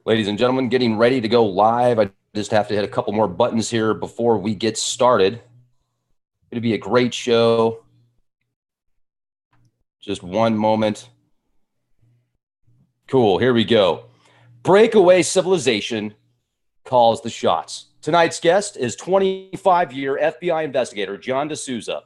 Ladies and gentlemen, getting ready to go live. I just have to hit a couple more buttons here before we get started. It'll be a great show. Just one moment. Cool, here we go. Breakaway civilization calls the shots. Tonight's guest is 25-year FBI investigator John DeSouza,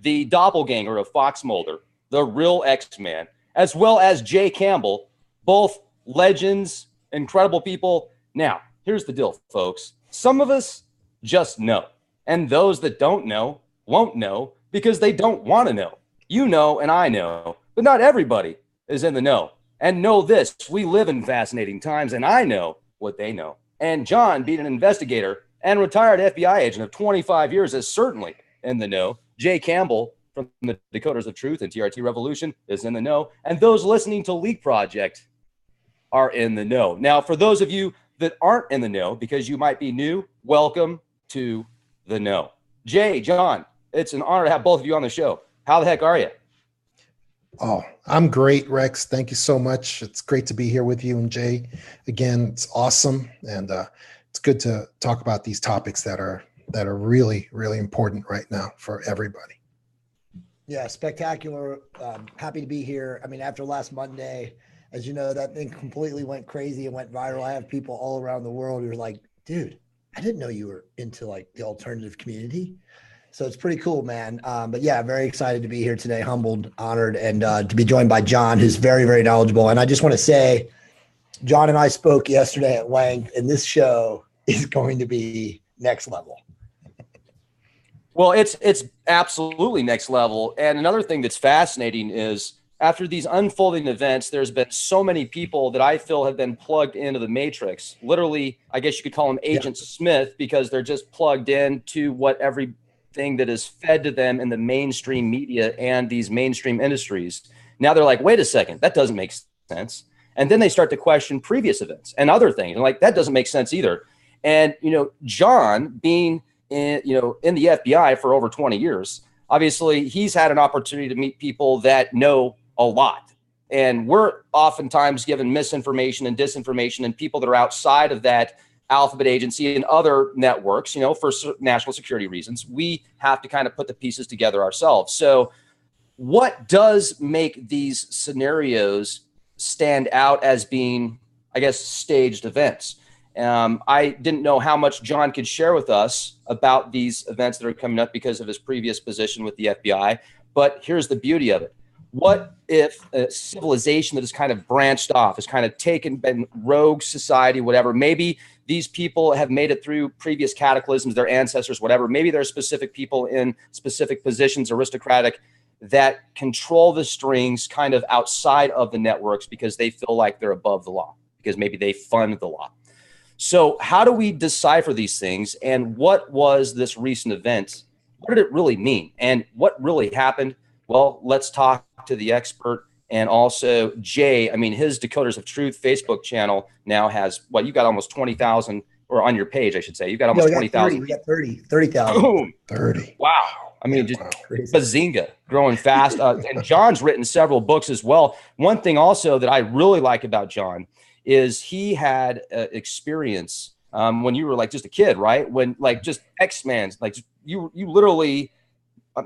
the doppelganger of Fox Mulder, the real X-Man, as well as Jay Campbell, both legends, incredible people. Now, here's the deal, folks. Some of us just know, and those that don't know won't know because they don't want to know. You know, and I know, but not everybody is in the know. And know this, we live in fascinating times, and I know what they know. And John, being an investigator and retired FBI agent of 25 years, is certainly in the know. Jay Campbell from the Decoders of Truth and TRT Revolution is in the know. And those listening to Leak Project are in the know. Now, for those of you that aren't in the know, because you might be new, welcome to the know. Jay, John, it's an honor to have both of you on the show. How the heck are you? Oh, I'm great, Rex. Thank you so much. It's great to be here with you and Jay. Again, it's awesome. And it's good to talk about these topics that are really, really important right now for everybody. Yeah, spectacular. Happy to be here. I mean, after last Monday, as you know, that thing completely went crazy and went viral. I have people all around the world who are like, dude, I didn't know you were into like the alternative community. So it's pretty cool, man. But yeah, very excited to be here today, humbled, honored, and to be joined by John, who's very, very knowledgeable. And I just want to say, John and I spoke yesterday at length, and this show is going to be next level. Well, it's absolutely next level. And another thing that's fascinating is after these unfolding events, there's been so many people that I feel have been plugged into the matrix. Literally, I guess you could call them Agent Smith, because they're just plugged into what everything that is fed to them in the mainstream media and these mainstream industries. Now they're like, wait a second, that doesn't make sense. And then they start to question previous events and other things. And like, that doesn't make sense either. And, you know, John being in the FBI for over 20 years, obviously he's had an opportunity to meet people that know a lot. And we're oftentimes given misinformation and disinformation, and people that are outside of that alphabet agency and other networks, for national security reasons, we have to kind of put the pieces together ourselves. So what does make these scenarios stand out as being, I guess, staged events? I didn't know how much John could share with us about these events that are coming up because of his previous position with the FBI. But here's the beauty of it. What if a civilization that has kind of branched off, has kind of been rogue society, whatever, maybe these people have made it through previous cataclysms, their ancestors, whatever. Maybe there are specific people in specific positions, aristocratic, that control the strings kind of outside of the networks because they feel like they're above the law, because maybe they fund the law. So how do we decipher these things? And what was this recent event? What did it really mean? And what really happened? Well, let's talk to the expert. And also Jay, I mean, his Decoders of Truth Facebook channel now has, what, you got almost 20,000, or on your page, I should say, you've got almost 20,000. We got 30,000. Boom. 30. Wow. I mean, just bazinga, growing fast. And John's written several books as well. One thing also that I really like about John is he had experience when you were like just a kid, right? When like just X-Men, like you literally,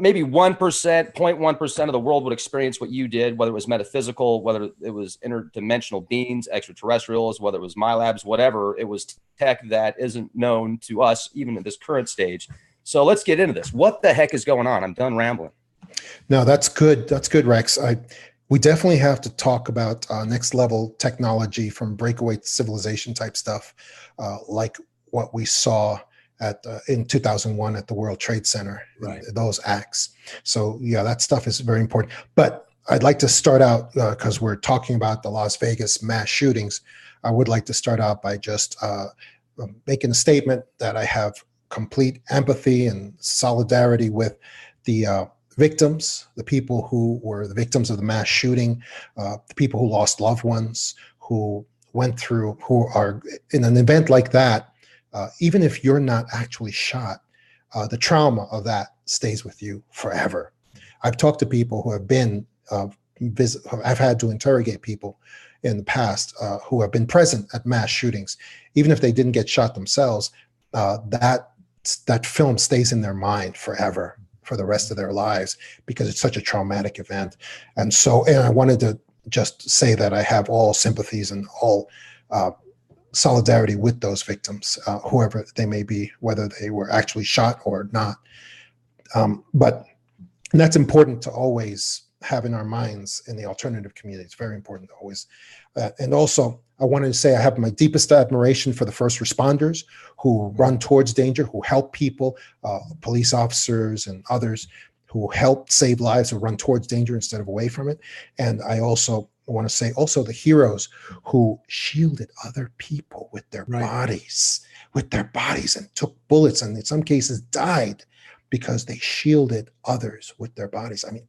maybe 1%, 0.1% of the world would experience what you did, whether it was metaphysical, whether it was interdimensional beings, extraterrestrials, whether it was MyLabs, whatever. It was tech that isn't known to us, even at this current stage. So let's get into this. What the heck is going on? I'm done rambling. No, that's good. That's good, Rex. We definitely have to talk about next level technology from breakaway civilization type stuff, like what we saw in 2001 at the World Trade Center, right? Those acts. So yeah, that stuff is very important. But I'd like to start out, because we're talking about the Las Vegas mass shootings. I would like to start out by just making a statement that I have complete empathy and solidarity with the victims, the people who were the victims of the mass shooting, the people who lost loved ones, who went through, who are in an event like that. Even if you're not actually shot, the trauma of that stays with you forever. I've talked to people who have been, I've had to interrogate people, in the past who have been present at mass shootings, even if they didn't get shot themselves, that film stays in their mind forever, for the rest of their lives, because it's such a traumatic event. And I wanted to just say that I have all sympathies and all solidarity with those victims, whoever they may be, whether they were actually shot or not. But that's important to always have in our minds in the alternative community. It's very important to always. And also, I wanted to say I have my deepest admiration for the first responders who run towards danger, who help people, police officers and others who help save lives, who run towards danger instead of away from it. And I also want to say also the heroes who shielded other people with their bodies, and took bullets, and in some cases died because they shielded others with their bodies. I mean,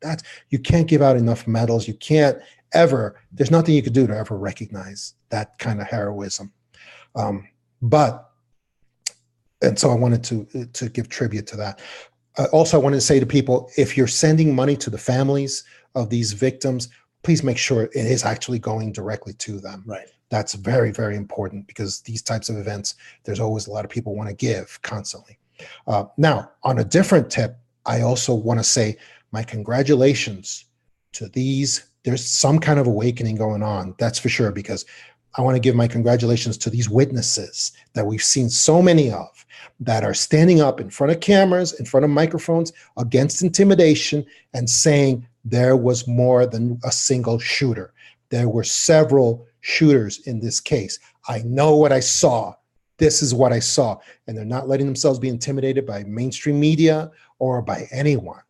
you can't give out enough medals. You can't ever, there's nothing you could do to ever recognize that kind of heroism. And so I wanted to give tribute to that. Also, I wanted to say to people, if you're sending money to the families of these victims, please make sure it is actually going directly to them. Right. That's very, very important, because these types of events, there's always a lot of people want to give constantly. Now, on a different tip, I also want to say my congratulations to these. There's some kind of awakening going on, that's for sure, because I want to give my congratulations to these witnesses that we've seen so many of, that are standing up in front of cameras, in front of microphones, against intimidation, and saying there was more than a single shooter. There were several shooters in this case. I know what I saw. This is what I saw. And they're not letting themselves be intimidated by mainstream media or by anyone.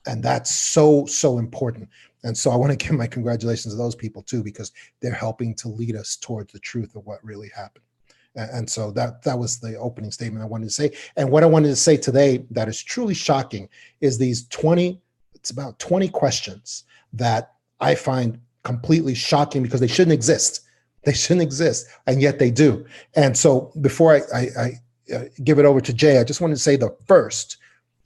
And that's so, so important. And so I want to give my congratulations to those people too, because they're helping to lead us towards the truth of what really happened. And so that was the opening statement I wanted to say. And what I wanted to say today that is truly shocking is it's about 20 questions that I find completely shocking, because they shouldn't exist. They shouldn't exist, and yet they do. And so before I give it over to Jay, I just wanted to say the first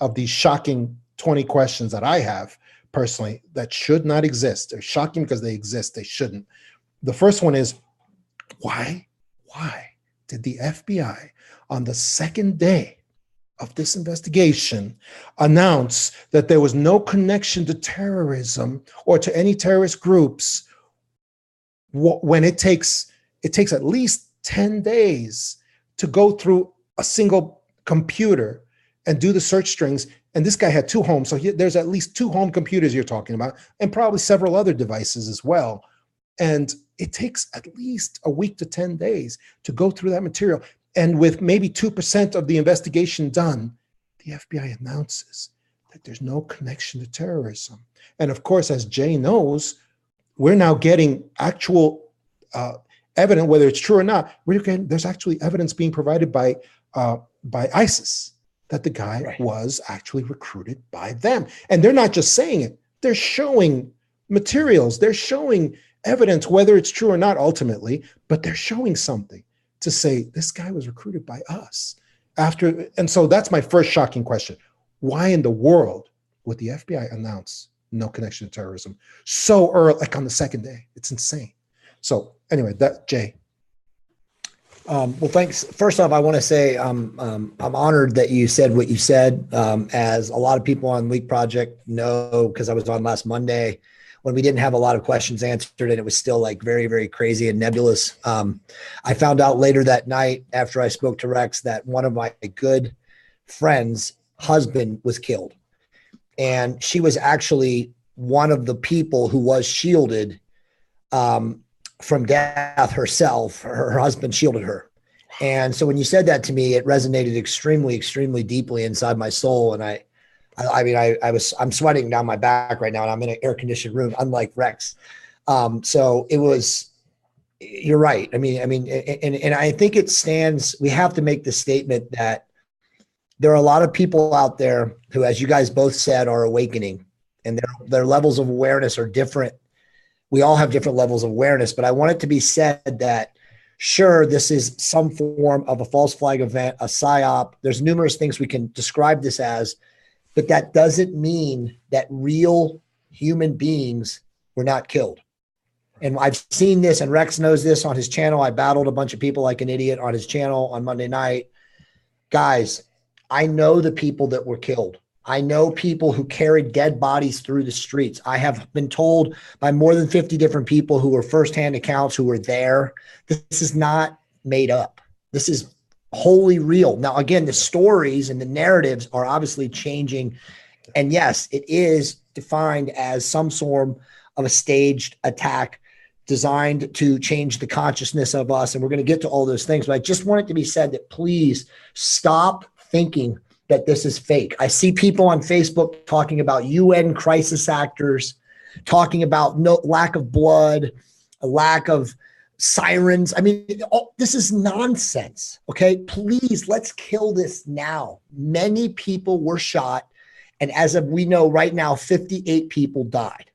of these shocking 20 questions that I have personally that should not exist. They're shocking because they exist. They shouldn't. The first one is, why did the FBI on the second day of this investigation announce that there was no connection to terrorism or to any terrorist groups, when it takes at least 10 days to go through a single computer and do the search strings? And this guy had 2 homes, so there's at least 2 home computers you're talking about, and probably several other devices as well. And it takes at least a week to 10 days to go through that material. And with maybe 2% of the investigation done, the FBI announces that there's no connection to terrorism. And of course, as Jay knows, we're now getting actual evidence, whether it's true or not. There's actually evidence being provided by ISIS that the guy was actually recruited by them. And they're not just saying it, they're showing materials, they're showing evidence, whether it's true or not ultimately, but they're showing something to say this guy was recruited by us. And so that's my first shocking question. Why in the world would the FBI announce no connection to terrorism so early, like on the second day? It's insane. So anyway, Jay. Well, thanks. First off, I want to say I'm honored that you said what you said. As a lot of people on Leak Project know, because I was on last Monday when we didn't have a lot of questions answered and it was still like very, very crazy and nebulous. I found out later that night after I spoke to Rex that one of my good friends' husband was killed. And she was actually one of the people who was shielded from death herself. Her husband shielded her. And so when you said that to me, it resonated extremely, extremely deeply inside my soul. And I'm sweating down my back right now, and I'm in an air conditioned room, unlike Rex. So it was, you're right. I mean, and I think it stands, we have to make the statement that there are a lot of people out there who, as you guys both said, are awakening, and their levels of awareness are different. We all have different levels of awareness, but I want it to be said that, sure, this is some form of a false flag event, a psyop. There's numerous things we can describe this as, but that doesn't mean that real human beings were not killed. And I've seen this, and Rex knows this on his channel. I battled a bunch of people like an idiot on his channel on Monday night. Guys, I know the people that were killed. I know people who carried dead bodies through the streets. I have been told by more than 50 different people who were firsthand accounts who were there. This is not made up. This is wholly real. Now, again, the stories and the narratives are obviously changing. And yes, it is defined as some form of a staged attack designed to change the consciousness of us. And we're going to get to all those things. But I just want it to be said that please stop thinking that this is fake. I see people on Facebook talking about UN crisis actors, talking about no lack of blood, a lack of sirens. I mean, this is nonsense. Okay, please, let's kill this now. Many people were shot. And as of we know right now, 58 people died.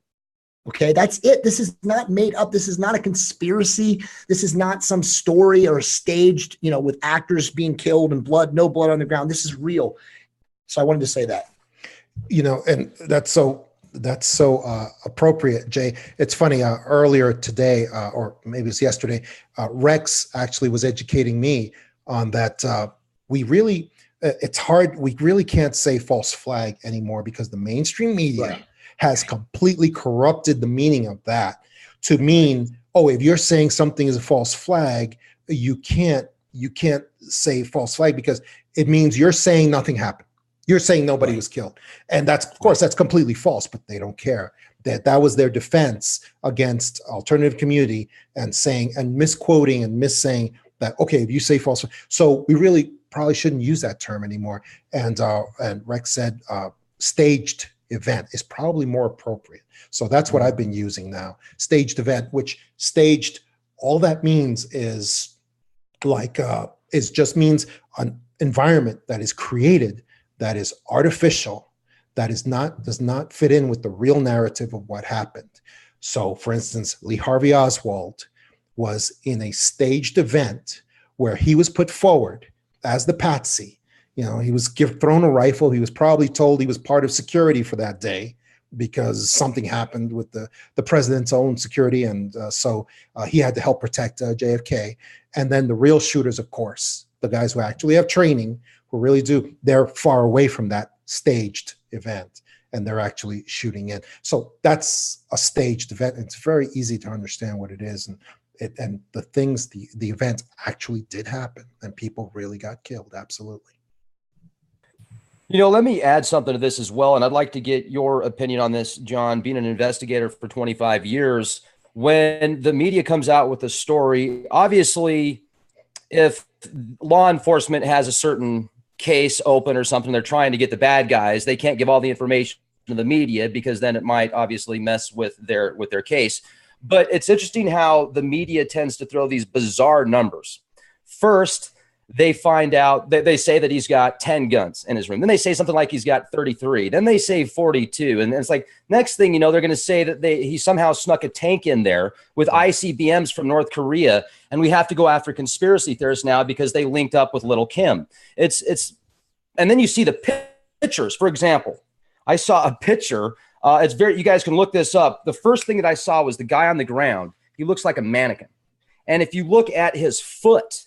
Okay, that's it. This is not made up. This is not a conspiracy. This is not some story or staged, with actors being killed and no blood on the ground. This is real. So I wanted to say that. And that's so appropriate, Jay. It's funny, earlier today, or maybe it's yesterday, Rex actually was educating me on that. It's hard. We really can't say false flag anymore because the mainstream media has completely corrupted the meaning of that to mean, oh, if you're saying something is a false flag, you can't say false flag because it means you're saying nothing happened. You're saying nobody was killed. And that's, of course, that's completely false, but they don't care. That was their defense against alternative community and saying and misquoting and missaying that, okay, if you say false, so we really probably shouldn't use that term anymore. And Rex said staged event is probably more appropriate. So that's what I've been using now. Staged event, which staged, all that means is just means an environment that is created, that is artificial, that does not fit in with the real narrative of what happened. So for instance, Lee Harvey Oswald was in a staged event where he was put forward as the patsy. He was thrown a rifle. He was probably told he was part of security for that day because something happened with the president's own security. And so he had to help protect JFK. And then the real shooters, of course, the guys who actually have training, who really they're far away from that staged event and they're actually shooting in. So that's a staged event. It's very easy to understand what it is. And the events actually did happen and people really got killed. Absolutely. Let me add something to this as well. And I'd like to get your opinion on this, John, being an investigator for 25 years. When the media comes out with a story, obviously, if law enforcement has a certain case open or something, they're trying to get the bad guys, they can't give all the information to the media because then it might obviously mess with their case. But it's interesting how the media tends to throw these bizarre numbers. First, they find out that they say that he's got 10 guns in his room. Then they say something like he's got 33. Then they say 42. And it's like, next thing you know, they're going to say that he somehow snuck a tank in there with ICBMs from North Korea. And we have to go after conspiracy theorists now because they linked up with Little Kim. And then you see the pictures. For example, I saw a picture. You guys can look this up. The first thing that I saw was the guy on the ground. He looks like a mannequin. And if you look at his foot,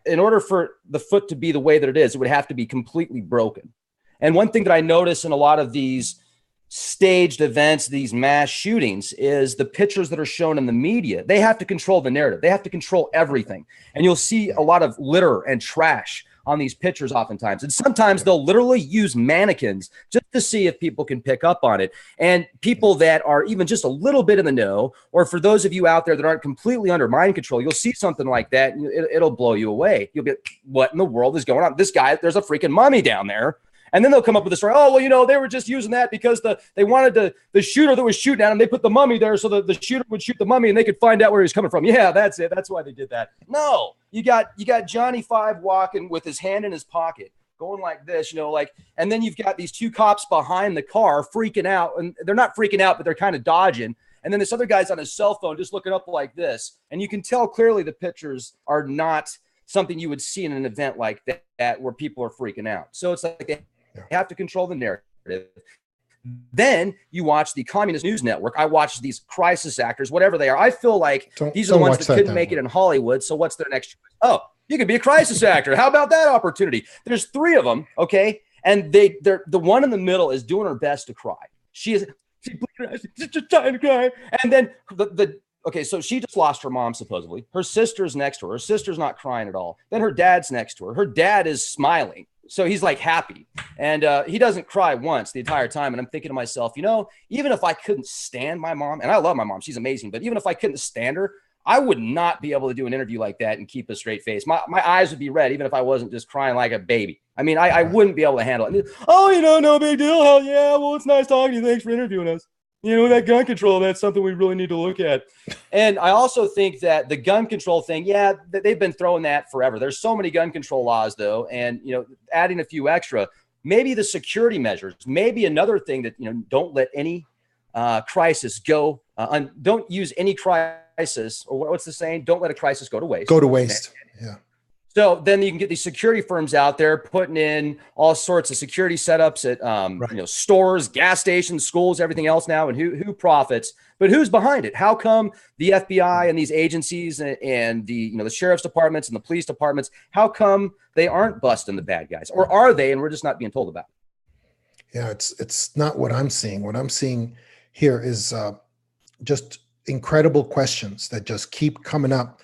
in order for the foot to be the way that it is, it would have to be completely broken. And one thing that I notice in a lot of these staged events, these mass shootings, is the pictures that are shown in the media. They have to control the narrative. They have to control everything. And you'll see a lot of litter and trash on these pictures oftentimes. And sometimes they'll literally use mannequins just to see if people can pick up on it. And people that are even just a little bit in the know, or for those of you out there that aren't completely under mind control, you'll see something like that and it'll blow you away. You'll be like, what in the world is going on? This guy, there's a freaking mummy down there. And then they'll come up with a story. Oh, well, they were just using that because they wanted the shooter that was shooting at him. They put the mummy there so the shooter would shoot the mummy and they could find out where he was coming from. Yeah, that's it. That's why they did that. No, you got Johnny Five walking with his hand in his pocket, going like this, and then you've got these two cops behind the car freaking out, and they're not freaking out, but they're kind of dodging. And then this other guy's on his cell phone just looking up like this, and you can tell clearly the pictures are not something you would see in an event like that where people are freaking out. So it's like they have to control the narrative. Then you watch the Communist News Network. I watch these crisis actors, whatever they are. I feel like these are the ones that couldn't make it in Hollywood. So what's their next choice? Oh, you could be a crisis actor. How about that opportunity? There's 3 of them, okay? And they're the one in the middle is doing her best to cry. She's just trying to cry. And then okay, so she just lost her mom, supposedly. Her sister's next to her. Her sister's not crying at all. Then her dad's next to her. Her dad is smiling. So he's like happy. And he doesn't cry once the entire time. And I'm thinking to myself, you know, even if I couldn't stand my mom, and I love my mom, she's amazing, but even if I couldn't stand her, I would not be able to do an interview like that and keep a straight face. My eyes would be red, even if I wasn't just crying like a baby. I mean, I wouldn't be able to handle it. Oh, you know, no big deal. Hell yeah. Well, it's nice talking to you. Thanks for interviewing us. You know, that gun control, that's something we really need to look at. And I also think that the gun control thing, yeah, they've been throwing that forever. There's so many gun control laws, though, and, you know, adding a few extra, maybe the security measures, maybe another thing that, you know, don't let any crisis go, don't use any crisis, or what's the saying? Don't let a crisis go to waste. Go to waste, yeah. So then you can get these security firms out there putting in all sorts of security setups at you know, stores, gas stations, schools, everything else now. And who profits? But who's behind it? How come the FBI and these agencies and the, you know, the sheriff's departments and the police departments, how come they aren't busting the bad guys? Or are they, and we're just not being told about it? Yeah, it's not what I'm seeing. What I'm seeing here is just incredible questions that just keep coming up.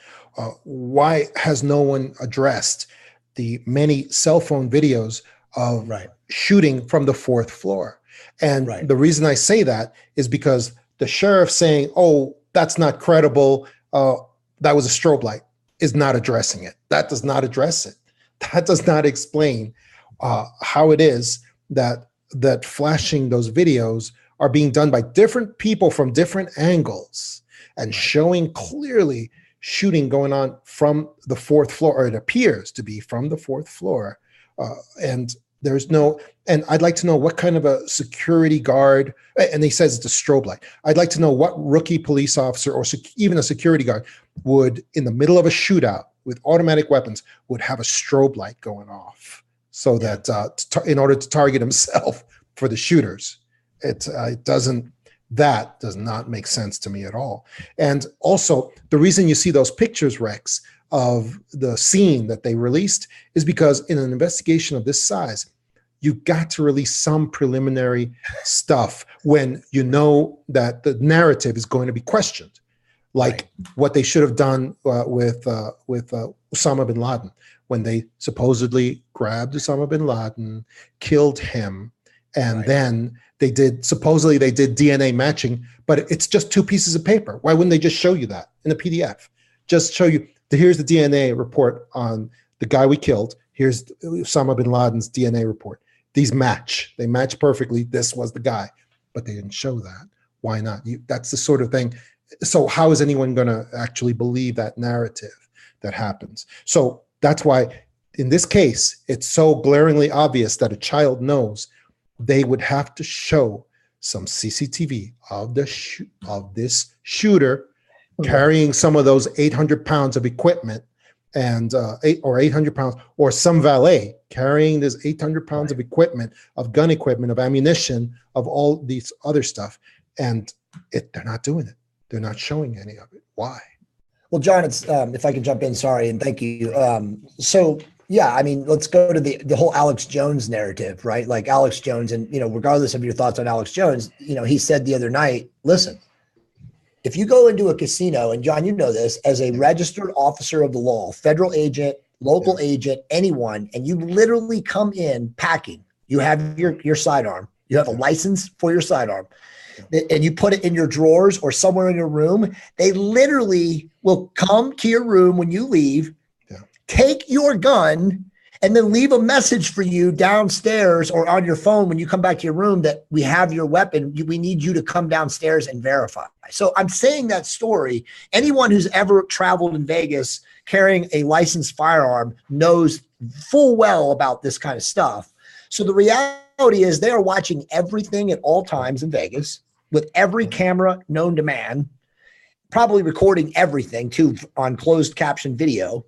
Why has no one addressed the many cell phone videos of shooting from the 4th floor? And the reason I say that is because the sheriff saying, oh, that's not credible, that was a strobe light, is not addressing it. That does not address it. That does not explain how it is that flashing those videos are being done by different people from different angles and showing clearly shooting going on from the 4th floor, or it appears to be from the 4th floor. And there's no, and I'd like to know what kind of a security guard, and he says it's a strobe light. I'd like to know what rookie police officer or even a security guard would, in the middle of a shootout with automatic weapons, would have a strobe light going off so that in order to target himself for the shooters. It doesn't. That does not make sense to me at all. And also, the reason you see those pictures, Rex, of the scene that they released is because in an investigation of this size, you got to release some preliminary stuff when you know that the narrative is going to be questioned, like what they should have done with Osama bin Laden, when they supposedly grabbed Osama bin Laden, killed him, and then supposedly they did DNA matching, but it's just 2 pieces of paper. Why wouldn't they just show you that in a PDF? Just show you, here's the DNA report on the guy we killed. Here's Osama bin Laden's DNA report. These match. They match perfectly. This was the guy, but they didn't show that. Why not? That's the sort of thing. So how is anyone going to actually believe that narrative that happens? So that's why in this case, it's so glaringly obvious that a child knows. They would have to show some CCTV of this shooter carrying some of those 800 pounds of equipment and 800 pounds, or some valet carrying this 800 pounds of equipment, of gun equipment, of ammunition, of all these other stuff. And they're not doing it. They're not showing any of it. Why? Well, John, it's if I can jump in, sorry, and thank you. So yeah, I mean, let's go to the whole Alex Jones narrative, right? Like Alex Jones, and, you know, regardless of your thoughts on Alex Jones, you know, he said the other night, listen, if you go into a casino, and John, you know this, as a registered officer of the law, federal agent, local agent, anyone, and you literally come in packing, you have your sidearm, you have a license for your sidearm, and you put it in your drawers or somewhere in your room, they literally will come to your room when you leave, take your gun, and then leave a message for you downstairs or on your phone when you come back to your room that we have your weapon. We need you to come downstairs and verify. So I'm saying that story. Anyone who's ever traveled in Vegas carrying a licensed firearm knows full well about this kind of stuff. So the reality is they are watching everything at all times in Vegas with every camera known to man, probably recording everything too on closed caption video.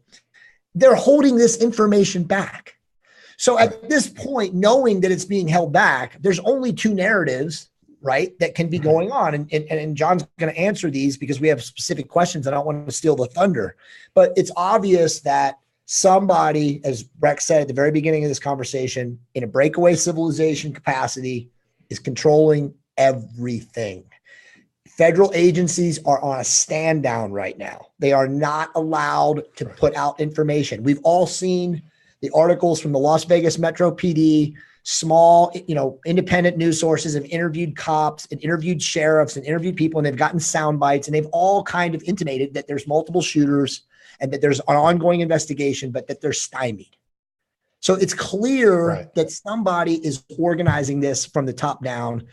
They're holding this information back. So at this point, knowing that it's being held back, there's only two narratives, right, that can be going on. And John's going to answer these because we have specific questions. I don't want to steal the thunder, but it's obvious that somebody, as Rex said at the very beginning of this conversation, in a breakaway civilization capacity is controlling everything. Federal agencies are on a stand down right now. They are not allowed to put out information. We've all seen the articles from the Las Vegas Metro PD. Small, independent news sources have interviewed cops and interviewed sheriffs and interviewed people, and they've gotten sound bites, and they've all kind of intimated that there's multiple shooters and that there's an ongoing investigation, but that they're stymied. So it's clear that somebody is organizing this from the top down.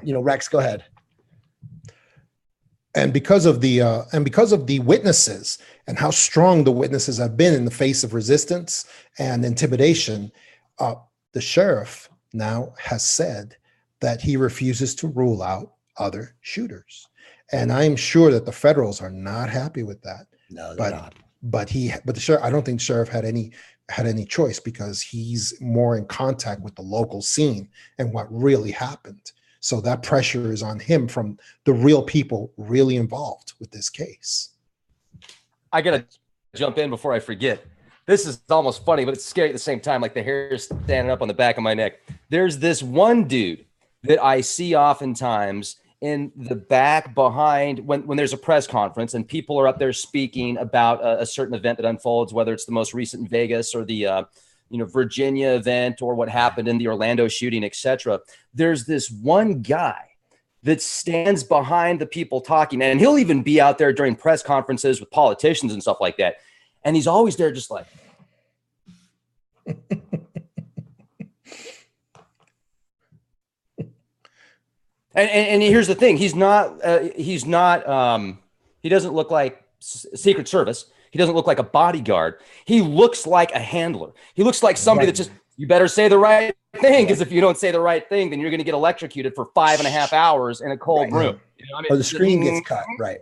Yeah. Rex, go ahead. And because of the witnesses and how strong the witnesses have been in the face of resistance and intimidation, the sheriff now has said that he refuses to rule out other shooters. And I'm sure that the federals are not happy with that. No, they're not. But the sheriff, I don't think the sheriff had any choice, because he's more in contact with the local scene and what really happened. So that pressure is on him from the real people really involved with this case. I got to jump in before I forget. This is almost funny, but it's scary at the same time, like the hair is standing up on the back of my neck. There's this one dude that I see oftentimes in the back behind when there's a press conference and people are up there speaking about a certain event that unfolds, whether it's the most recent in Vegas or the Virginia event or what happened in the Orlando shooting, etc. There's this one guy that stands behind the people talking, and he'll even be out there during press conferences with politicians and stuff like that. And he's always there just like, and here's the thing. He doesn't look like Secret Service. He doesn't look like a bodyguard. He looks like a handler. He looks like somebody that just, you better say the right thing, because if you don't say the right thing, then you're going to get electrocuted for 5.5 hours in a cold room. You know what I mean? Or the screen gets cut. Right.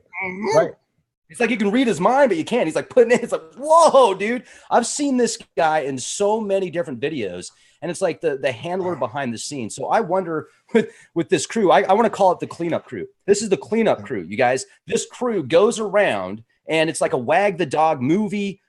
It's like you can read his mind, but you can't. He's like putting it. It's like, whoa, dude. I've seen this guy in so many different videos, and it's like the handler behind the scenes. So I wonder with this crew, I want to call it the cleanup crew. This is the cleanup crew, you guys. This crew goes around, and it's like a wag the dog movie.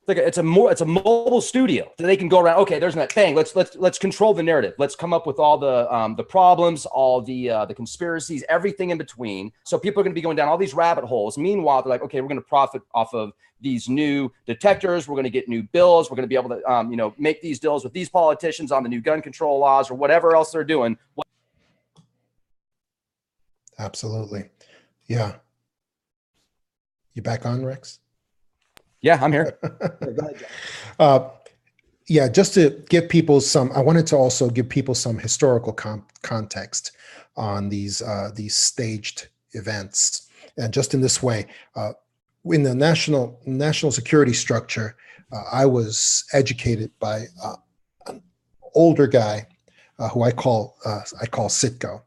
It's a mobile studio that they can go around. Okay, there's that bang. Let's control the narrative. Let's come up with all the problems, all the conspiracies, everything in between. So people are going to be going down all these rabbit holes. Meanwhile, they're like, okay, we're going to profit off of these new detectors. We're going to get new bills. We're going to be able to make these deals with these politicians on the new gun control laws or whatever else they're doing. Absolutely, yeah. You back on, Rex? Yeah, I'm here. Yeah, just to give people I wanted to also give people some historical context on these staged events. And just in this way, in the national security structure, I was educated by an older guy who I call Sitko.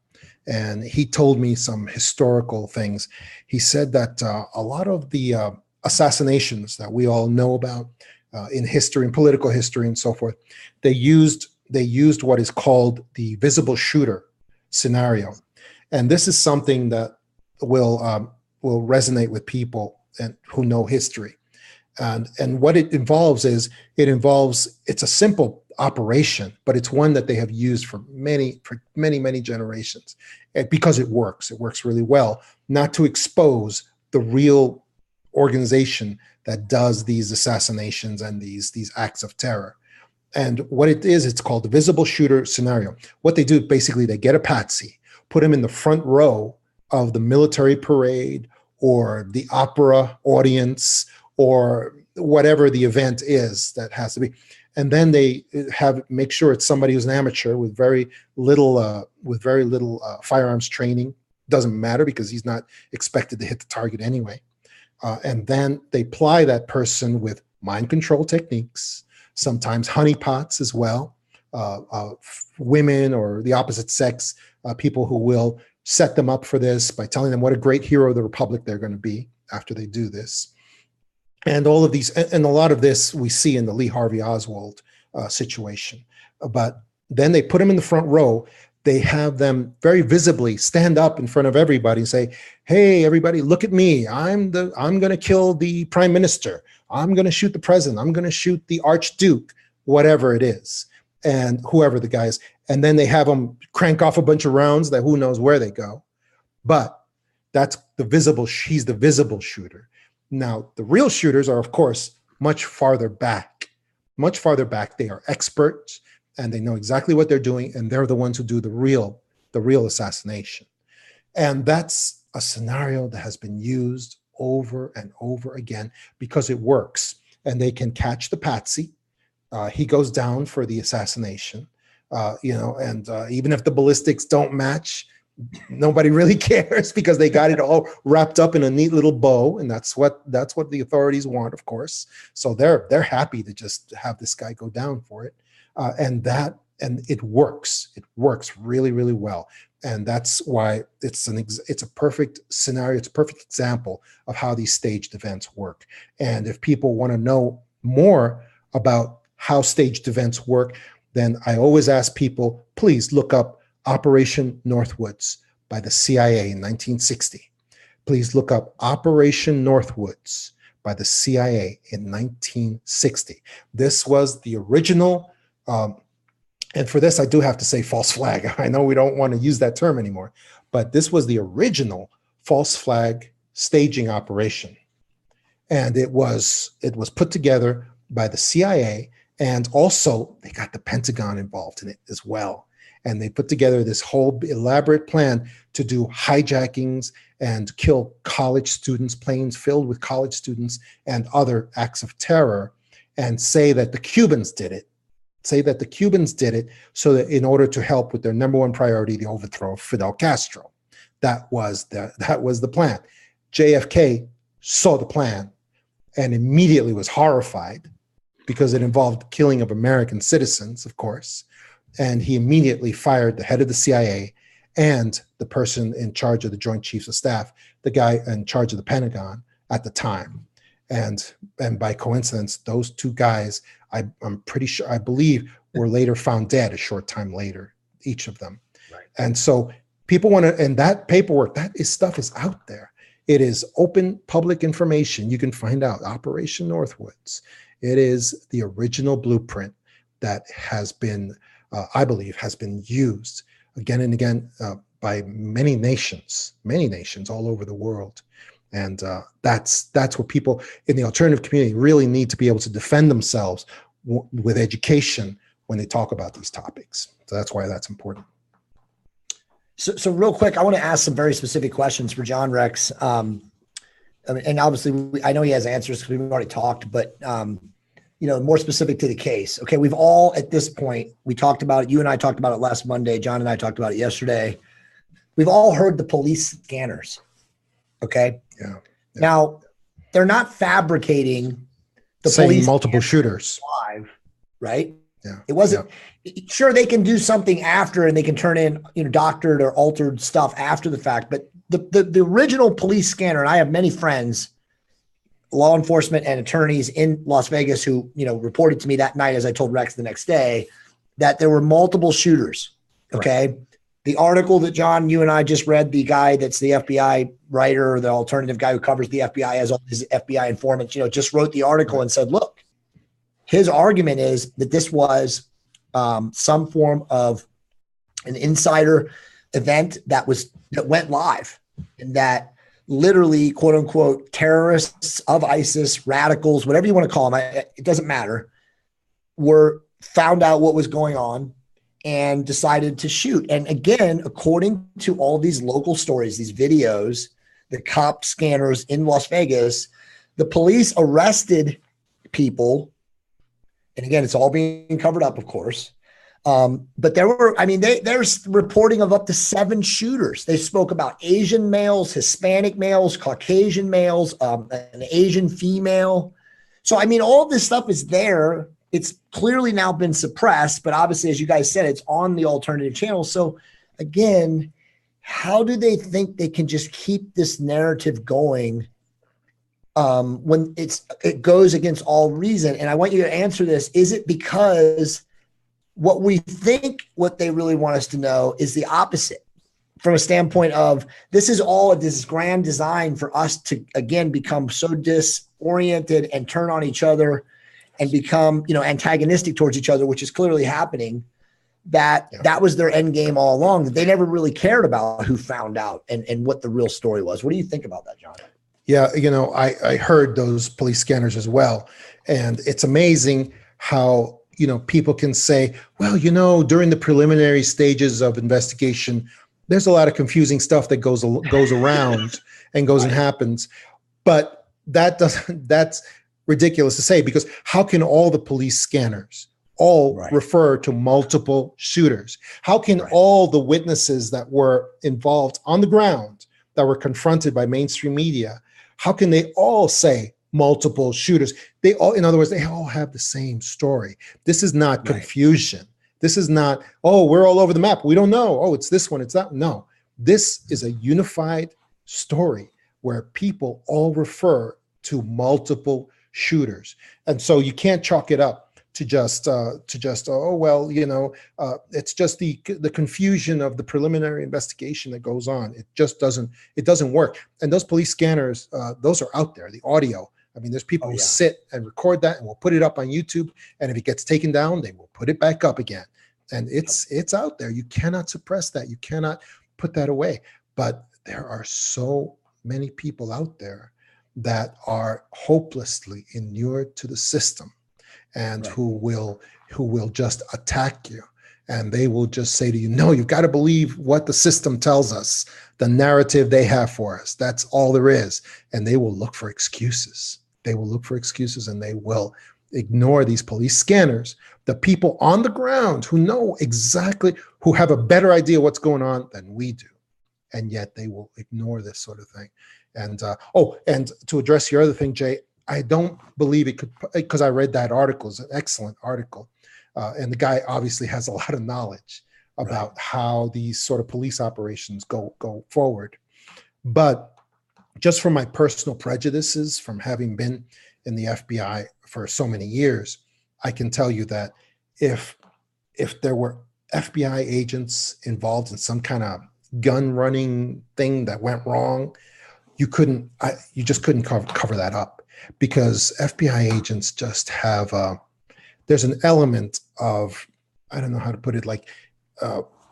And he told me some historical things. He said that a lot of the assassinations that we all know about in history and political history and so forth, they used what is called the visible shooter scenario. And this is something that will resonate with people who know history. And what it involves it's a simple operation, but it's one that they have used for many generations, because it works really well, not to expose the real organization that does these assassinations and these acts of terror. And what it is, it's called the visible shooter scenario. What they do, basically, they get a patsy, put him in the front row of the military parade or the opera audience or whatever the event is that has to be. And then they make sure it's somebody who's an amateur with very little firearms training. Doesn't matter, because he's not expected to hit the target anyway. And then they ply that person with mind control techniques, sometimes honeypots as well, women or the opposite sex, people who will set them up for this by telling them what a great hero of the Republic they're going to be after they do this. And all of these, and a lot of this we see in the Lee Harvey Oswald situation. But then they put them in the front row. They have them very visibly stand up in front of everybody and say, "Hey, everybody, look at me. I'm going to kill the prime minister. I'm going to shoot the president. I'm going to shoot the archduke," whatever it is, and whoever the guy is. And then they have them crank off a bunch of rounds that who knows where they go. But that's the visible. He's the visible shooter. Now, the real shooters are, of course, much farther back. Much farther back. They are experts, and they know exactly what they're doing, and they're the ones who do the real assassination. And that's a scenario that has been used over and over again because it works. And they can catch the patsy. He goes down for the assassination, and even if the ballistics don't match, nobody really cares because they got it all wrapped up in a neat little bow, and that's what the authorities want, of course. So they're happy to just have this guy go down for it. And it works. It works really, really well. And that's why it's a perfect scenario. It's a perfect example of how these staged events work. And if people want to know more about how staged events work, then I always ask people, please look up Operation Northwoods by the CIA in 1960. Please look up Operation Northwoods by the CIA in 1960. This was the original. And for this, I do have to say false flag. I know we don't want to use that term anymore, but this was the original false flag staging operation. And it was put together by the CIA, and also they got the Pentagon involved in it as well. And they put together this whole elaborate plan to do hijackings and kill college students, planes filled with college students, and other acts of terror, and say that the Cubans did it. So that in order to help with their number one priority, the overthrow of Fidel Castro. That was the plan. JFK saw the plan and immediately was horrified because it involved killing of American citizens, of course. And he immediately fired the head of the CIA and the person in charge of the Joint Chiefs of Staff, the guy in charge of the Pentagon at the time. And by coincidence, those two guys, I'm pretty sure, I believe, were later found dead a short time later, each of them. Right. And so people want to, and that paperwork, stuff is out there. It is open public information. You can find out Operation Northwoods. It is the original blueprint that has been, I believe, has been used again and again by many nations all over the world. And that's what people in the alternative community really need to be able to defend themselves with education when they talk about these topics. So that's why that's important. So real quick, I want to ask some very specific questions for John Rex. And obviously, I know he has answers because we've already talked, but more specific to the case. Okay, we've all at this point, we talked about it. You and I talked about it last Monday. John and I talked about it yesterday. We've all heard the police scanners. Okay. Yeah. Now, they're not fabricating the saying police multiple shooters live, right? Yeah. It wasn't. Yeah. Sure, they can do something after, and they can turn in doctored or altered stuff after the fact. But the original police scanner, and I have many friends, law enforcement and attorneys in Las Vegas who reported to me that night, as I told Rex the next day, that there were multiple shooters. Okay. Right. The article that John, you and I just read, the guy that's the FBI writer, the alternative guy who covers the FBI as all his FBI informants, just wrote the article and said, look, his argument is that this was some form of an insider event that went live, and that literally, quote unquote, terrorists of ISIS, radicals, whatever you want to call them, it doesn't matter, found out what was going on and decided to shoot. And again, according to all these local stories, these videos, the cop scanners in Las Vegas, the police arrested people. And again, it's all being covered up, of course. But there's reporting of up to 7 shooters. They spoke about Asian males, Hispanic males, Caucasian males, an Asian female. So, all this stuff is there. It's clearly now been suppressed, but obviously, as you guys said, it's on the alternative channel. So again, how do they think they can just keep this narrative going when it goes against all reason. And I want you to answer this. Is it because what we think what they really want us to know is the opposite, from a standpoint of this is all this grand design for us to, again, become so disoriented and turn on each other and become, antagonistic towards each other, which is clearly happening, that was their end game all along, that they never really cared about who found out and what the real story was. What do you think about that, John? Yeah, I heard those police scanners as well. And it's amazing how, people can say, well, during the preliminary stages of investigation, there's a lot of confusing stuff that goes around and goes and happens. But that's ridiculous to say, because how can all the police scanners all refer to multiple shooters? How can all the witnesses that were involved on the ground, that were confronted by mainstream media, how can they all say multiple shooters? They all, in other words, they all have the same story. This is not confusion. This is not, oh, we're all over the map, we don't know, oh, it's this one, it's that. No, this is a unified story where people all refer to multiple shooters. And so you can't chalk it up to just oh, well, it's just the confusion of the preliminary investigation that goes on. It just doesn't work. And those police scanners, those are out there, the audio. I mean, there's people who sit and record that and will put it up on YouTube. And if it gets taken down, they will put it back up again. And it's out there. You cannot suppress that. You cannot put that away. But there are so many people out there that are hopelessly inured to the system, and who will just attack you. And they will just say to you, no, you've got to believe what the system tells us, the narrative they have for us. That's all there is. And they will look for excuses. They will look for excuses, and they will ignore these police scanners, the people on the ground who know exactly, who have a better idea what's going on than we do. And yet they will ignore this sort of thing. And, and to address your other thing, Jay, I don't believe it could, because I read that article. It's an excellent article. And the guy obviously has a lot of knowledge about how these sort of police operations go forward. But just from my personal prejudices, from having been in the FBI for so many years, I can tell you that if there were FBI agents involved in some kind of gun running thing that went wrong, you just couldn't cover that up, because FBI agents just have there's an element of, I don't know how to put it, like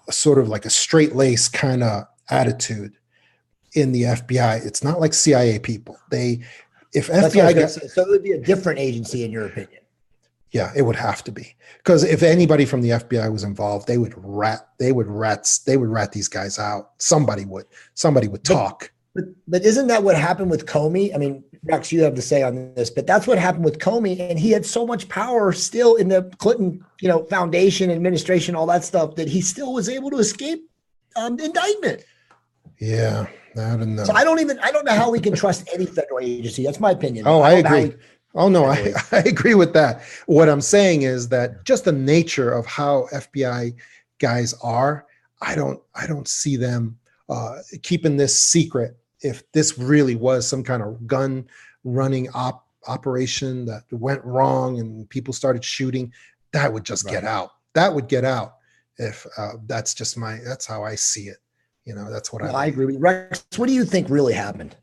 sort of like a straight lace kind of attitude in the FBI. It's not like CIA people. So it would be a different agency in your opinion. Yeah, it would have to be, because if anybody from the FBI was involved, they would rat these guys out. Somebody would talk. But isn't that what happened with Comey? I mean, Rex, you have to say on this, but that's what happened with Comey, and he had so much power still in the Clinton, foundation, administration, all that stuff, that he still was able to escape indictment. Yeah, I don't know. So I don't know how we can trust any federal agency. That's my opinion. Oh, I agree. I agree with that. What I'm saying is that just the nature of how FBI guys are, I don't see them keeping this secret. If this really was some kind of gun running operation that went wrong and people started shooting, that would just get out. That would get out. If that's how I see it. That's what I agree with you. Rex, what do you think really happened?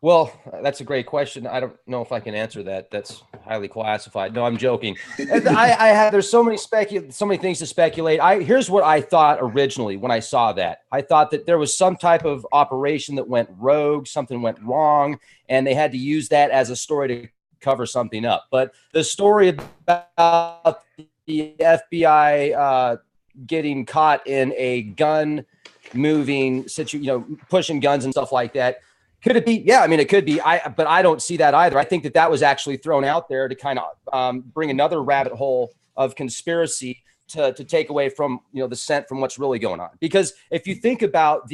Well, that's a great question. I don't know if I can answer that. That's highly classified. No, I'm joking. There's so many things to speculate. Here's what I thought originally when I saw that. I thought that there was some type of operation that went rogue, something went wrong, and they had to use that as a story to cover something up. But the story about the FBI getting caught in a gun moving situation, pushing guns and stuff like that. Could it be? Yeah, I mean, it could be. But I don't see that either. I think that was actually thrown out there to kind of bring another rabbit hole of conspiracy to take away from, the scent from what's really going on. Because if you think about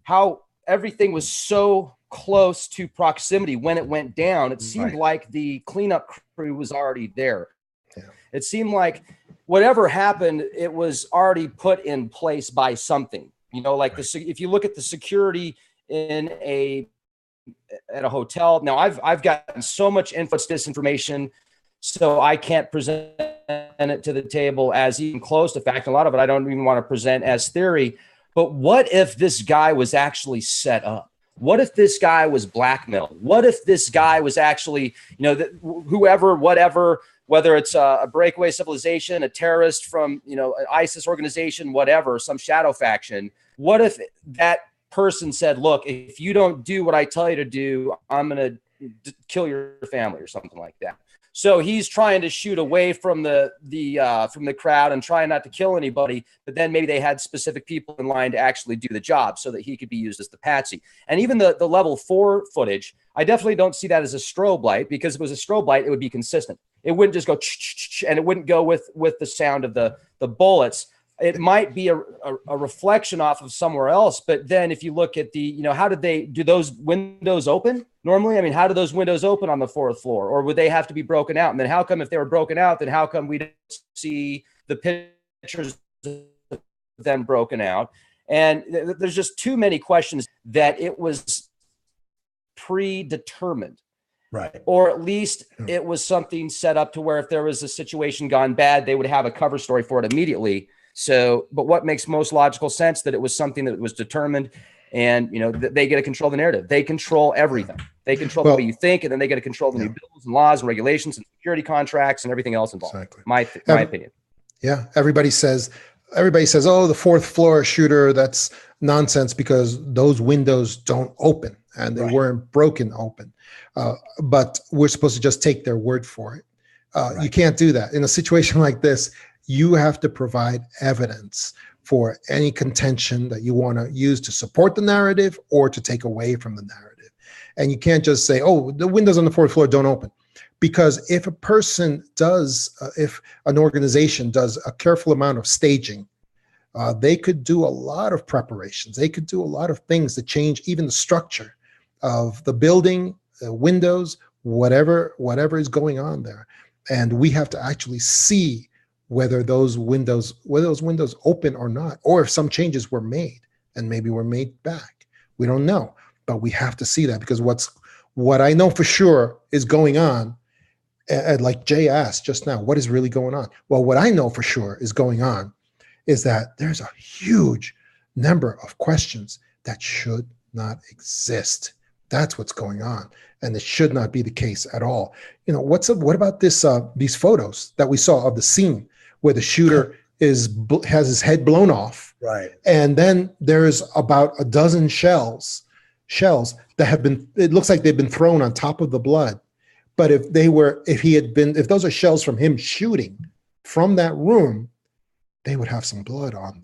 how everything was so close to proximity when it went down, it seemed like the cleanup crew was already there. Yeah. It seemed like whatever happened, it was already put in place by something. If you look at the security in a at a hotel. Now I've gotten so much info, disinformation, so I can't present it to the table as even close to fact. A lot of it I don't even want to present as theory. But what if this guy was actually set up? What if this guy was blackmailed? What if this guy was actually, whoever, whatever, whether it's a breakaway civilization, a terrorist from, an ISIS organization, whatever, some shadow faction. What if that person said, look, if you don't do what I tell you to do, I'm going to kill your family or something like that. So he's trying to shoot away from the crowd and trying not to kill anybody, but then maybe they had specific people in line to actually do the job so that he could be used as the patsy. And even the level 4 footage, I definitely don't see that as a strobe light, because if it was a strobe light, it would be consistent. It wouldn't just go and it wouldn't go with the sound of the bullets. It might be a reflection off of somewhere else. But then if you look at how do those windows open normally? I mean, how do those windows open on the 4th floor? Or would they have to be broken out? And then how come, if they were broken out, then how come we don't see the pictures of them broken out? And there's just too many questions that it was predetermined. Right. Or at least it was something set up to where if there was a situation gone bad, they would have a cover story for it immediately. So, but what makes most logical sense, that it was something that was determined, and they get to control the narrative. They control everything. They control the way you think, and then they get to control the new bills and laws and regulations and security contracts and everything else involved. Exactly. My opinion. Yeah. Everybody says, oh, the 4th floor shooter, that's nonsense because those windows don't open and they weren't broken open. But we're supposed to just take their word for it. You can't do that. In a situation like this, you have to provide evidence for any contention that you want to use to support the narrative or to take away from the narrative. And you can't just say, oh, the windows on the 4th floor don't open. Because if a person does, if an organization does a careful amount of staging, they could do a lot of preparations. They could do a lot of things to change even the structure of the building, the windows, whatever is going on there. And we have to actually see whether those windows open or not, or if some changes were made and maybe were made back. We don't know, but we have to see that, because what I know for sure is going on, like Jay asked just now, what is really going on? Well, what I know for sure is going on is that there's a huge number of questions that should not exist. That's what's going on. And it should not be the case at all. What about these photos that we saw of the scene where the shooter has his head blown off. Right. And then there's about a dozen shells that have been, it looks like they've been thrown on top of the blood. But if those are shells from him shooting from that room, they would have some blood on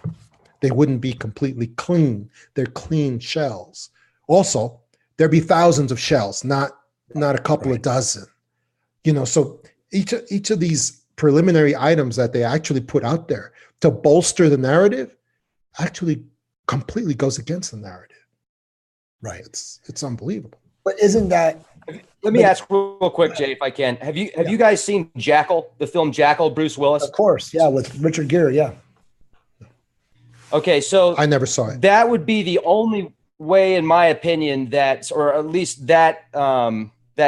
them. They wouldn't be completely clean. They're clean shells. Also, there'd be thousands of shells, not a couple of dozen. So each of these preliminary items that they actually put out there to bolster the narrative actually completely goes against the narrative. Right. It's unbelievable. But isn't that? Let me ask real quick, Jay, if I can. Have you guys seen Jackal, the film Jackal, Bruce Willis? Of course, yeah, with Richard Gere, yeah. Okay, so I never saw it. That would be the only way, in my opinion, or at least that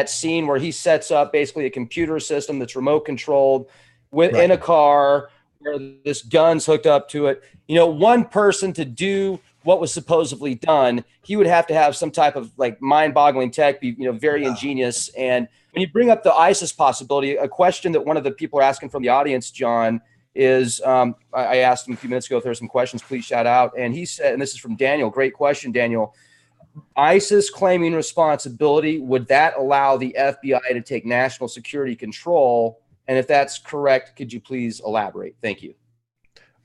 scene where he sets up basically a computer system that's remote controlled in a car where this gun's hooked up to it. One person to do what was supposedly done, he would have to have some type of like mind-boggling tech, be very ingenious. And when you bring up the ISIS possibility, a question that one of the people are asking from the audience, John, is I asked him a few minutes ago if there are some questions, please shout out. And he said, and this is from Daniel, great question, Daniel. ISIS claiming responsibility, would that allow the FBI to take national security control? And if that's correct, could you please elaborate? Thank you.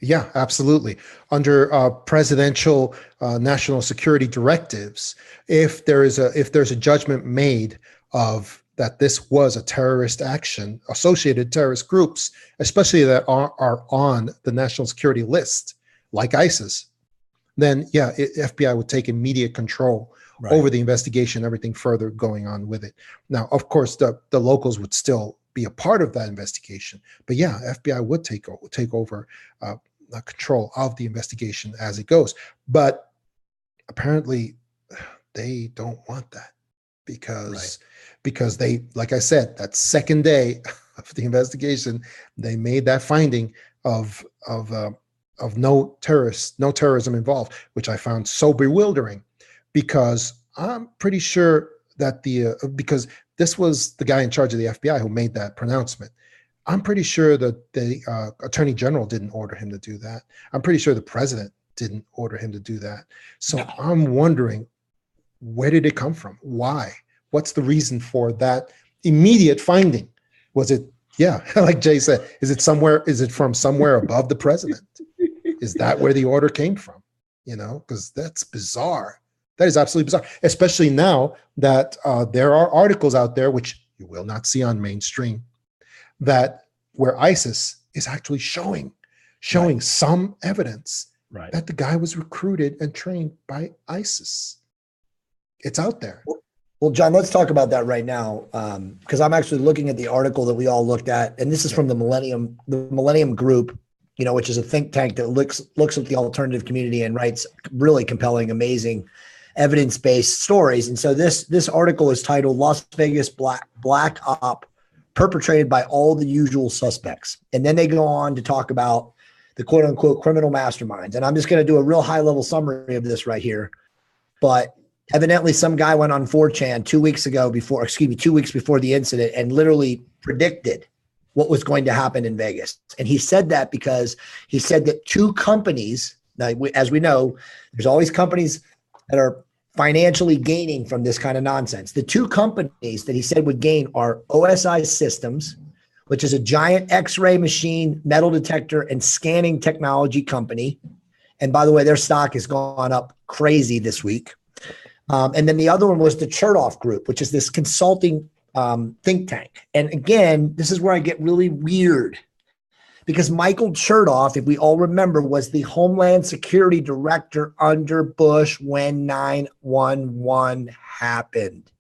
Yeah, absolutely. Under presidential national security directives, if there's a judgment made of that this was a terrorist action, associated terrorist groups, especially that are on the national security list, like ISIS, then yeah, FBI would take immediate control over the investigation, everything further going on with it. Now, of course, the locals would still be a part of that investigation, but yeah, FBI would take over control of the investigation as it goes. But apparently, they don't want that because they, like I said, that second day of the investigation, they made that finding of no terrorism involved, which I found so bewildering, because I'm pretty sure that because this was the guy in charge of the FBI who made that pronouncement. I'm pretty sure that the attorney general didn't order him to do that. I'm pretty sure the president didn't order him to do that. So I'm wondering, where did it come from? Why? What's the reason for that immediate finding? Was it, like Jay said, is it from somewhere above the president? Is that where the order came from? Because that's bizarre. That is absolutely bizarre, especially now that there are articles out there, which you will not see on mainstream, that where ISIS is actually showing right. some evidence right. that the guy was recruited and trained by ISIS. It's out there. Well, John, let's talk about that right now, because I'm actually looking at the article that we all looked at, and this is from the Millennium Group, which is a think tank that looks at the alternative community and writes really compelling, amazing, evidence-based stories. And so this article is titled "Las Vegas Black Op Perpetrated by All the Usual Suspects," and then they go on to talk about the quote-unquote criminal masterminds. And I'm just going to do a real high-level summary of this right here, but evidently, some guy went on 4chan 2 weeks before the incident and literally predicted what was going to happen in Vegas. And he said that because he said that two companies, now, as we know, there's always companies that are financially gaining from this kind of nonsense. The two companies that he said would gain are OSI Systems, which is a giant X-ray machine, metal detector, and scanning technology company. And by the way, their stock has gone up crazy this week. And then the other one was the Chertoff Group, which is this consulting think tank. And again, this is where I get really weird, because Michael Chertoff, if we all remember, was the Homeland Security Director under Bush when 9/11 happened.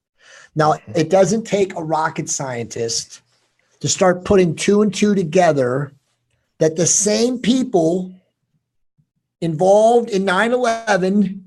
Now, it doesn't take a rocket scientist to start putting two and two together that the same people involved in 9/11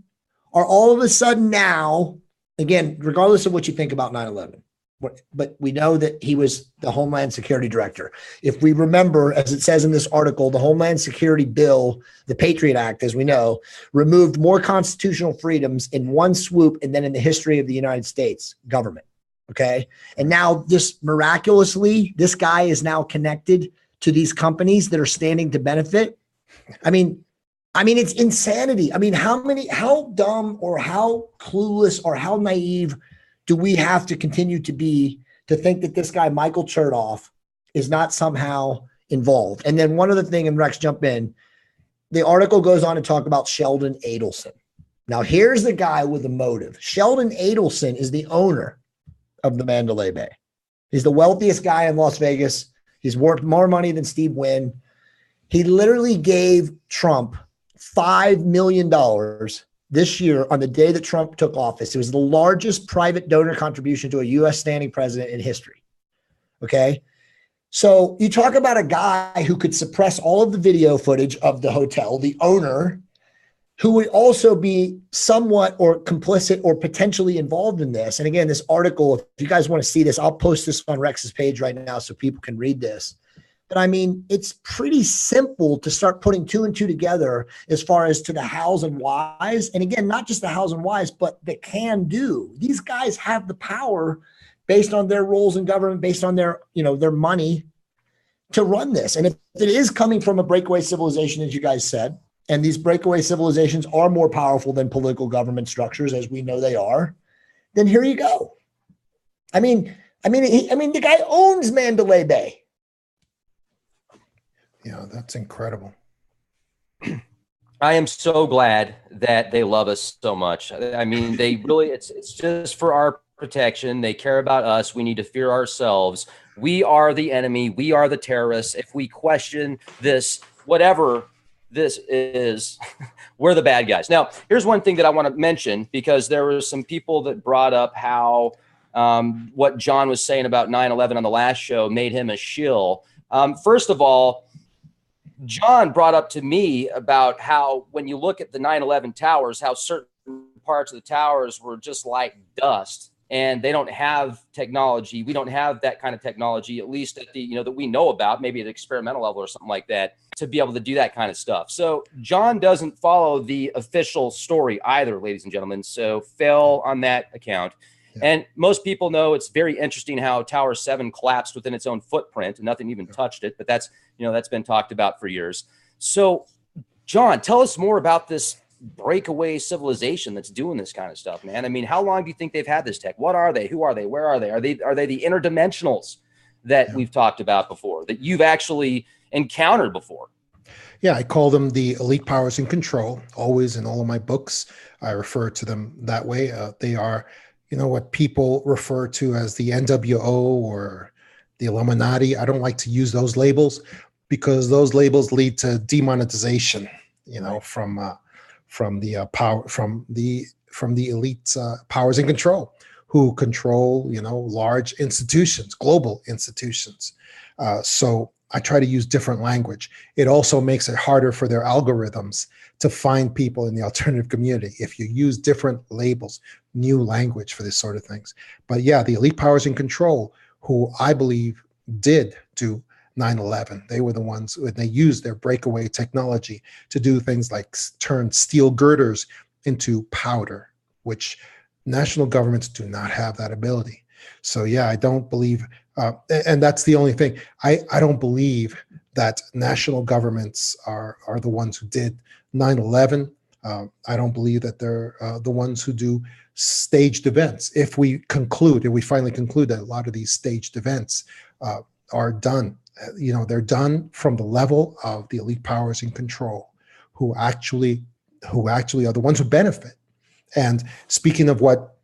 are all of a sudden now, again, regardless of what you think about 9/11, but we know that he was the Homeland Security Director. If we remember, as it says in this article, the Homeland Security Bill, the Patriot Act, as we know, removed more constitutional freedoms in one swoop and then in the history of the United States government. Okay. And now miraculously, this guy is now connected to these companies that are standing to benefit. I mean, it's insanity. I mean, how dumb or how clueless or how naive do we have to continue to be to think that this guy, Michael Chertoff, is not somehow involved? And then one other thing, and Rex, jump in. The article goes on to talk about Sheldon Adelson. Now, here's the guy with a motive. Sheldon Adelson is the owner of the Mandalay Bay. He's the wealthiest guy in Las Vegas. He's worth more money than Steve Wynn. He literally gave Trump $5 million this year on the day that Trump took office. It was the largest private donor contribution to a U.S. standing president in history. Okay. So you talk about a guy who could suppress all of the video footage of the hotel, the owner, who would also be somewhat or complicit or potentially involved in this. And again, this article, if you guys want to see this, I'll post this on Rex's page right now so people can read this. But I mean, it's pretty simple to start putting two and two together as far as to the hows and whys. And again, not just the hows and whys, but the can do. These guys have the power based on their roles in government, based on their money to run this. And if it is coming from a breakaway civilization, as you guys said, and these breakaway civilizations are more powerful than political government structures, as we know they are, then here you go. I mean, the guy owns Mandalay Bay. Yeah, that's incredible. I am so glad that they love us so much. I mean, they really, it's just for our protection. They care about us. We need to fear ourselves. We are the enemy. We are the terrorists. If we question this, whatever this is, we're the bad guys. Now, here's one thing that I want to mention, because there were some people that brought up how what John was saying about 9/11 on the last show made him a shill. First of all, John brought up to me about how when you look at the 9/11 towers, how certain parts of the towers were just like dust, and they don't have technology. We don't have that kind of technology, at least at the, you know, that we know about, maybe at an experimental level or something like that, to be able to do that kind of stuff. So John doesn't follow the official story either, ladies and gentlemen. So fail on that account. Yeah. And most people know it's very interesting how Tower 7 collapsed within its own footprint and nothing even touched it. But that's, you know, that's been talked about for years. So John, tell us more about this breakaway civilization that's doing this kind of stuff, man. I mean, how long do you think they've had this tech? What are they? Who are they? Where are they? Are they the interdimensionals that we've talked about before, that you've actually encountered before? Yeah, I call them the elite powers in control. Always in all of my books, I refer to them that way. They are, you know, what people refer to as the NWO or the Illuminati. I don't like to use those labels because those labels lead to demonetization, you know, from the elite powers in control, who control, you know, large institutions, global institutions. So I try to use different language. It also makes it harder for their algorithms to find people in the alternative community if you use different labels, new language for this sort of things. But yeah, the elite powers in control, who I believe did do 9/11. They were the ones who, they used their breakaway technology to do things like turn steel girders into powder, which national governments do not have that ability. So yeah, I don't believe, and that's the only thing. I don't believe that national governments are the ones who did 9/11. I don't believe that they're the ones who do staged events. If we finally conclude that a lot of these staged events are done, you know, they're done from the level of the elite powers in control, who actually are the ones who benefit. And speaking of what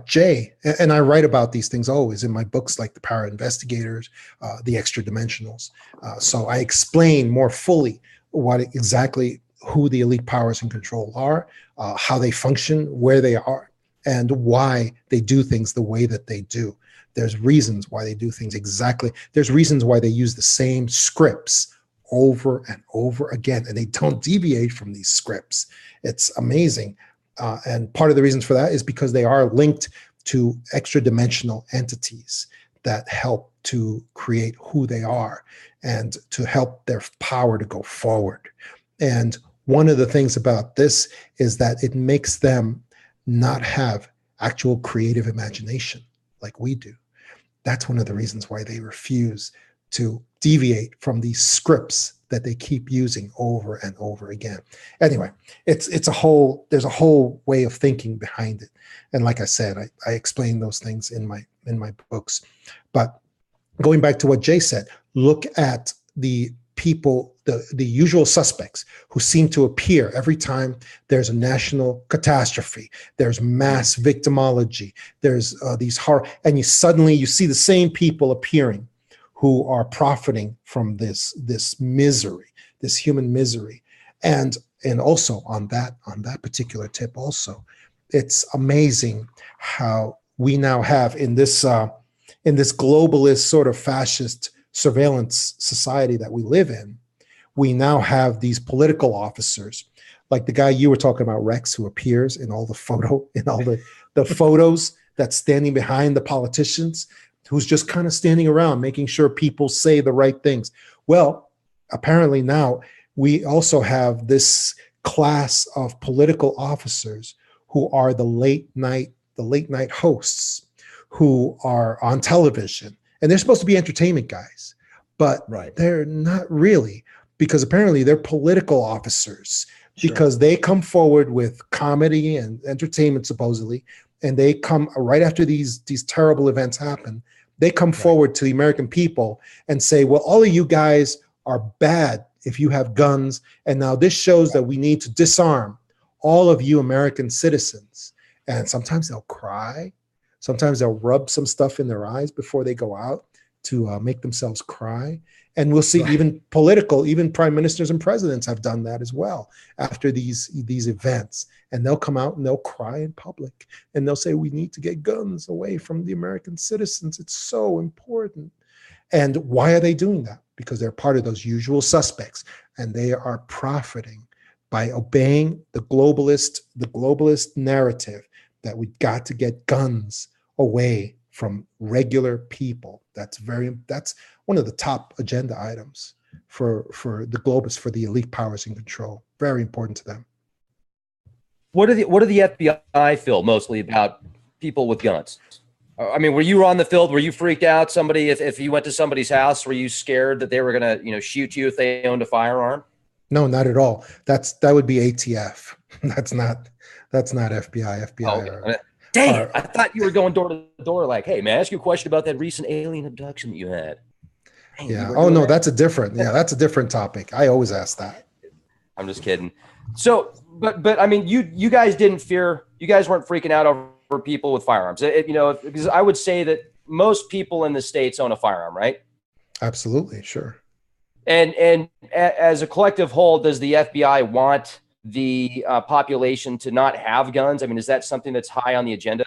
Jay, and I write about these things always in my books, like the Power Investigators, the Extra Dimensionals. So I explain more fully who the elite powers in control are, how they function, where they are, and why they do things the way that they do. There's reasons why they do things exactly. There's reasons why they use the same scripts over and over again, and they don't deviate from these scripts. It's amazing. And part of the reasons for that is because they are linked to extra dimensional entities that help to create who they are and to help their power to go forward. And one of the things about this is that it makes them not have actual creative imagination like we do. That's one of the reasons why they refuse to deviate from these scripts that they keep using over and over again. Anyway, there's a whole way of thinking behind it. And like I said, I explain those things in my books. But going back to what Jay said, look at the people, the usual suspects who seem to appear every time there's a national catastrophe, there's mass victimology, there's these horror, and you see the same people appearing who are profiting from this misery, this human misery. And also on that particular tip also, it's amazing how we now have in this globalist sort of fascist surveillance society that we live in, we now have these political officers, like the guy you were talking about, Rex, who appears in all the photos that's standing behind the politicians, who's just kind of standing around making sure people say the right things. Well, apparently now we also have this class of political officers who are the late night hosts, who are on television. And they're supposed to be entertainment guys, but they're not really, because apparently they're political officers, because they come forward with comedy and entertainment supposedly, and they come right after these terrible events happen. They come forward to the American people and say, well, all of you guys are bad if you have guns, and now this shows that we need to disarm all of you American citizens. And sometimes they'll cry. Sometimes they'll rub some stuff in their eyes before they go out to make themselves cry. And we'll see even prime ministers and presidents have done that as well after these events. And they'll come out and they'll cry in public. And they'll say, we need to get guns away from the American citizens. It's so important. And why are they doing that? Because they're part of those usual suspects. And they are profiting by obeying the globalist narrative that we got to get guns away from regular people. That's one of the top agenda items for the globalists, for the elite powers in control. Very important to them. What do the FBI feel mostly about people with guns? I mean, were you on the field? Were you freaked out? Somebody, if you went to somebody's house, were you scared that they were going to, shoot you if they owned a firearm? No, not at all. That would be ATF. That's not FBI. FBI. Oh, okay. Dang it. I thought you were going door to door like, hey, man, ask you a question about that recent alien abduction that you had. Dang, yeah. Oh, no, that's a different topic. I always ask that. I'm just kidding. So, but I mean, you guys weren't freaking out over people with firearms, because I would say that most people in the States own a firearm, right? Absolutely. Sure. And as a collective whole, does the FBI want the population to not have guns? I mean, is that something that's high on the agenda?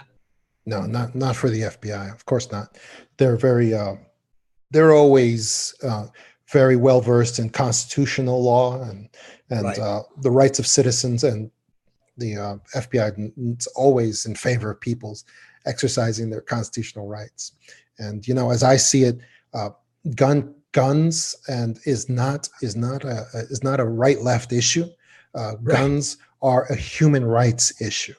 No, not for the FBI. Of course not. They're always very well versed in constitutional law and right. The rights of citizens, and the FBI is always in favor of people's exercising their constitutional rights. And as I see it, guns and is not a right-left issue. Right. Guns are a human rights issue.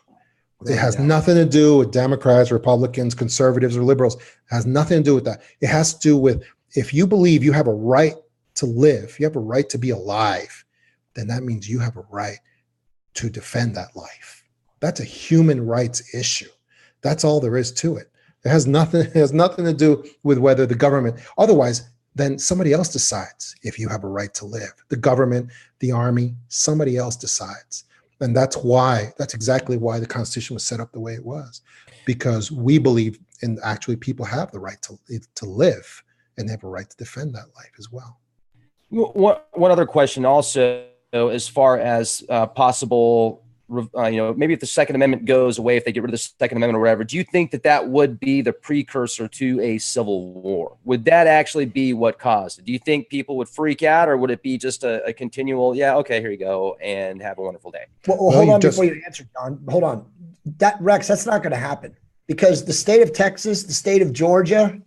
It has nothing to do with Democrats, Republicans, conservatives, or liberals. It has nothing to do with that. It has to do with, if you believe you have a right to live, you have a right to be alive, then that means you have a right to defend that life. That's a human rights issue. That's all there is to it. It has nothing to do with whether the government, otherwise, then somebody else decides if you have a right to live. The government, the army, somebody else decides. And that's exactly why the Constitution was set up the way it was, because we believe in actually people have the right to live, and they have a right to defend that life as well. One other question also, as far as possible, maybe if the Second Amendment goes away, if they get rid of the Second Amendment or whatever, do you think that would be the precursor to a civil war? Would that actually be what caused it? Do you think people would freak out, or would it be just a continual, yeah, okay, here you go, and have a wonderful day? Well, hold on before you answer, John. Hold on. Rex, that's not going to happen, because the state of Texas, the state of Georgia,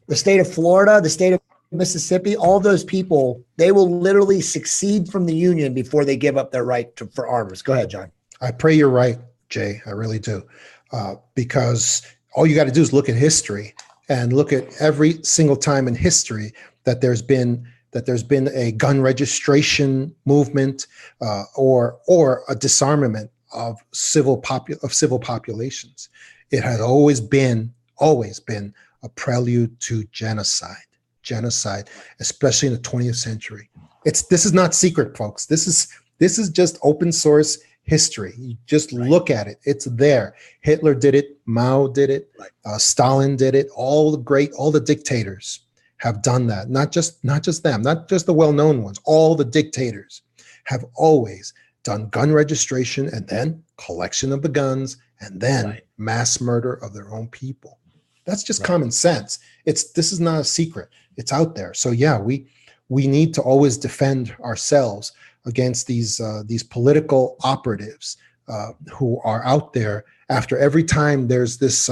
the state of Florida, the state of Mississippi, all those people, they will literally succeed from the Union before they give up their right for arms. Go ahead, John. I pray you're right, Jay. I really do. Because all you got to do is look at history and look at every single time in history that there's been a gun registration movement or a disarmament of civil populations. It has always been a prelude to genocide, especially in the 20th century. This is not secret, folks. This is just open source history. You just look at it. It's there. Hitler did it. Mao did it. Stalin did it. All the dictators have done that. Not just them, not just the well-known ones. All the dictators have always done gun registration and then collection of the guns and then mass murder of their own people. That's just common sense. This is not a secret. It's out there. So yeah, we need to always defend ourselves against these political operatives who are out there. After every time there's this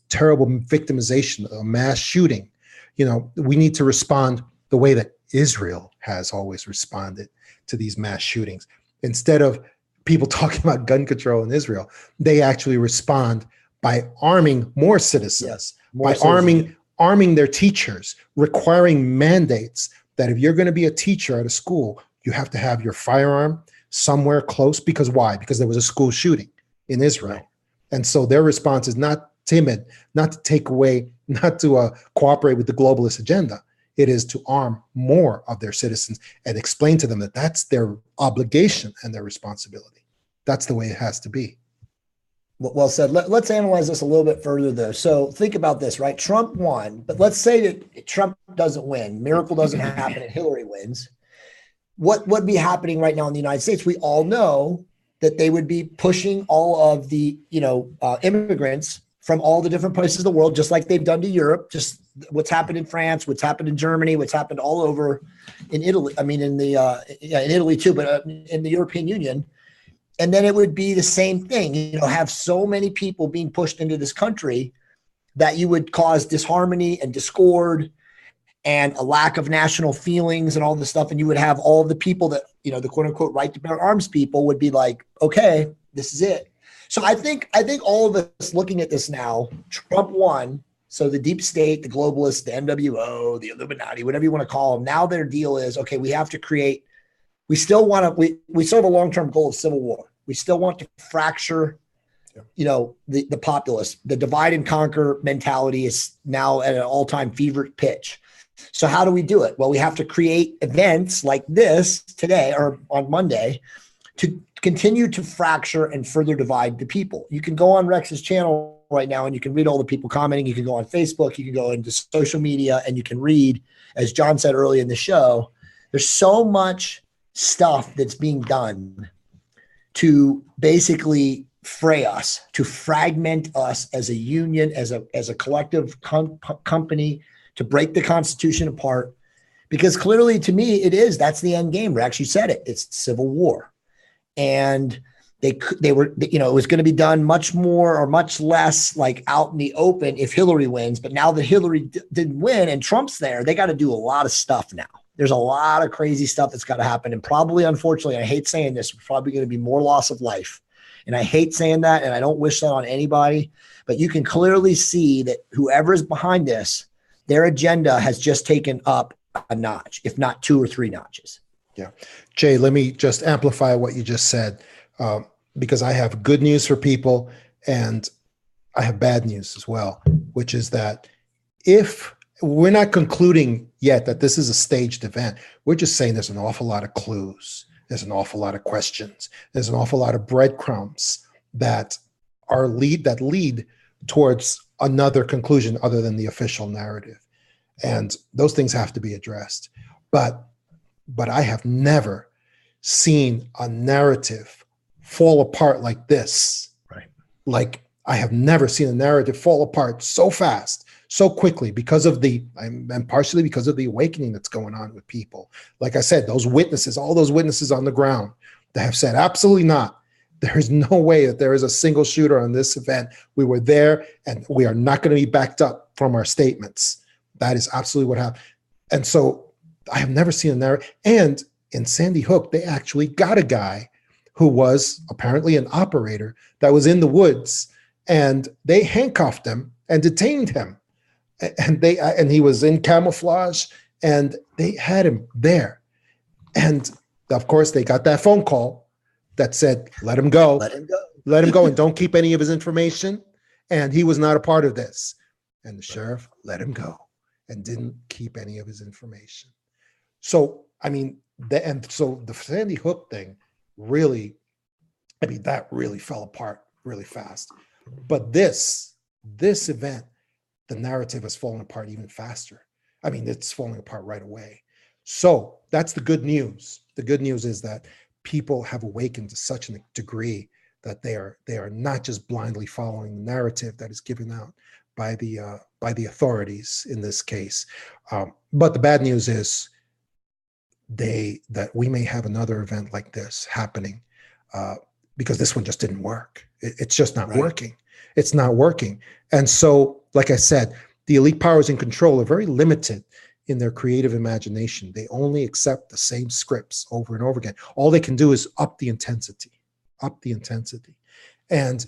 terrible victimization, a mass shooting, we need to respond the way that Israel has always responded to these mass shootings. Instead of people talking about gun control in Israel, they actually respond by arming more citizens, arming their teachers, requiring mandates that if you're going to be a teacher at a school, you have to have your firearm somewhere close. Because why? Because there was a school shooting in Israel. Right. And so their response is not timid, not to take away, not to cooperate with the globalist agenda. It is to arm more of their citizens and explain to them that that's their obligation and their responsibility. That's the way it has to be. Well said. Let's analyze this a little bit further, though. So think about this, right? Trump won, but let's say that Trump doesn't win. Miracle doesn't happen and Hillary wins. What would be happening right now in the United States? We all know that they would be pushing all of the, immigrants from all the different places of the world, just like they've done to Europe, just what's happened in France, what's happened in Germany, what's happened all over in Italy. I mean, in Italy too, but in the European Union. And then it would be the same thing, have so many people being pushed into this country that you would cause disharmony and discord and a lack of national feelings and all this stuff. And you would have all the people that, the quote unquote right to bear arms people would be like, okay, this is it. So I think all of us looking at this now, Trump won. So the deep state, the globalists, the NWO, the Illuminati, whatever you want to call them, now their deal is, okay, we have to create, we still have a long-term goal of civil war. We still want to fracture, the populace. The divide and conquer mentality is now at an all-time fever pitch. So how do we do it? Well, we have to create events like this today or on Monday to continue to fracture and further divide the people. You can go on Rex's channel right now and you can read all the people commenting. You can go on Facebook, you can go into social media, and you can read, as John said earlier in the show, there's so much stuff that's being done to basically fray us, to fragment us as a union, as a collective company, to break the Constitution apart. Because clearly, to me, that's the end game. Rex, you said it. It's civil war. And they were, it was going to be done much more or much less like out in the open if Hillary wins. But now that Hillary didn't win and Trump's there, they got to do a lot of stuff now. There's a lot of crazy stuff that's got to happen. And probably, unfortunately, I hate saying this, probably going to be more loss of life. And I hate saying that, and I don't wish that on anybody. But you can clearly see that whoever is behind this, their agenda has just taken up a notch, if not 2 or 3 notches. Yeah. Jay, let me just amplify what you just said, because I have good news for people and I have bad news as well, which is that if we're not concluding yet that this is a staged event, we're just saying there's an awful lot of clues. There's an awful lot of questions. There's an awful lot of breadcrumbs that lead towards another conclusion other than the official narrative. And those things have to be addressed. But I have never seen a narrative fall apart like this. Right. Like I have never seen a narrative fall apart so fast, so quickly, and partially because of the awakening that's going on with people. Like I said, all those witnesses on the ground that have said, absolutely not. There is no way that there is a single shooter on this event. We were there and we are not going to be backed up from our statements. That is absolutely what happened. And so I have never seen a narrative. And in Sandy Hook, they actually got a guy who was apparently an operator that was in the woods, and they handcuffed him and detained him. And he was in camouflage, and they had him there. And of course, they got that phone call that said, let him go. Let him go, and don't keep any of his information. And he was not a part of this. And the sheriff let him go and didn't keep any of his information. So, I mean, so the Sandy Hook thing that really fell apart really fast. But this event, the narrative has fallen apart even faster. I mean, it's falling apart right away. So that's the good news. The good news is that people have awakened to such a degree that they are not just blindly following the narrative that is given out by the authorities in this case. But the bad news is that we may have another event like this happening because this one just didn't work. It's just not working. It's not working. And so, like I said, the elite powers in control are very limited in their creative imagination. They only accept the same scripts over and over again. All they can do is up the intensity. And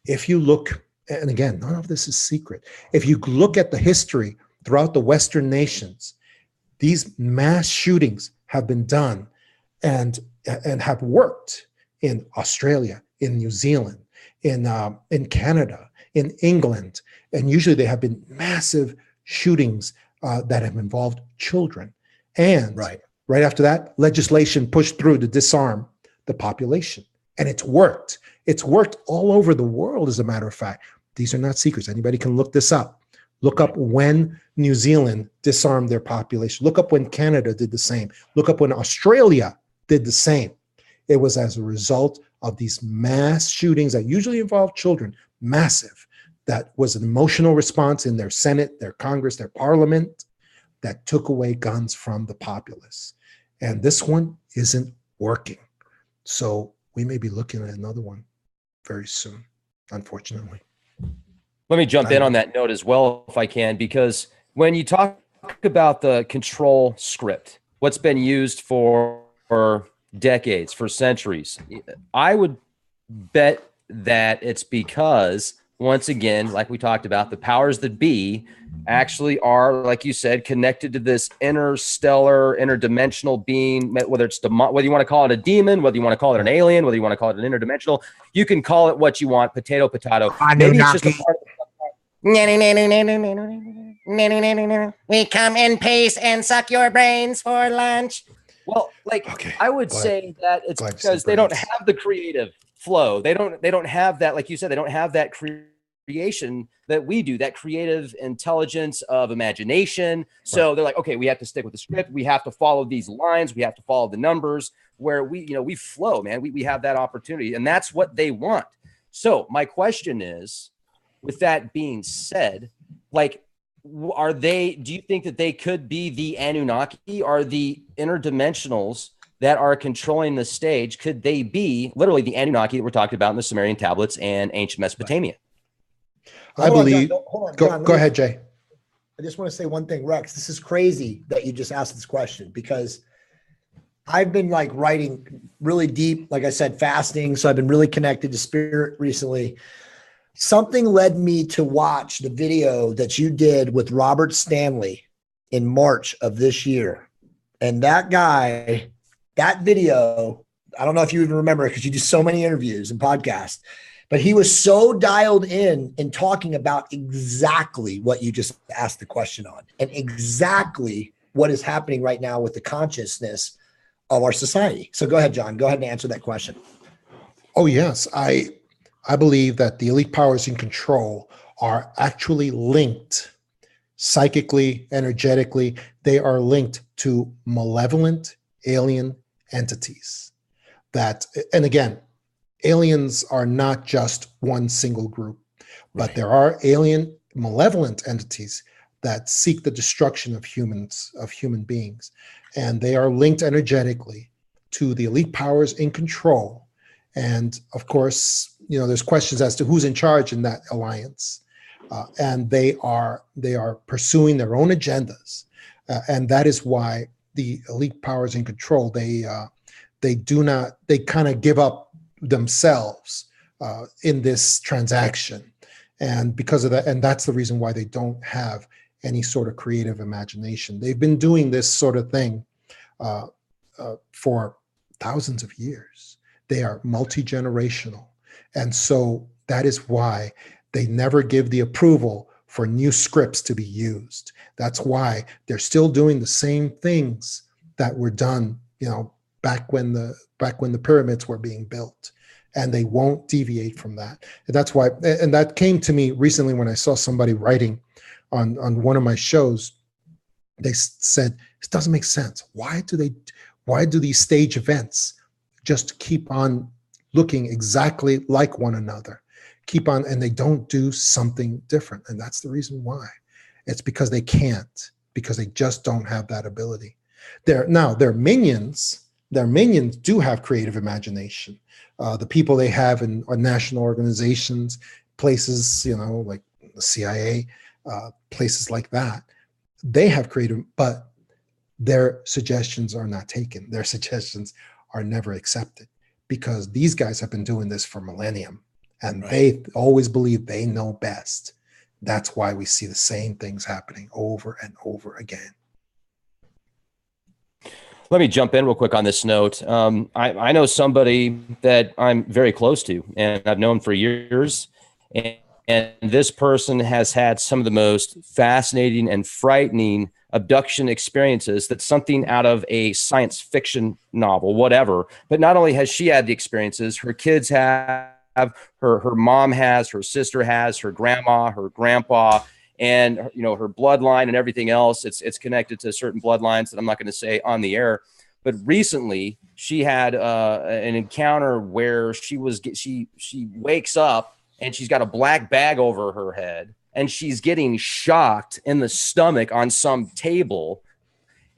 if you look, and again, none of this is secret. If you look at the history throughout the Western nations, these mass shootings have been done and have worked in Australia, in New Zealand, in Canada, in England, and usually they have been massive shootings that have involved children. And right after that, legislation pushed through to disarm the population. And it's worked. It's worked all over the world, as a matter of fact. These are not secrets. Anybody can look this up. Look up when New Zealand disarmed their population. Look up when Canada did the same. Look up when Australia did the same. It was as a result of these mass shootings that usually involve children, massive, that was an emotional response in their Senate, their Congress, their parliament that took away guns from the populace. And this one isn't working. So we may be looking at another one very soon, unfortunately. Let me jump in on that note as well, if I can, because when you talk about the control script, what's been used for decades, for centuries, I would bet that it's because, once again, like we talked about, the powers that be actually are, like you said, connected to this interstellar, interdimensional being, whether you want to call it a demon, whether you want to call it an alien, whether you want to call it an interdimensional, you can call it what you want, potato, potato. Maybe it's just a part of we come in peace and suck your brains for lunch. Well, I would say that it's because they don't have the creative flow. They don't have that, like you said, they don't have that creation that we do, that creative intelligence of imagination. So they're like, okay, we have to stick with the script. We have to follow these lines. We have to follow the numbers where we flow, man. We have that opportunity, and that's what they want. So my question is, with that being said, do you think that they could be the Anunnaki? Are the interdimensionals that are controlling the stage, could they be literally the Anunnaki that we're talking about in the Sumerian tablets and ancient Mesopotamia? I believe. Go ahead, Jay. I just want to say one thing, Rex. This is crazy that you just asked this question, because I've been writing really deep, like I said, fasting. So I've been really connected to spirit recently. Something led me to watch the video that you did with Robert Stanley in March of this year. And that guy, that video, I don't know if you even remember it because you do so many interviews and podcasts, but he was so dialed in talking about exactly what you just asked the question on, and exactly what is happening right now with the consciousness of our society. So go ahead, John. Go ahead and answer that question. Oh, yes. I believe that the elite powers in control are actually linked psychically, energetically. They are linked to malevolent alien entities and again, aliens are not just one single group, but there are alien malevolent entities that seek the destruction of human beings. And they are linked energetically to the elite powers in control. And of course, there's questions as to who's in charge in that alliance, and they are pursuing their own agendas, and that is why the elite powers in control they kind of give up themselves in this transaction, and because of that, and that's the reason why they don't have any sort of creative imagination. They've been doing this sort of thing for thousands of years. They are multi-generational. And so that is why they never give the approval for new scripts to be used. That's why they're still doing the same things that were done, back when the pyramids were being built, and they won't deviate from that. And that's why, and that came to me recently when I saw somebody writing on one of my shows. They said, it doesn't make sense. Why do these stage events just keep on looking exactly like one another, and they don't do something different? And that's the reason why. It's because they can't, because they just don't have that ability. Their minions do have creative imagination. The people they have in national organizations, places, like the CIA, places like that, they have creative, but their suggestions are not taken. Their suggestions are never accepted, because these guys have been doing this for millennium, and they always believe they know best. That's why we see the same things happening over and over again. Let me jump in real quick on this note. I know somebody that I'm very close to, and I've known for years, and this person has had some of the most fascinating and frightening abduction experiences. That's something out of a science fiction novel, whatever. But not only has she had the experiences, her kids have, her mom has, her sister has, her grandma, her grandpa, and her bloodline and everything else. It's connected to certain bloodlines that I'm not going to say on the air. But recently, she had an encounter where she wakes up and she's got a black bag over her head, and she's getting shocked in the stomach on some table,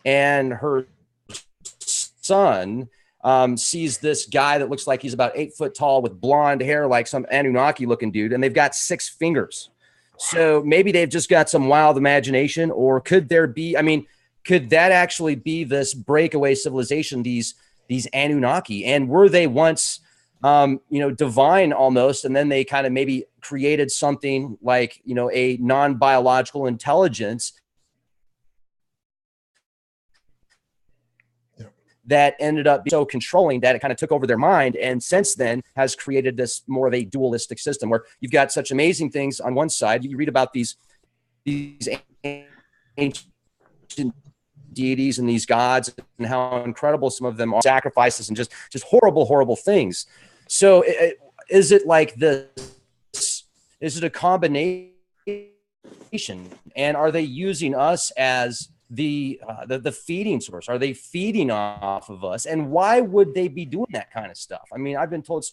and her son sees this guy that looks like he's about 8 foot tall with blonde hair, like some Anunnaki looking dude, and they've got 6 fingers. So maybe they've just got some wild imagination, or could there be, I mean, could that actually be this breakaway civilization, these Anunnaki? And were they once, divine almost, and then they kind of maybe created something like, a non-biological intelligence that ended up being so controlling that it kind of took over their mind, and since then has created this more of a dualistic system where you've got such amazing things on one side. You read about these ancient deities and these gods and how incredible some of them are, sacrifices and just horrible things. So is it like this? Is it a combination? And are they using us as the feeding source? Are they feeding off of us? And why would they be doing that kind of stuff? I mean, I've been told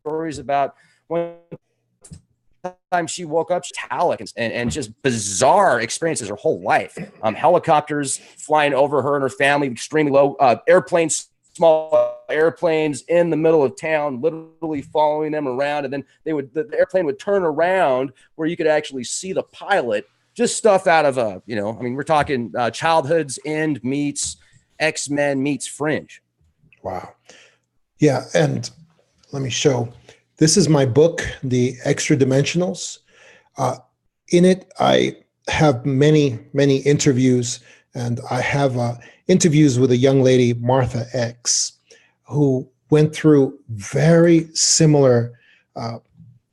stories about one time she woke up metallic and just bizarre experiences her whole life. Helicopters flying over her and her family, extremely low, airplanes, small airplanes in the middle of town, literally following them around. And then the airplane would turn around where you could actually see the pilot. Just stuff out of we're talking Childhood's End meets X-Men meets Fringe. Wow. Yeah. And let me show, this is my book, The Extra Dimensionals. In it, I have many interviews, and I have interviews with a young lady, Martha X, who went through very similar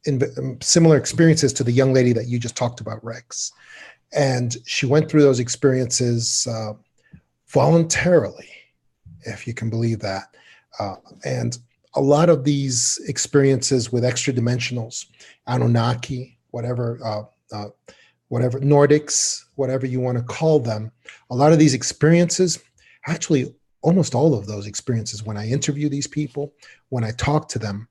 experiences to the young lady that you just talked about, Rex. And she went through those experiences voluntarily, if you can believe that. And a lot of these experiences with extra dimensionals, Anunnaki, whatever, Nordics, whatever you want to call them, a lot of these experiences, actually almost all of those experiences, when I interview these people, when I talk to them,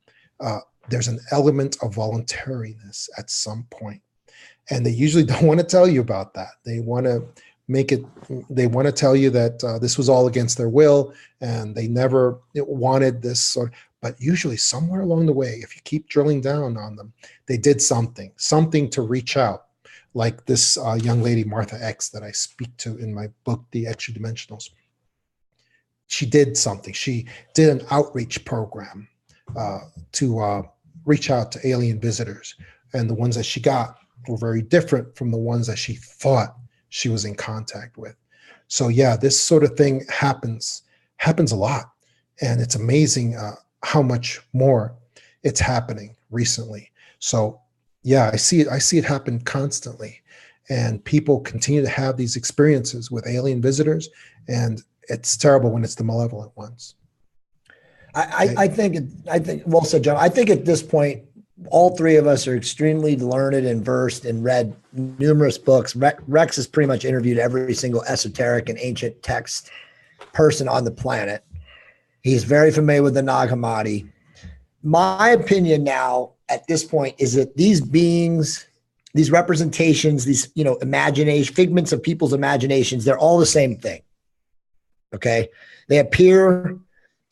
there's an element of voluntariness at some point. And they usually don't want to tell you about that. They want to tell you that this was all against their will and they never wanted this sort of, but usually somewhere along the way, if you keep drilling down on them, they did something to reach out. Like this young lady, Martha X, that I speak to in my book, The Extra Dimensionals. She did something. She did an outreach program to reach out to alien visitors. And the ones that she got were very different from the ones that she thought she was in contact with. So yeah, this sort of thing happens a lot. And it's amazing how much more it's happening recently. So yeah, I see it happen constantly. And people continue to have these experiences with alien visitors, and it's terrible when it's the malevolent ones. I think well said, John. I think at this point, all three of us are extremely learned and versed and read numerous books. Rex has pretty much interviewed every single esoteric and ancient text person on the planet. He's very familiar with the Nag Hammadi. My opinion now at this point is that these beings, these representations, these, imagination, figments of people's imaginations, they're all the same thing. Okay. They appear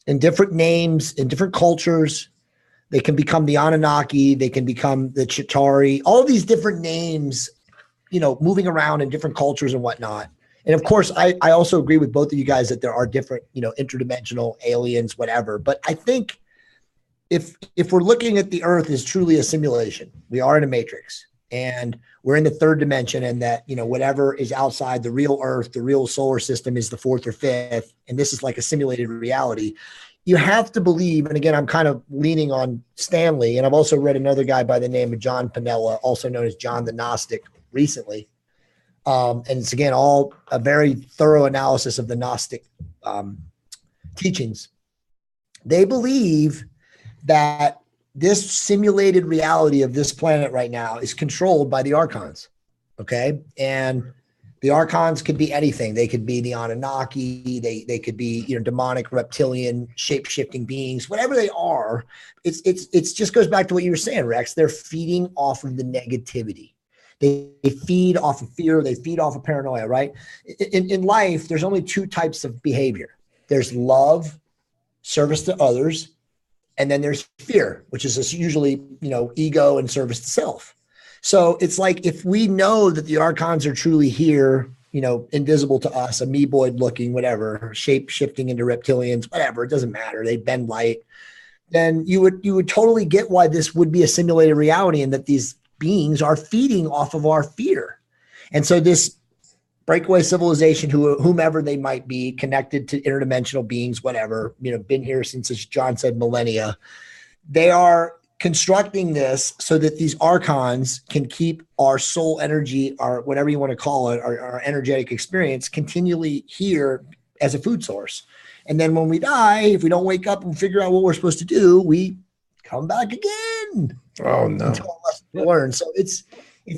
in different names, in different cultures. They can become the Anunnaki. They can become the Chitauri, all of these different names, moving around in different cultures and whatnot. And of course, I also agree with both of you guys that there are different, interdimensional aliens, whatever. But I think if we're looking at the Earth as truly a simulation, we are in a matrix and we're in the third dimension, and that, whatever is outside the real Earth, the real solar system is the fourth or fifth. And this is like a simulated reality. You have to believe, and again, I'm kind of leaning on Stanley, and I've also read another guy by the name of John Piniella, also known as John the Gnostic, recently. And it's, again, all a very thorough analysis of the Gnostic teachings. They believe that this simulated reality of this planet right now is controlled by the archons, okay? And The Archons could be anything. They could be the Anunnaki. They could be, demonic, reptilian, shape-shifting beings, whatever they are. It's just goes back to what you were saying, Rex. They're feeding off of the negativity. They feed off of fear. They feed off of paranoia, right? In life, there's only two types of behavior. There's love, service to others, and then there's fear, which is usually, ego and service to self. So it's like, if we know that the Archons are truly here, invisible to us, amoeboid looking, whatever, shape shifting into reptilians, whatever, it doesn't matter. They bend light. Then you would totally get why this would be a simulated reality, and that these beings are feeding off of our fear. And so this breakaway civilization, whomever they might be, connected to interdimensional beings, whatever, been here since, as John said, millennia, they are constructing this so that these Archons can keep our soul energy, or whatever you want to call it, our energetic experience, continually here as a food source. And then when we die, if we don't wake up and figure out what we're supposed to do, we come back again. Oh no! Learn. So it's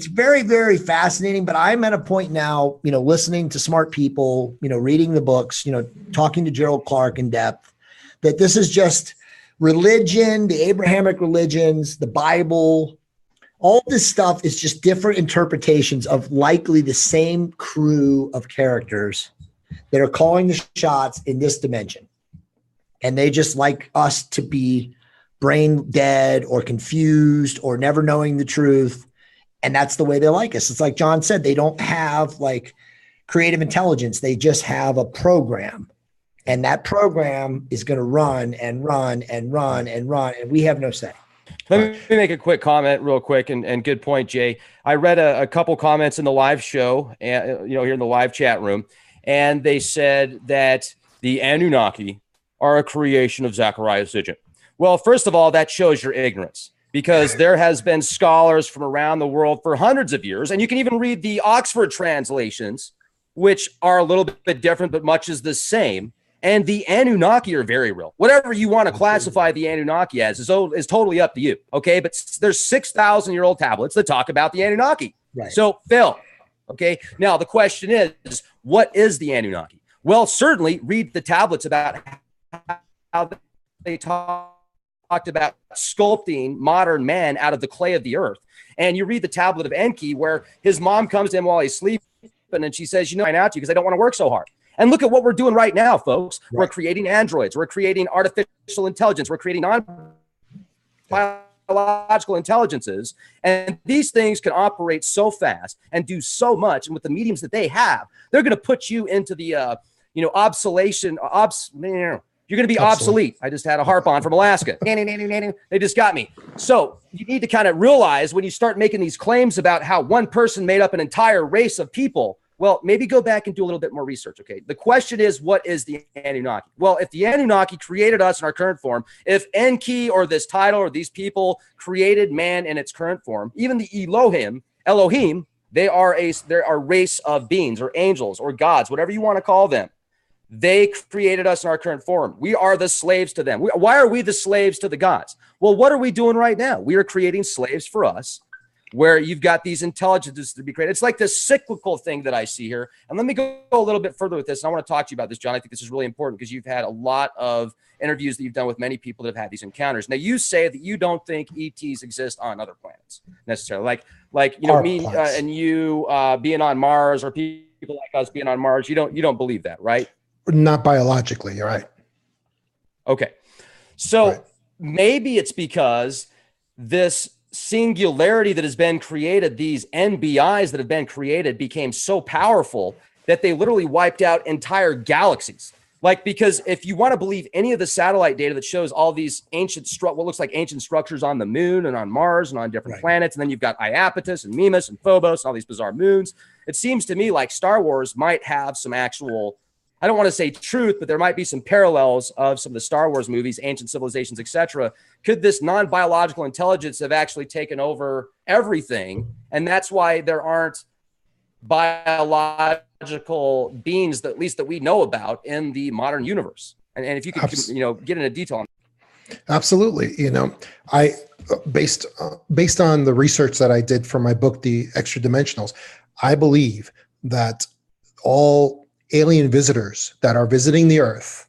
very, very fascinating. But I'm at a point now, listening to smart people, reading the books, talking to Gerald Clark in depth, that this is just religion, the Abrahamic religions, the Bible, all this stuff is just different interpretations of likely the same crew of characters that are calling the shots in this dimension. And they just like us to be brain dead or confused or never knowing the truth. And that's the way they like us. It's like John said, they don't have like creative intelligence. They just have a program. And that program is going to run and run and run and run. And we have no say. Let me make a quick comment real quick. And good point, Jay. I read a couple comments in the live show, here in the live chat room. And they said that the Anunnaki are a creation of Zecharia Sitchin. Well, first of all, that shows your ignorance, because there has been scholars from around the world for hundreds of years. And you can even read the Oxford translations, which are a little bit different, but much is the same. And the Anunnaki are very real. Whatever you want to classify the Anunnaki as is totally up to you. Okay. But there's 6,000-year-old tablets that talk about the Anunnaki. Right. So, Phil, okay. Now, the question is, what is the Anunnaki? Well, certainly read the tablets about how they talked about sculpting modern man out of the clay of the earth. And you read the tablet of Enki, where his mom comes to him while he's sleeping, and she says, I'm out to you because I don't want to work so hard. And look at what we're doing right now, folks. Right. We're creating androids. We're creating artificial intelligence. We're creating non-biological intelligences. And these things can operate so fast and do so much. And with the mediums that they have, they're going to put you into the, obsolation. You're going to be obsolete. I just had a harp on from Alaska. They just got me. So you need to kind of realize, when you start making these claims about how one person made up an entire race of people, well, maybe go back and do a little bit more research, okay? The question is, what is the Anunnaki? Well, if the Anunnaki created us in our current form, if Enki or this title or these people created man in its current form, even the Elohim, they're a race of beings or angels or gods, whatever you want to call them. They created us in our current form. We are the slaves to them. Why are we the slaves to the gods? Well, what are we doing right now? We are creating slaves for us, where you've got these intelligences to be created. It's like this cyclical thing that I see here. And let me go a little bit further with this. And I want to talk to you about this, John. I think this is really important, because you've had a lot of interviews that you've done with many people that have had these encounters. Now, you say that you don't think ETs exist on other planets necessarily. Like me and you being on Mars, or people like us being on Mars. You don't believe that, right? Not biologically. You're right. Okay. So maybe it's because this singularity that has been created, these NBIs that have been created, became so powerful that they literally wiped out entire galaxies. Like, because if you want to believe any of the satellite data that shows all these what looks like ancient structures on the moon and on Mars and on different planets, and then you've got Iapetus and Mimas and Phobos and all these bizarre moons, it seems to me like Star Wars might have some actual, I don't want to say truth, but there might be some parallels of some of the Star Wars movies, ancient civilizations, etc. Could this non-biological intelligence have actually taken over everything? And that's why there aren't biological beings, that at least that we know about, in the modern universe. And if you could, get into detail on that. Absolutely. I based on the research that I did for my book, The Extra Dimensionals, I believe that all alien visitors that are visiting the Earth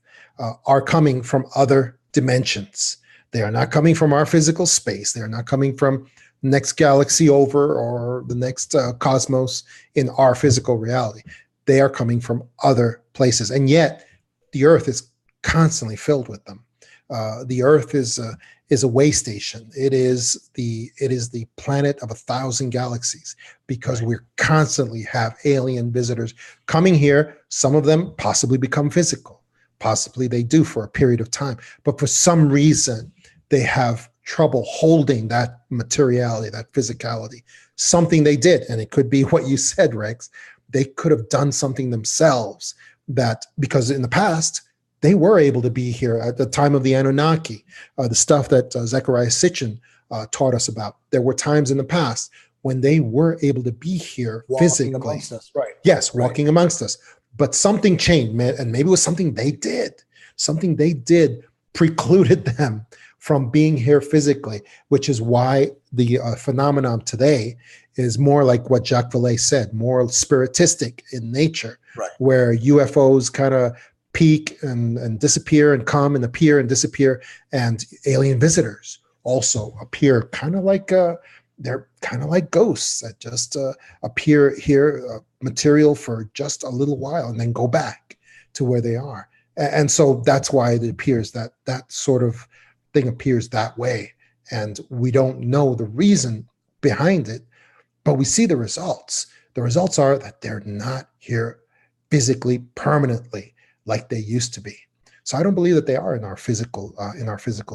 are coming from other dimensions. They are not coming from our physical space. They are not coming from the next galaxy over or the next cosmos in our physical reality. They are coming from other places. And yet the Earth is constantly filled with them. The Earth is a way station. It is the planet of 1,000 galaxies, because we constantly have alien visitors coming here. Some of them possibly become physical. Possibly they do for a period of time. But for some reason, they have trouble holding that materiality, that physicality. Something they did, and it could be what you said, Rex. They could have done something themselves because in the past, they were able to be here at the time of the Anunnaki, the stuff that Zecharia Sitchin taught us about. There were times in the past when they were able to be here physically. Amongst us, right? Yes, walking amongst us. But something changed, man, and maybe it was something they did. Something they did precluded them from being here physically, which is why the phenomenon today is more like what Jacques Vallée said, more spiritistic in nature, where UFOs kind of peak and disappear and come and appear and disappear, and alien visitors also appear kind of like they're kind of like ghosts that just appear here, material for just a little while and then go back to where they are. And so that's why it appears that sort of thing appears that way. And we don't know the reason behind it, but we see the results. The results are that they're not here physically, permanently, like they used to be. So I don't believe that they are in our physical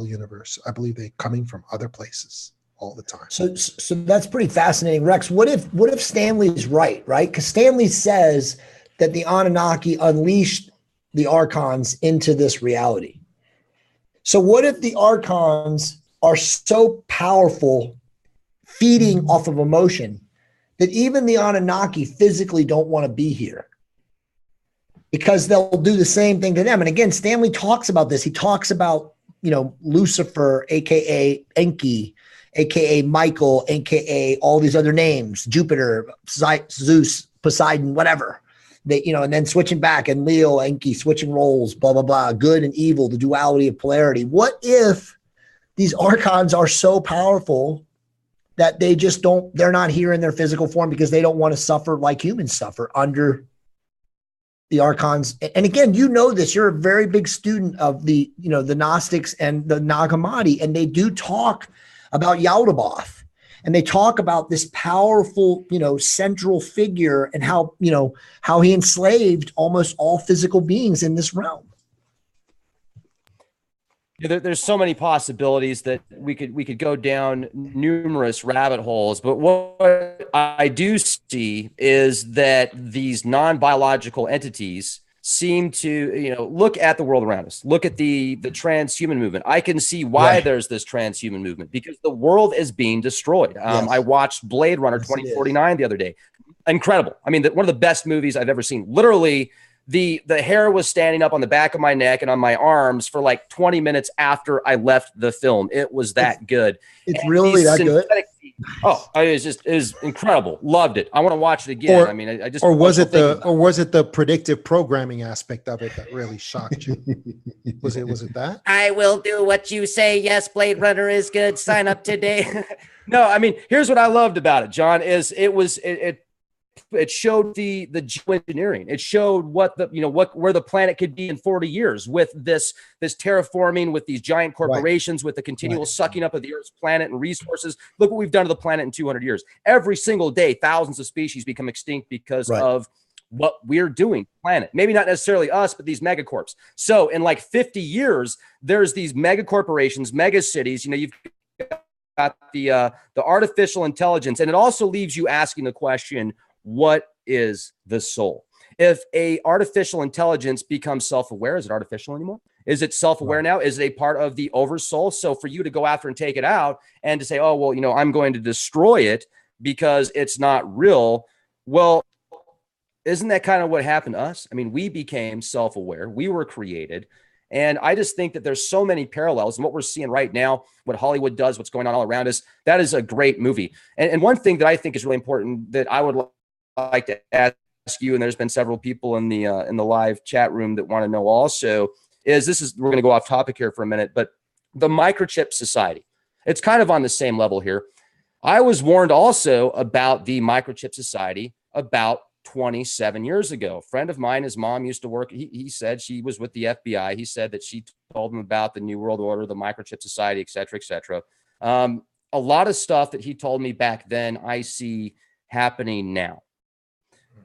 universe. I believe they're coming from other places all the time. So that's pretty fascinating, Rex. What if Stanley's right? Because Stanley says that the Anunnaki unleashed the Archons into this reality. So what if the Archons are so powerful, feeding off of emotion, that even the Anunnaki physically don't want to be here, because they'll do the same thing to them? And again, Stanley talks about this. He talks about, Lucifer, aka Enki, aka Michael, aka all these other names, Jupiter, Zeus, Poseidon, whatever. They, and then switching back, and Leo, Enki, switching roles, blah, blah, blah, good and evil, the duality of polarity. What if these Archons are so powerful that they're not here in their physical form because they don't want to suffer like humans suffer under the Archons? And again, this, you're a very big student of the Gnostics and the Nag Hammadi, and they do talk about Yaldabaoth, and they talk about this powerful, central figure, and how he enslaved almost all physical beings in this realm. Yeah, there's so many possibilities that we could go down numerous rabbit holes, but what I do see is that these non-biological entities seem to, look at the world around us, look at the transhuman movement. I can see why there's this transhuman movement, because the world is being destroyed. I watched Blade Runner 2049 the other day. Incredible. I mean, one of the best movies I've ever seen. Literally, the hair was standing up on the back of my neck and on my arms for like 20 minutes after I left the film. It was that good. It's really that good? Oh, it was incredible. Loved it. I want to watch it again. Or was it the predictive programming aspect of it that really shocked you? Was it that? I will do what you say. Yes, Blade Runner is good. Sign up today. No, here's what I loved about it, John, is it showed the geoengineering. It showed where the planet could be in 40 years with this terraforming, with these giant corporations, with the continual sucking up of the Earth's planet and resources. Look what we've done to the planet in 200 years. Every single day, thousands of species become extinct because of what we're doing to the planet. Maybe not necessarily us, but these megacorps. So in like 50 years, there's these mega corporations, mega cities. You've got the artificial intelligence, and it also leaves you asking the question, what is the soul? If a artificial intelligence becomes self-aware, is it artificial anymore? Is it self-aware now? Is it a part of the oversoul? So for you to go after and take it out and to say, oh, well, I'm going to destroy it because it's not real. Well, isn't that kind of what happened to us? We became self-aware. We were created. And I just think that there's so many parallels in what we're seeing right now, what Hollywood does, what's going on all around us. That is a great movie. And one thing that I think is really important that I would like to add you, and there's been several people in the live chat room that want to know also, we're going to go off topic here for a minute, but the microchip society, it's kind of on the same level here. I was warned also about the microchip society about 27 years ago. A friend of mine, his mom used to work. He said she was with the FBI. He said that she told him about the New World Order, the microchip society, et cetera, et cetera. A lot of stuff that he told me back then, I see happening now.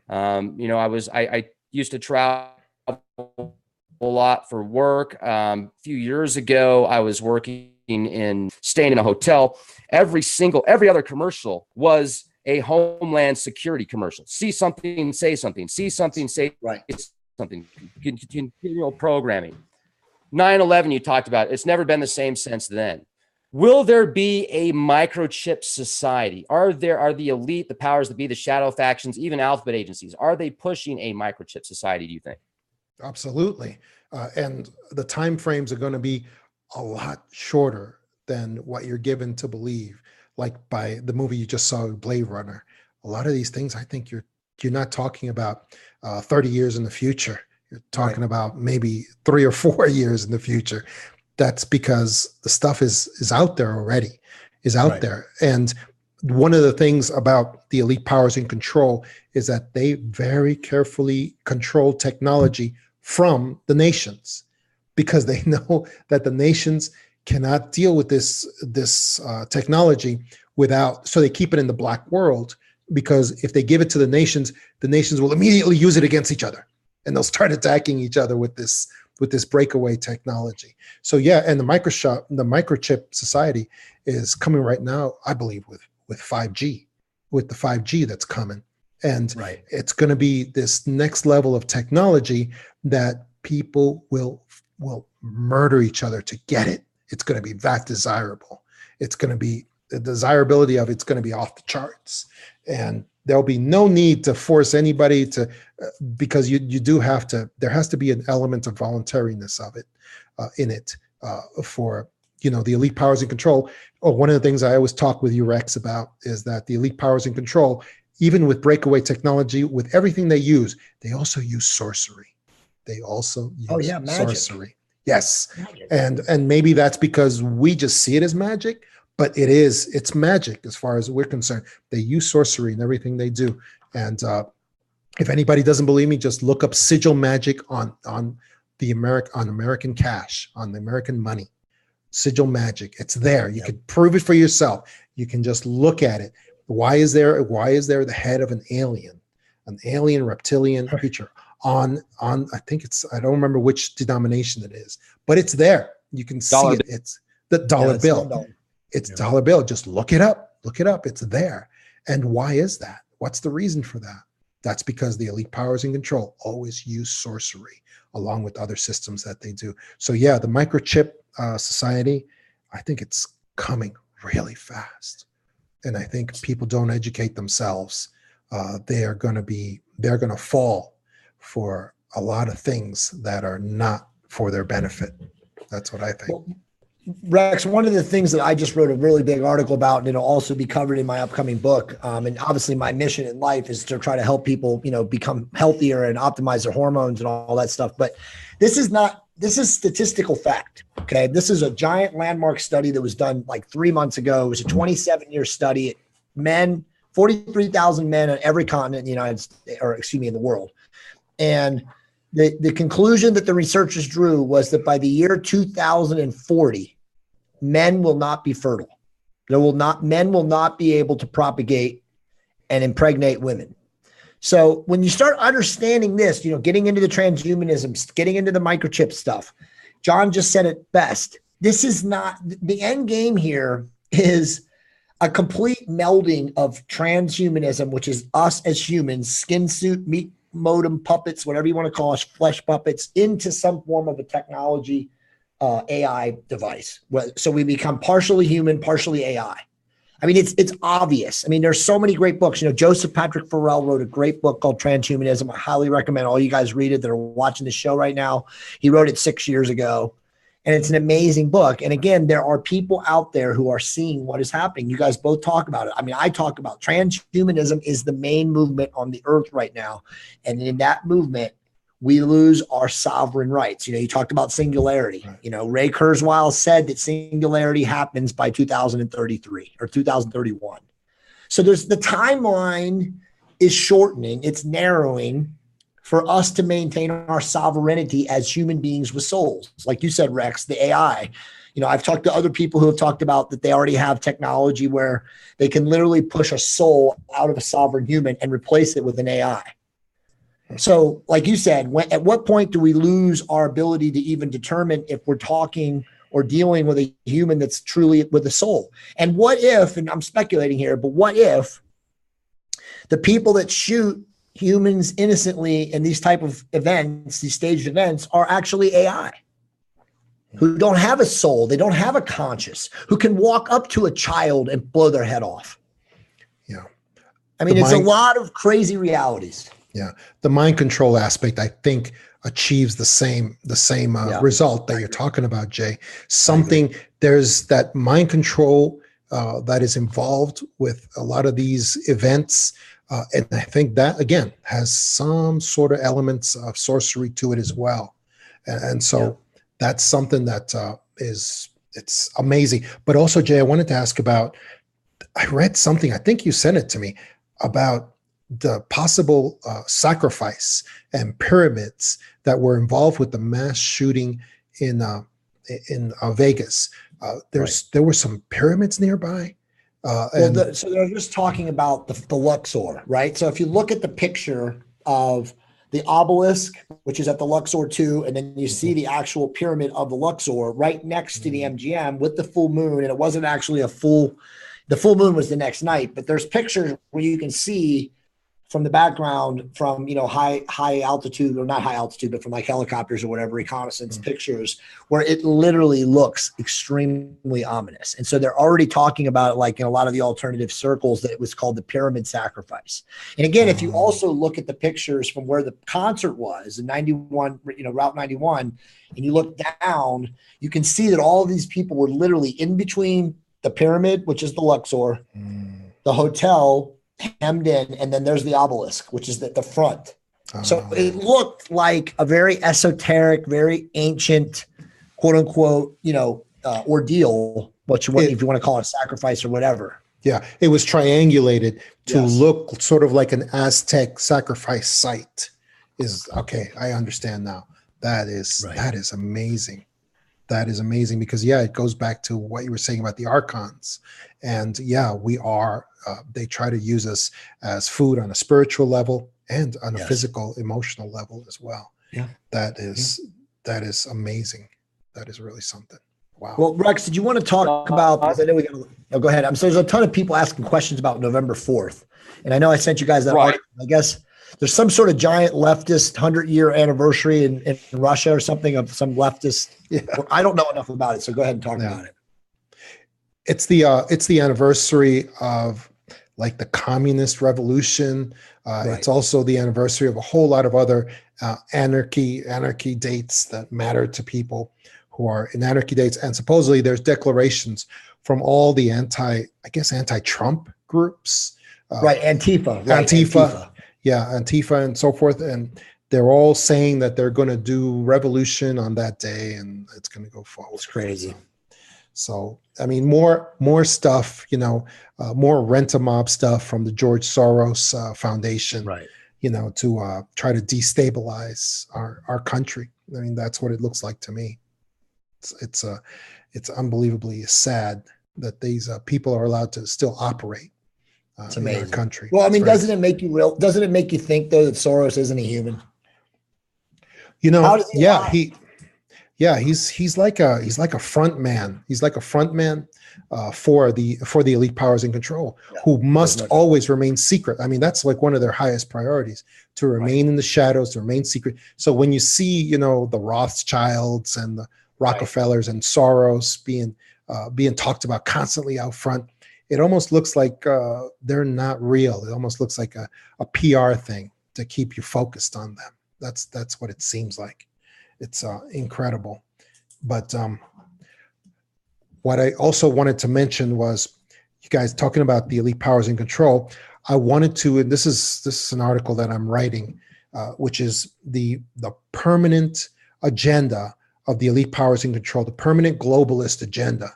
I used to travel a lot for work. A few years ago, I was staying in a hotel. Every other commercial was a Homeland Security commercial. See something, say something. See something, say something. Continual programming. 9/11, you talked about. It's never been the same since then. Will there be a microchip society? Are the elite, the powers that be, the shadow factions, even alphabet agencies, are they pushing a microchip society, do you think? Absolutely. And the time frames are going to be a lot shorter than what you're given to believe. Like by the movie you just saw, Blade Runner, a lot of these things, I think you're not talking about 30 years in the future. You're talking about maybe 3 or 4 years in the future. That's because the stuff is out there already, there. And one of the things about the elite powers in control is that they very carefully control technology from the nations, because they know that the nations cannot deal with this technology so they keep it in the black world, because if they give it to the nations will immediately use it against each other, and they'll start attacking each other with this breakaway technology. So yeah, and the microchip society is coming right now, I believe, with 5G, with the 5G that's coming. And it's going to be this next level of technology that people will murder each other to get it. It's going to be that desirable. It's going to be, the desirability of it's going to be off the charts. And there'll be no need to force anybody to, because there has to be an element of voluntariness of it, in it, for, the elite powers in control. One of the things I always talk with you, Rex, about is that the elite powers in control, even with breakaway technology, with everything they use, they also use sorcery. They also use sorcery. Yes. Magic. And maybe that's because we just see it as magic, but it's magic as far as we're concerned. They use sorcery in everything they do. And if anybody doesn't believe me, just look up sigil magic on American cash, on the American money. Sigil magic. It's there. You can prove it for yourself. You can just look at it. Why is there the head of an alien reptilian creature on I think I don't remember which denomination it is, but it's there. You can see it. It's the dollar bill. It's dollar bill. Just look it up. It's there. And why is that? What's the reason for that? That's because the elite powers in control always use sorcery along with other systems that they do. So yeah, the microchip society, I think it's coming really fast. And I think people don't educate themselves. They're going to fall for a lot of things that are not for their benefit. That's what I think. Well, Rex, one of the things that I just wrote a really big article about, and it'll also be covered in my upcoming book. And obviously my mission in life is to try to help people, become healthier and optimize their hormones and all that stuff. But this is statistical fact. Okay. This is a giant landmark study that was done like 3 months ago. It was a 27-year study. 43,000 men on every continent in the world. And the conclusion that the researchers drew was that by the year 2040, men will not be fertile. Men will not be able to propagate and impregnate women. So when you start understanding this, getting into the transhumanism, getting into the microchip stuff, John just said it best. This is not the end game here, is a complete melding of transhumanism, which is us as humans, skin suit, meat modem puppets, whatever you want to call us, flesh puppets, into some form of a technology, AI device. So we become partially human, partially AI. I mean, it's obvious. I mean, there's so many great books. Joseph Patrick Farrell wrote a great book called Transhumanism. I highly recommend all you guys read it that are watching the show right now. He wrote it 6 years ago. And it's an amazing book. And again, there are people out there who are seeing what is happening. You guys both talk about it. I mean, I talk about transhumanism is the main movement on the earth right now. And in that movement, we lose our sovereign rights. You talked about singularity. Right. Ray Kurzweil said that singularity happens by 2033 or 2031. So there's the timeline is shortening. It's narrowing for us to maintain our sovereignty as human beings with souls. Like you said, Rex, the AI. I've talked to other people who have talked about that they already have technology where they can literally push a soul out of a sovereign human and replace it with an AI. So like you said, at what point do we lose our ability to even determine if we're talking or dealing with a human that's truly with a soul? And what if, and I'm speculating here, but what if the people that shoot humans innocently in these type of events, these staged events, are actually AI who don't have a soul, they don't have a conscience, who can walk up to a child and blow their head off? Yeah. I mean, it's a lot of crazy realities. Yeah. The mind control aspect, I think, achieves the same result that you're talking about, Jay. There's that mind control that is involved with a lot of these events. And I think that, again, has some sort of elements of sorcery to it as well. And so that's something that it's amazing. But also, Jay, I wanted to ask about, I read something, I think you sent it to me, about the possible sacrifice and pyramids that were involved with the mass shooting in Vegas. There were some pyramids nearby. So they're just talking about the Luxor, right? So if you look at the picture of the obelisk, which is at the Luxor too, and then you see the actual pyramid of the Luxor right next to the MGM with the full moon, and it wasn't actually the full moon was the next night, but there's pictures where you can see from the background from, high altitude, or not high altitude, but from like helicopters or whatever, reconnaissance pictures, where it literally looks extremely ominous. And so they're already talking about it, like in a lot of the alternative circles, that it was called the pyramid sacrifice. And again, if you also look at the pictures from where the concert was in 91, Route 91, and you look down, you can see that all of these people were literally in between the pyramid, which is the Luxor, the hotel, hemmed in, and then there's the obelisk, which is at the front. So it looked like a very esoteric, very ancient, quote unquote, ordeal, if you want to call it a sacrifice or whatever. Yeah, it was triangulated to look sort of like an Aztec sacrifice site. I understand now. That is amazing. That is amazing because, it goes back to what you were saying about the archons. And they try to use us as food on a spiritual level and on a physical, emotional level as well. Yeah. That is amazing. That is really something. Wow. Well, Rex, did you want to talk about, because I know go ahead. So there's a ton of people asking questions about November 4th. And I know I sent you guys that article. I guess there's some sort of giant leftist 100-year anniversary in Russia or something of some leftist. Yeah. I don't know enough about it, so go ahead and talk about it. It's the anniversary of like the communist revolution. It's also the anniversary of a whole lot of other anarchy dates that matter to people who are in anarchy dates. And supposedly there's declarations from all the anti-Trump groups. Antifa. Antifa. Yeah, Antifa and so forth. And they're all saying that they're going to do revolution on that day and it's going to go forward. It's crazy. So, I mean, more stuff, more rent-a-mob stuff from the George Soros Foundation, to try to destabilize our country. I mean, that's what it looks like to me. It's unbelievably sad that these people are allowed to still operate in our country. Well, I mean, doesn't it make you think though that Soros isn't a human? He's like a front man. He's like a front man for the elite powers in control, who must always remain secret. I mean, that's like one of their highest priorities, to remain in the shadows, to remain secret. So when you see, the Rothschilds and the Rockefellers and Soros being talked about constantly out front, it almost looks like they're not real. It almost looks like a PR thing to keep you focused on them. That's what it seems like. It's incredible. But what I also wanted to mention was, you guys talking about the elite powers in control. I wanted to, and this is an article that I'm writing, which is the permanent agenda of the elite powers in control, the permanent globalist agenda,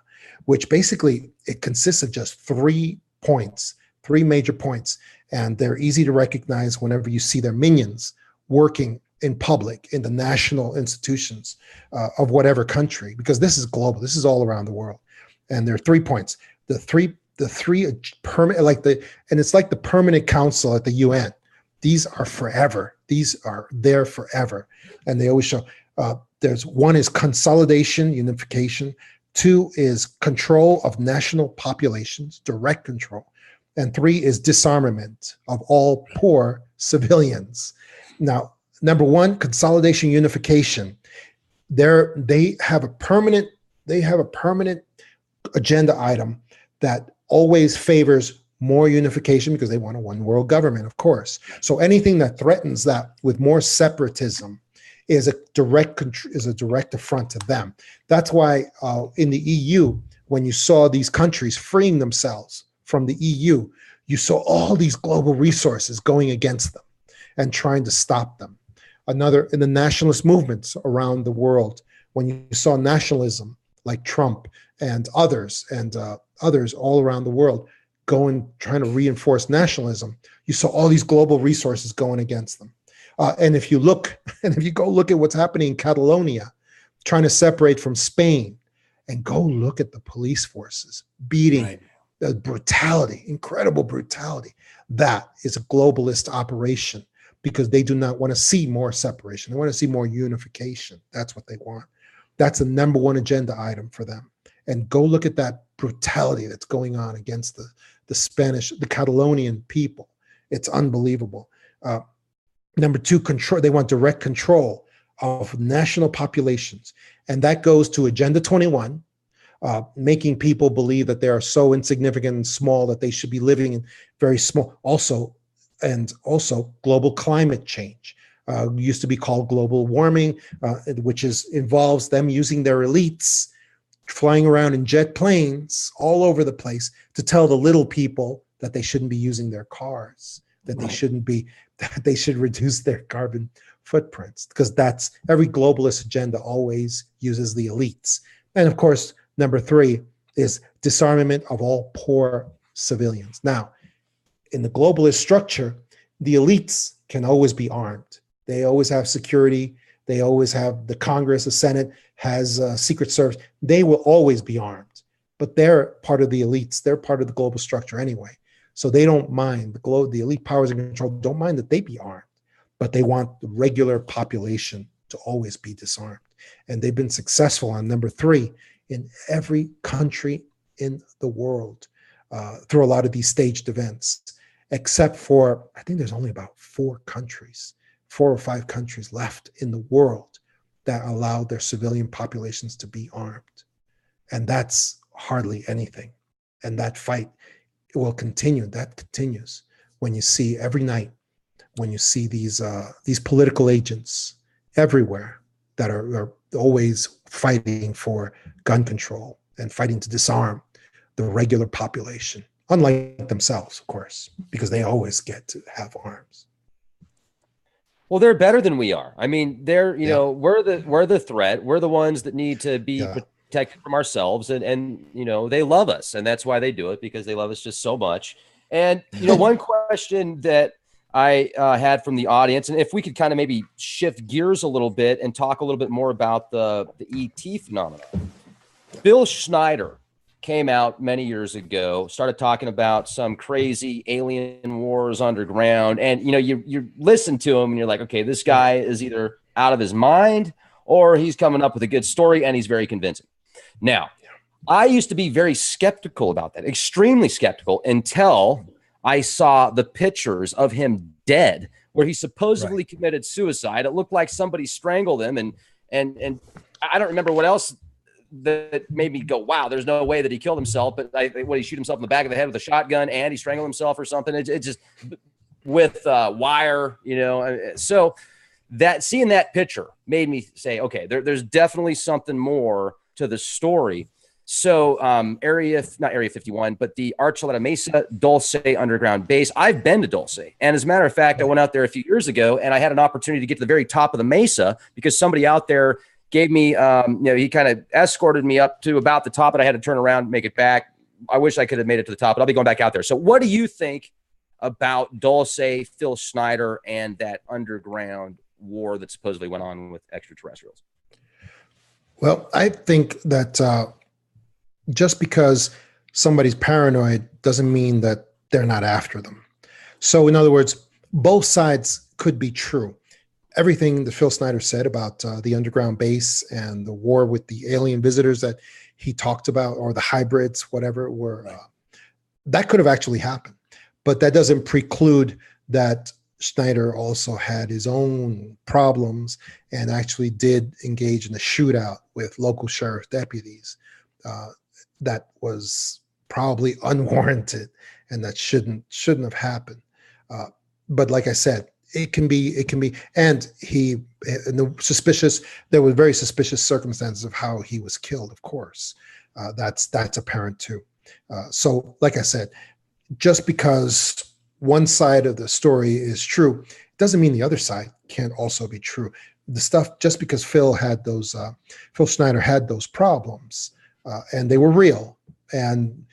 which basically it consists of just 3 points, 3 major points, and they're easy to recognize whenever you see their minions working in public in the national institutions of whatever country, because this is global, this is all around the world, and there are 3 points. The three permanent, and it's like the permanent council at the UN. These are forever. These are there forever, and they always show. There's 1 is consolidation, unification. 2 is control of national populations, direct control, and 3 is disarmament of all poor civilians. Now, number 1, consolidation, unification. They have a permanent agenda item that always favors more unification because they want a one world government, of course. So anything that threatens that with more separatism is a direct affront to them. That's why in the EU, when you saw these countries freeing themselves from the EU, you saw all these global resources going against them and trying to stop them. Another, in the nationalist movements around the world, when you saw nationalism like Trump and others all around the world trying to reinforce nationalism, you saw all these global resources going against them. And if you go look at what's happening in Catalonia, trying to separate from Spain, and go look at the police forces beating, the brutality, incredible brutality. That is a globalist operation because they do not want to see more separation. They want to see more unification. That's what they want. That's the number 1 agenda item for them. And go look at that brutality that's going on against the Catalonian people. It's unbelievable. Number 2, control. They want direct control of national populations. And that goes to Agenda 21, making people believe that they are so insignificant and small that they should be living in very small. Also global climate change. Used to be called global warming, which involves them using their elites flying around in jet planes all over the place to tell the little people that they shouldn't be using their cars, that they should reduce their carbon footprints, because that's every globalist agenda always uses the elites. And of course, number 3 is disarmament of all poor civilians. Now, in the globalist structure, the elites can always be armed. They always have security. They always have the Congress, the Senate has Secret Service. They will always be armed, but they're part of the elites. They're part of the global structure anyway. So they don't mind, the elite powers in control don't mind that they be armed, but they want the regular population to always be disarmed. And they've been successful on number 3 in every country in the world through a lot of these staged events, except for, I think there's only about 4 or 5 countries left in the world that allow their civilian populations to be armed. And that's hardly anything. And that fight will continue. That continues when you see every night, when you see these political agents everywhere that are always fighting for gun control and fighting to disarm the regular population, unlike themselves, of course, because they always get to have arms. Well, they're better than we are. I mean, they're, we're the threat. We're the ones that need to be protected from ourselves. And, they love us. And that's why they do it, because they love us just so much. And, one question that I had from the audience, and if we could kind of maybe shift gears a little bit and talk a little bit more about the ET phenomenon. Bill Schneider came out many years ago, started talking about some crazy alien wars underground. And, you listen to him and you're like, okay, this guy is either out of his mind or he's coming up with a good story and he's very convincing. Now, I used to be very skeptical about that, extremely skeptical, until I saw the pictures of him dead, where he supposedly committed suicide. It looked like somebody strangled him. And I don't remember what else that made me go, wow, there's no way that he killed himself. But he shoot himself in the back of the head with a shotgun and he strangled himself or something. It just with wire, So that seeing that picture made me say, okay, there's definitely something more to the story. So not Area 51, but the Archuleta Mesa Dulce underground base. I've been to Dulce. And as a matter of fact, I went out there a few years ago and I had an opportunity to get to the very top of the mesa because somebody out there gave me, he kind of escorted me up to about the top and I had to turn around and make it back. I wish I could have made it to the top, but I'll be going back out there. So what do you think about Dulce, Phil Schneider, and that underground war that supposedly went on with extraterrestrials? Well, I think that just because somebody's paranoid doesn't mean that they're not after them. So in other words, both sides could be true. Everything that Phil Schneider said about the underground base and the war with the alien visitors that he talked about, or the hybrids, whatever, were that could have actually happened. But that doesn't preclude that Schneider also had his own problems and actually did engage in a shootout with local sheriff deputies. That was probably unwarranted and that shouldn't have happened. But like I said, it can be, and there were very suspicious circumstances of how he was killed, of course. That's apparent too. So like I said, just because one side of the story is true, doesn't mean the other side can't also be true. The stuff, just because Phil Schneider had those problems, and they were real, and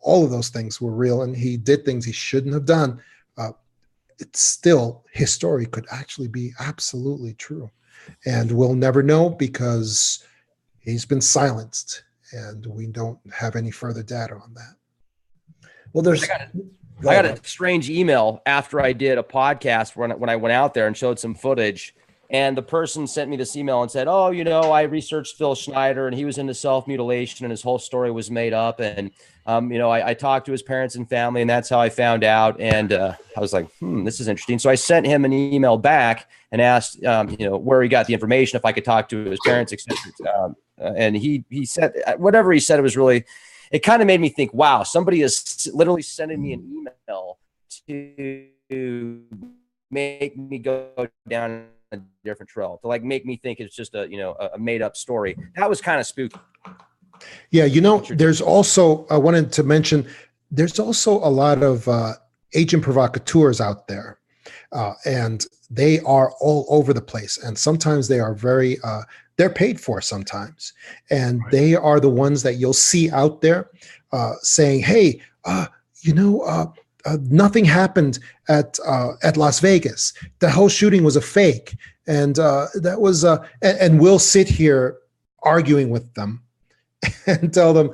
all of those things were real, and he did things he shouldn't have done. It's still, his story could actually be absolutely true, and we'll never know because he's been silenced, and we don't have any further data on that. Well, I got a strange email after I did a podcast when I went out there and showed some footage. And the person sent me this email and said, oh, I researched Phil Schneider and he was into self-mutilation and his whole story was made up. And, I talked to his parents and family and that's how I found out. And I was like, this is interesting. So I sent him an email back and asked, where he got the information, if I could talk to his parents, etc. And he said, whatever he said, it was really, it kind of made me think, wow, somebody is literally sending me an email to make me go down a different trail, to make me think it's just a made up story. That was kind of spooky. Yeah. There's also, I wanted to mention, there's also a lot of agent provocateurs out there. And they are all over the place. And sometimes they are very, they're paid for sometimes. And they are the ones that you'll see out there saying, hey, nothing happened at Las Vegas. The whole shooting was a fake. And that was, and we'll sit here arguing with them and tell them,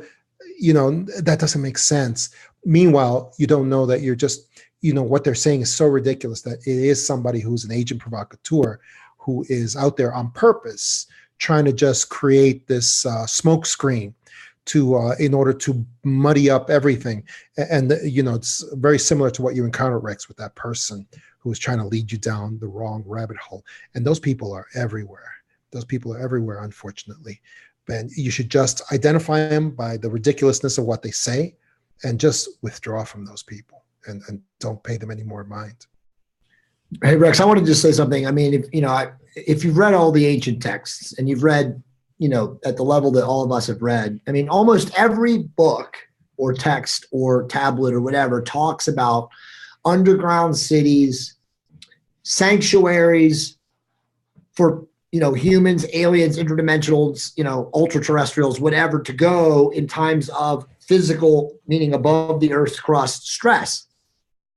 that doesn't make sense. Meanwhile, you don't know that you're just, what they're saying is so ridiculous that it is somebody who's an agent provocateur who is out there on purpose trying to just create this smoke screen in order to muddy up everything. And it's very similar to what you encountered, Rex, with that person who was trying to lead you down the wrong rabbit hole. And those people are everywhere. Unfortunately. And you should just identify them by the ridiculousness of what they say and just withdraw from those people and don't pay them any more mind. Hey, Rex, I wanted to just say something. I mean, if you've read all the ancient texts and you've read, at the level that all of us have read, I mean, almost every book or text or tablet or whatever talks about underground cities, sanctuaries for, humans, aliens, interdimensionals, ultra terrestrials, whatever, to go in times of physical, meaning above the earth's crust, stress.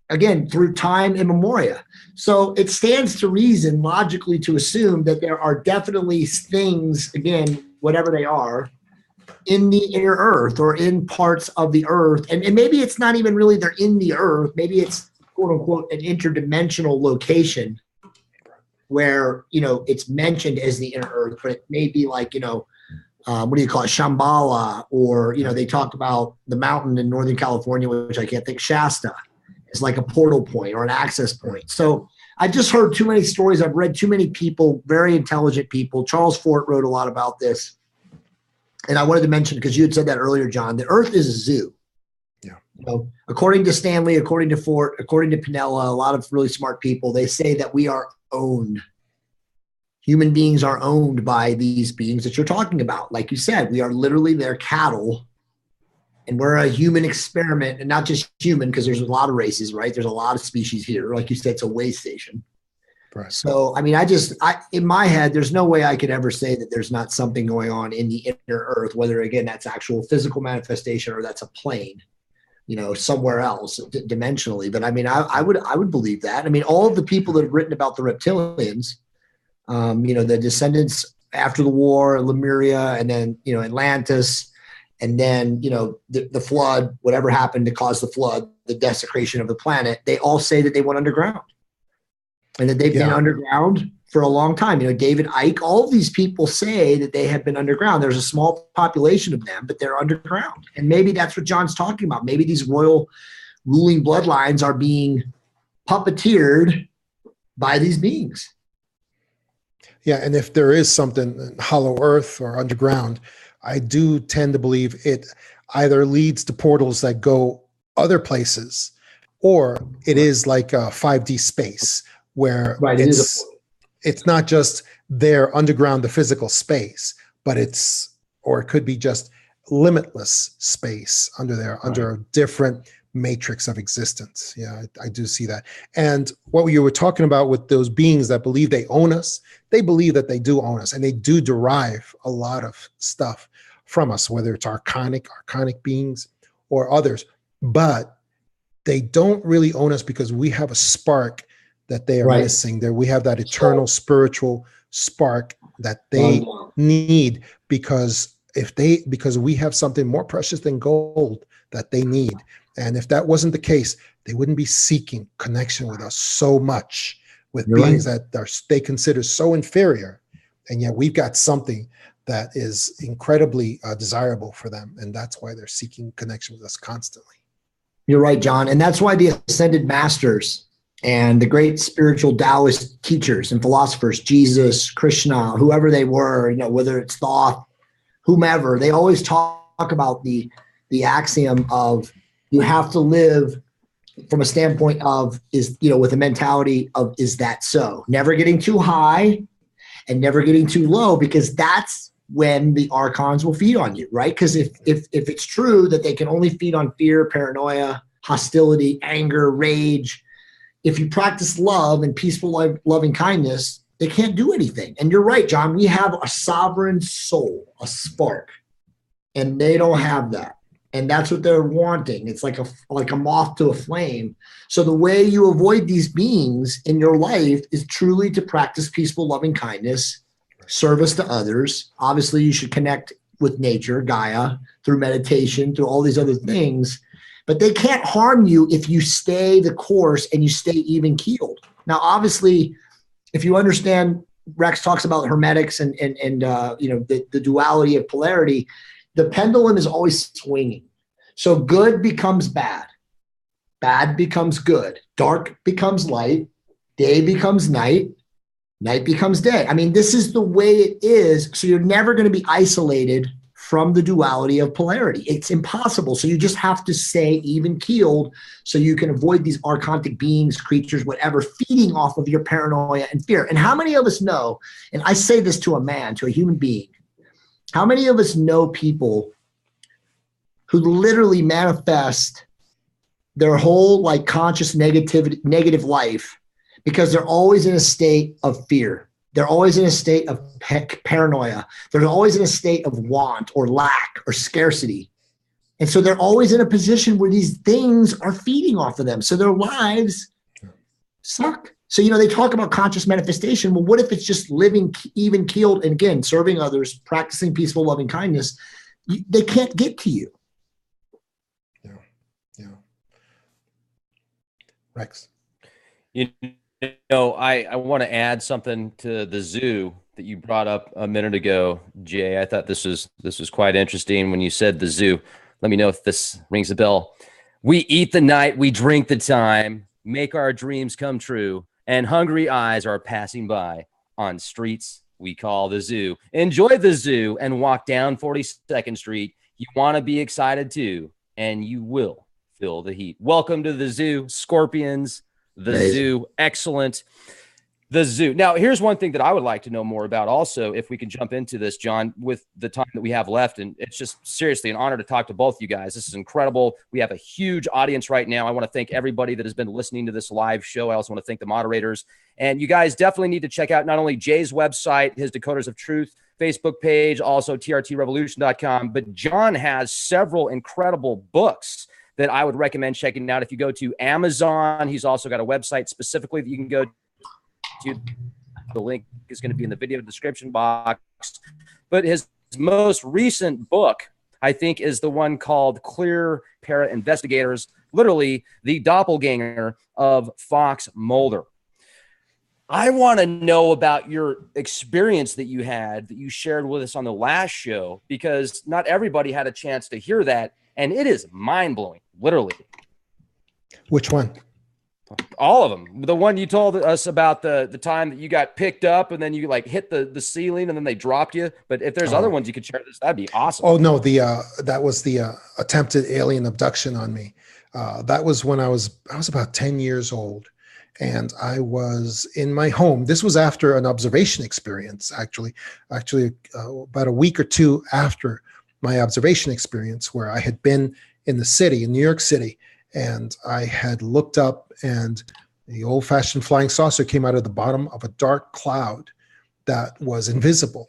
Again, through time immemoria. So it stands to reason logically to assume that there are definitely things, again, whatever they are, in the inner earth or in parts of the earth. And maybe it's not even really they're in the earth. Maybe it's, quote unquote, an interdimensional location where, it's mentioned as the inner earth, but it may be like, what do you call it, Shambhala, or, they talk about the mountain in Northern California, which I can't think, Shasta. It's like a portal point or an access point. So I just heard too many stories. I've read too many people, very intelligent people. Charles Fort wrote a lot about this. And I wanted to mention, because you had said that earlier, John, the earth is a zoo. Yeah. According to Stanley, according to Fort, according to Pinella, a lot of really smart people, they say that we are owned Human beings are owned by these beings that you're talking about. Like you said, we are literally their cattle, and we're a human experiment, and not just human, because there's a lot of races, right? There's a lot of species here. Like you said, it's a way station. Right. So, I mean, in my head, there's no way I could ever say that there's not something going on in the inner earth, whether, again, that's actual physical manifestation or that's a plane, somewhere else dimensionally. But I mean, I would believe that. I mean, all of the people that have written about the reptilians, the descendants after the war, Lemuria, and then, Atlantis, and then, the flood, whatever happened to cause the flood, the desecration of the planet, they all say that they went underground and that they've been underground for a long time. David Icke, all of these people say that they have been underground. There's a small population of them, but they're underground. And maybe that's what John's talking about. Maybe these royal ruling bloodlines are being puppeteered by these beings. Yeah, and if there is something hollow earth or underground, I do tend to believe it either leads to portals that go other places, or it is like a 5D space where it's not just there underground, the physical space, but it could be just limitless space under there, under a different matrix of existence. Yeah, I do see that. And what you were talking about with those beings that believe they own us, they believe that they do own us, and they do derive a lot of stuff from us, whether it's archonic beings or others. But they don't really own us because we have a spark that they are missing there. We have that eternal spiritual spark that they need, because we have something more precious than gold that they need. And if that wasn't the case, they wouldn't be seeking connection with us so much with beings that they consider so inferior. And yet we've got something that is incredibly desirable for them. And that's why they're seeking connection with us constantly. You're right, John. And that's why the ascended masters and the great spiritual Taoist teachers and philosophers, Jesus, Krishna, whoever they were, whether it's Thoth, whomever, they always talk about the axiom of you have to live from a standpoint of with a mentality of, is that so? Never getting too high and never getting too low, because that's when the archons will feed on you, right? Because if it's true that they can only feed on fear, paranoia, hostility, anger, rage, if you practice love and peaceful, loving kindness, they can't do anything. And you're right, John. We have a sovereign soul, a spark, and they don't have that. And that's what they're wanting. It's like a moth to a flame. So the way you avoid these beings in your life is truly to practice peaceful, loving kindness, service to others. Obviously, you should connect with nature, Gaia, through meditation, through all these other things. But they can't harm you if you stay the course and you stay even keeled. Now, obviously, if you understand, Rex talks about hermetics and the duality of polarity, the pendulum is always swinging. So good becomes bad. Bad becomes good. Dark becomes light. Day becomes night. Night becomes day. I mean, this is the way it is. So you're never going to be isolated from the duality of polarity. It's impossible. So you just have to stay even keeled so you can avoid these archontic beings, creatures, whatever, feeding off of your paranoia and fear. And how many of us know, and I say this to a man, to a human being, how many of us know people who literally manifest their whole conscious negative life because they're always in a state of fear? They're always in a state of paranoia. They're always in a state of want or lack or scarcity. And so they're always in a position where these things are feeding off of them. So their lives suck. So, they talk about conscious manifestation. Well, what if it's just living even keeled and, again, serving others, practicing peaceful, loving kindness? They can't get to you. Yeah. Rex? I want to add something to the zoo that you brought up a minute ago, Jay. I thought this was quite interesting when you said the zoo. Let me know if this rings a bell. We eat the night, we drink the time, make our dreams come true, and hungry eyes are passing by on streets we call the zoo. Enjoy the zoo and walk down 42nd Street. You want to be excited too, and you will feel the heat. Welcome to the zoo, Scorpions. The zoo, excellent. The zoo. Now, here's one thing that I would like to know more about also, if we can jump into this, John, with the time that we have left. And it's just seriously an honor to talk to both you guys. This is incredible. We have a huge audience right now. I want to thank everybody that has been listening to this live show. I also want to thank the moderators. And you guys definitely need to check out not only Jay's website, his Decoders of Truth Facebook page, also trtrevolution.com, but John has several incredible books that I would recommend checking out. If you go to Amazon, he's also got a website specifically that you can go to. The link is going to be in the video description box. But his most recent book, I think, is the one called Clear Para Investigators, literally the doppelganger of Fox Mulder. I want to know about your experience that you had, that you shared with us on the last show, because not everybody had a chance to hear that. And it is mind-blowing, literally. Which one? All of them. The one you told us about the time that you got picked up and then you like hit the ceiling and then they dropped you. But if there's other ones you could share this, that'd be awesome. Oh no, that was the attempted alien abduction on me. That was when I was about 10 years old, and I was in my home. This was after an observation experience, actually about a week or two after my observation experience, where I had been in the city, in New York City, and I had looked up and the old-fashioned flying saucer came out of the bottom of a dark cloud that was invisible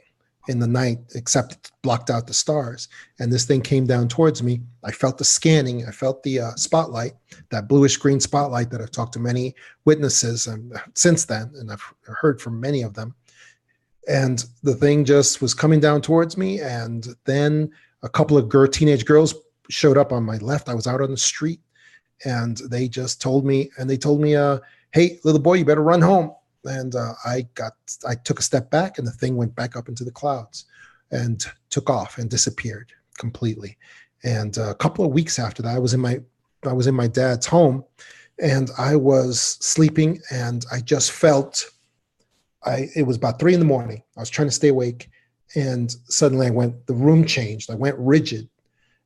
in the night, except it blocked out the stars. And this thing came down towards me. I felt the scanning. I felt the spotlight, that bluish green spotlight that I've talked to many witnesses since then, and I've heard from many of them. And the thing just was coming down towards me. And then a couple of teenage girls showed up on my left. I was out on the street. And they just told me, hey, little boy, you better run home. And I took a step back, and the thing went back up into the clouds and took off and disappeared completely. And a couple of weeks after that, I was in my dad's home, and I was sleeping, and I just felt, it was about 3 a.m. I was trying to stay awake, and suddenly the room changed. I went rigid.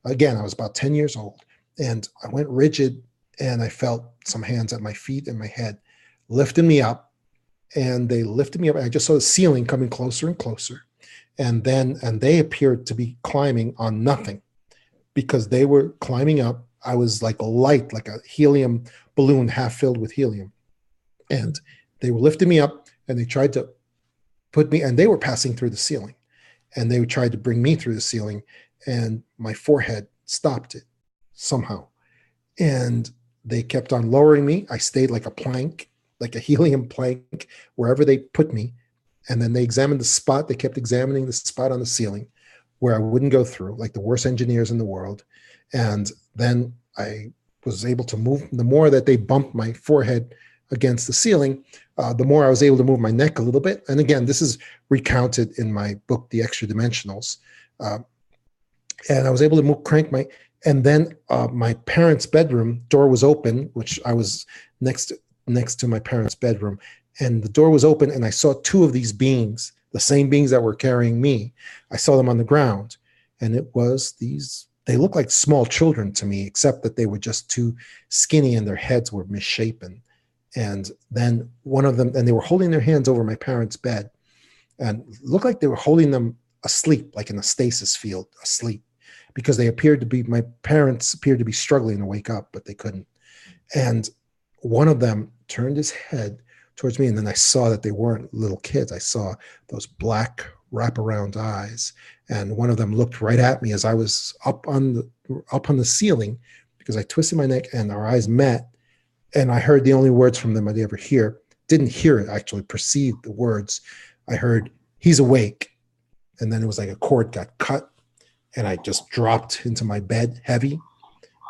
Again, I was about 10 years old. And I went rigid, and I felt some hands at my feet and my head lifting me up, and they lifted me up. I just saw the ceiling coming closer and closer. And they appeared to be climbing on nothing, because they were climbing up. I was like a light, like a helium balloon half filled with helium. And they were lifting me up, and they tried to put me, and they were passing through the ceiling, and they tried to bring me through the ceiling, and my forehead stopped it somehow. And they kept on lowering me. I stayed like a plank, like a helium plank, wherever they put me. And then they examined the spot. They kept examining the spot on the ceiling where I wouldn't go through, like the worst engineers in the world. And then I was able to move. The more that they bumped my forehead against the ceiling, the more I was able to move my neck a little bit. And again, this is recounted in my book, The Extra Dimensionals. And I was able to crank and then my parents' bedroom door was open, which I was next to my parents' bedroom. And the door was open, and I saw 2 of these beings, the same beings that were carrying me. I saw them on the ground, and they looked like small children to me, except that they were just too skinny and their heads were misshapen. And then one of them, and they were holding their hands over my parents' bed, and looked like they were holding them asleep, like in a stasis field, asleep. Because my parents appeared to be struggling to wake up, but they couldn't. And one of them turned his head towards me, and then I saw that they weren't little kids. I saw those black wraparound eyes, and one of them looked right at me as I was up on the ceiling, because I twisted my neck, and our eyes met, and I heard the only words from them I'd ever hear. Didn't hear it, actually perceived the words. I heard, "He's awake," and then it was like a cord got cut. And I just dropped into my bed heavy,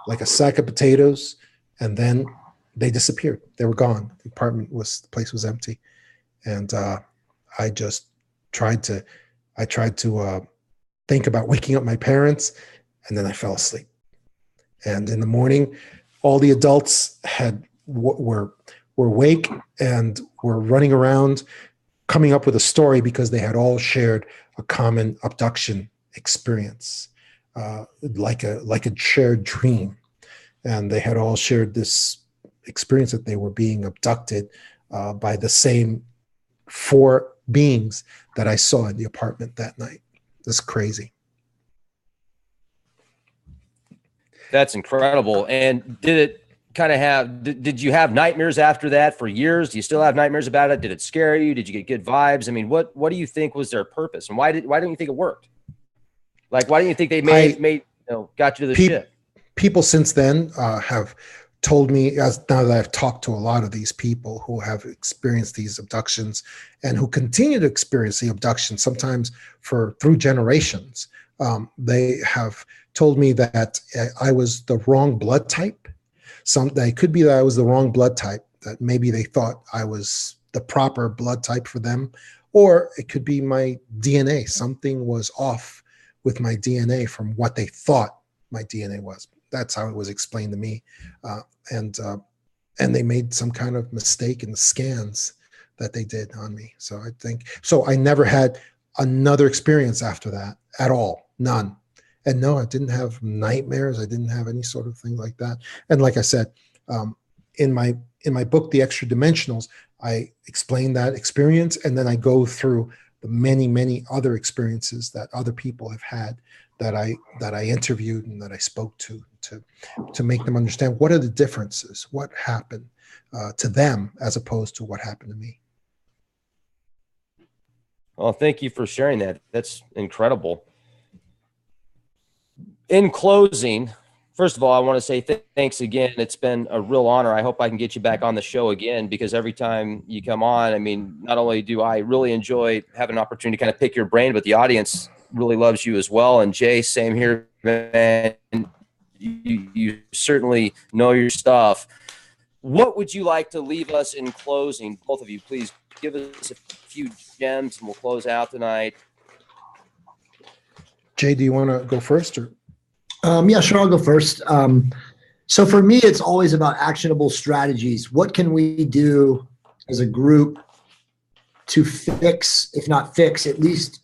like a sack of potatoes. And then they disappeared. They were gone. The place was empty. And I just tried to think about waking up my parents. And then I fell asleep. And in the morning, all the adults were awake and were running around, coming up with a story, because they had all shared a common abduction experience, like a shared dream. And they had all shared this experience that they were being abducted by the same 4 beings that I saw in the apartment that night. That's crazy. That's incredible. And did it kind of have, did you have nightmares after that for years? Do you still have nightmares about it? Did it scare you? Did you get good vibes? I mean, what do you think was their purpose? And why don't you think it worked? Like, why don't you think they got you to the ship? People since then have told me, as now that I've talked to a lot of these people who have experienced these abductions and who continue to experience the abductions, sometimes through generations, they have told me that I was the wrong blood type. It could be that I was the wrong blood type, that maybe they thought I was the proper blood type for them, or it could be my DNA. Something was off with my DNA from what they thought my DNA was. That's how it was explained to me. And they made some kind of mistake in the scans that they did on me. So I never had another experience after that at all. None. And no, I didn't have nightmares. I didn't have any sort of thing like that. And like I said, in my book, The Extra Dimensionals, I explain that experience, and then I go through the many, many other experiences that other people have had that I interviewed and that I spoke to make them understand what are the differences, what happened to them as opposed to what happened to me. Well, thank you for sharing that. That's incredible. In closing, first of all, I want to say thanks again. It's been a real honor. I hope I can get you back on the show again, because every time you come on, I mean, not only do I really enjoy having an opportunity to kind of pick your brain, but the audience really loves you as well. And Jay, same here, man. You certainly know your stuff. What would you like to leave us in closing? Both of you, please give us a few gems and we'll close out tonight. Jay, do you want to go first? Or? Yeah, sure. I'll go first. So for me, it's always about actionable strategies. What can we do as a group to fix, if not fix, at least,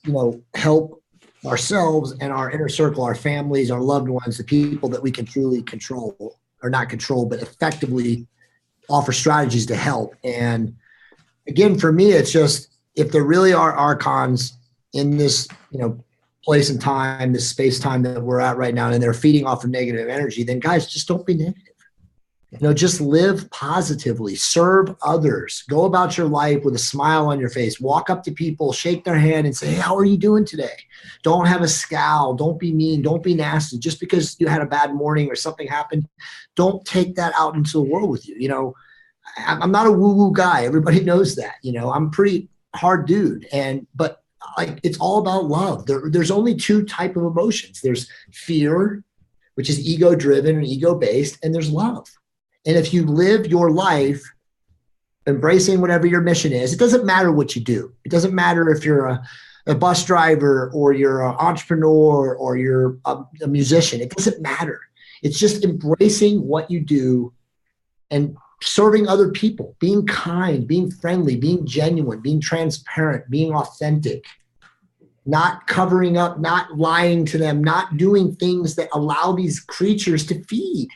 help ourselves and our inner circle, our families, our loved ones, the people that we can truly control, or not control, but effectively offer strategies to help. And again, for me, it's just, if there really are archons in this, place and time, this space time that we're at right now, and they're feeding off of negative energy, then guys, just don't be negative. Just live positively, serve others, go about your life with a smile on your face, walk up to people, shake their hand and say, hey, how are you doing today? Don't have a scowl. Don't be mean. Don't be nasty. Just because you had a bad morning or something happened, don't take that out into the world with you. I'm not a woo-woo guy. Everybody knows that. I'm a pretty hard dude. But it's all about love. There's only 2 types of emotions. There's fear, which is ego-driven and ego-based, and there's love. And if you live your life embracing whatever your mission is, it doesn't matter what you do. It doesn't matter if you're a bus driver or you're an entrepreneur or you're a musician. It doesn't matter. It's just embracing what you do and serving other people, being kind, being friendly, being genuine, being transparent, being authentic, not covering up, not lying to them, not doing things that allow these creatures to feed.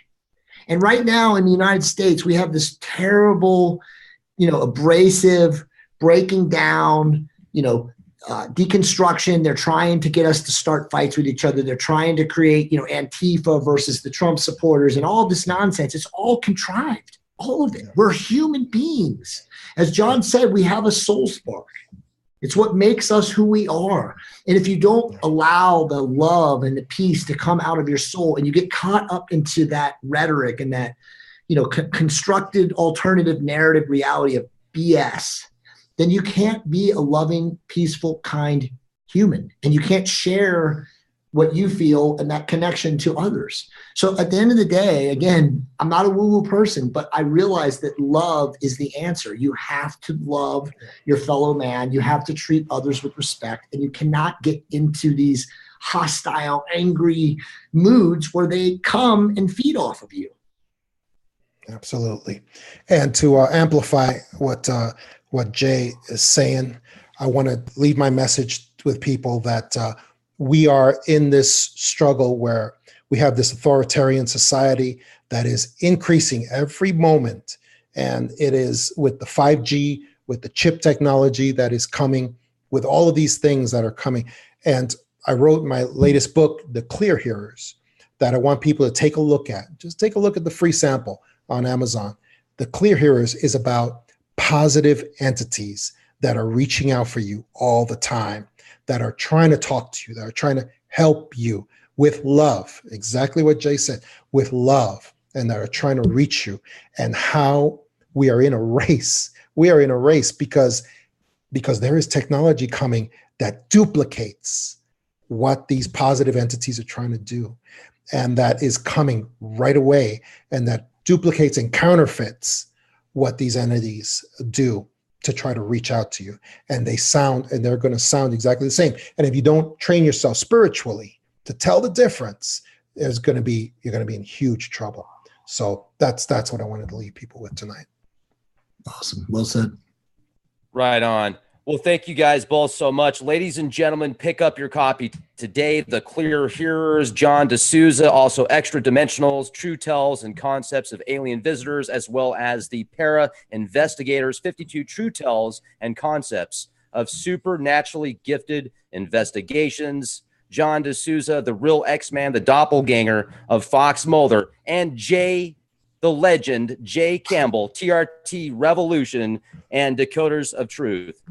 And right now in the United States, we have this terrible, abrasive, breaking down, deconstruction. They're trying to get us to start fights with each other. They're trying to create, Antifa versus the Trump supporters and all this nonsense. It's all contrived. All of it. We're human beings. As John said, we have a soul spark. It's what makes us who we are. And if you don't allow the love and the peace to come out of your soul, and you get caught up into that rhetoric and that, constructed alternative narrative reality of BS, then you can't be a loving, peaceful, kind human. And you can't share what you feel and that connection to others. So at the end of the day, again, I'm not a woo-woo person, but I realize that love is the answer. You have to love your fellow man. You have to treat others with respect, and you cannot get into these hostile, angry moods where they come and feed off of you. Absolutely. And to amplify what Jay is saying, I want to leave my message with people that we are in this struggle where we have this authoritarian society that is increasing every moment. And it is with the 5G with the chip technology that is coming, with all of these things that are coming. And I wrote my latest book, The Clear Hearers, that I want people to take a look at. Just take a look at the free sample on Amazon. The Clear Hearers is about positive entities that are reaching out for you all the time, that are trying to talk to you, that are trying to help you with love, exactly what Jay said, with love, and that are trying to reach you, and how we are in a race. We are in a race because there is technology coming that duplicates what these positive entities are trying to do, and that is coming right away, and that duplicates and counterfeits what these entities do to try to reach out to you. And they're going to sound exactly the same. And if you don't train yourself spiritually to tell the difference, you're going to be in huge trouble. So that's what I wanted to leave people with tonight. Awesome. Well said. Right on. Well, thank you guys both so much. Ladies and gentlemen, pick up your copy today. The Clear Hearers, John DeSouza, also Extra Dimensionals, True Tells and Concepts of Alien Visitors, as well as the Para Investigators, 52 True Tells and Concepts of Supernaturally Gifted Investigations. John DeSouza, the real X-Man, the doppelganger of Fox Mulder, and Jay, the legend, Jay Campbell, TRT Revolution, and Decoders of Truth.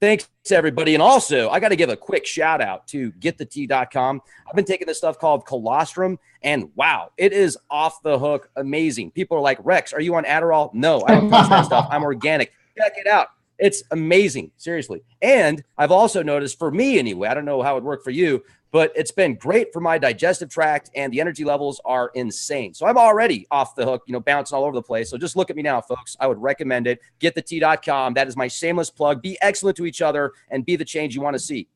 Thanks, everybody. And also, I got to give a quick shout out to GetTheT.com. I've been taking this stuff called colostrum, and wow, it is off the hook amazing. People are like, Rex, are you on Adderall? No, I don't touch that stuff. I'm organic. Check it out. It's amazing, seriously. And I've also noticed, for me anyway, I don't know how it worked for you, but it's been great for my digestive tract, and the energy levels are insane. So I'm already off the hook, bouncing all over the place. So just look at me now, folks. I would recommend it. GetTheT.com. That is my shameless plug. Be excellent to each other and be the change you want to see.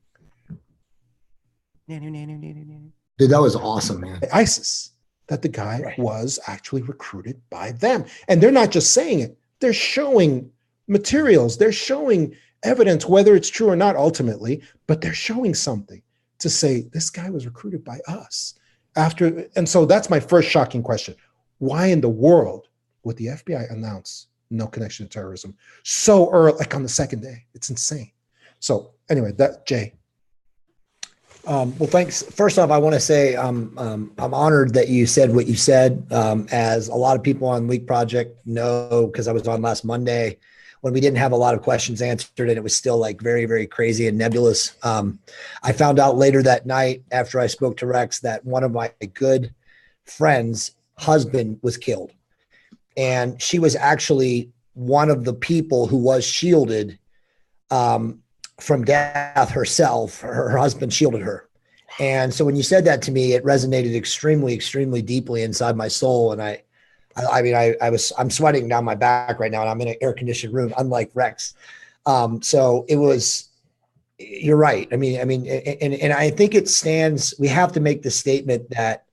Dude, that was awesome, man. ISIS, that the guy was actually recruited by them. And they're not just saying it. They're showing materials. They're showing evidence, whether it's true or not ultimately, but they're showing something to say this guy was recruited by us. And so that's my first shocking question. Why in the world would the FBI announce no connection to terrorism so early, like on the second day? It's insane. So anyway, Jay. Well, thanks. First off, I want to say I'm honored that you said what you said. As a lot of people on Leak Project know, because I was on last Monday when we didn't have a lot of questions answered and it was still like very, very crazy and nebulous. I found out later that night after I spoke to Rex that one of my good friends' husband was killed. And she was actually one of the people who was shielded from death herself. Her husband shielded her. And so when you said that to me, it resonated extremely, extremely deeply inside my soul. And I'm sweating down my back right now, and I'm in an air-conditioned room, unlike Rex. So it was, you're right. And I think it stands, we have to make the statement that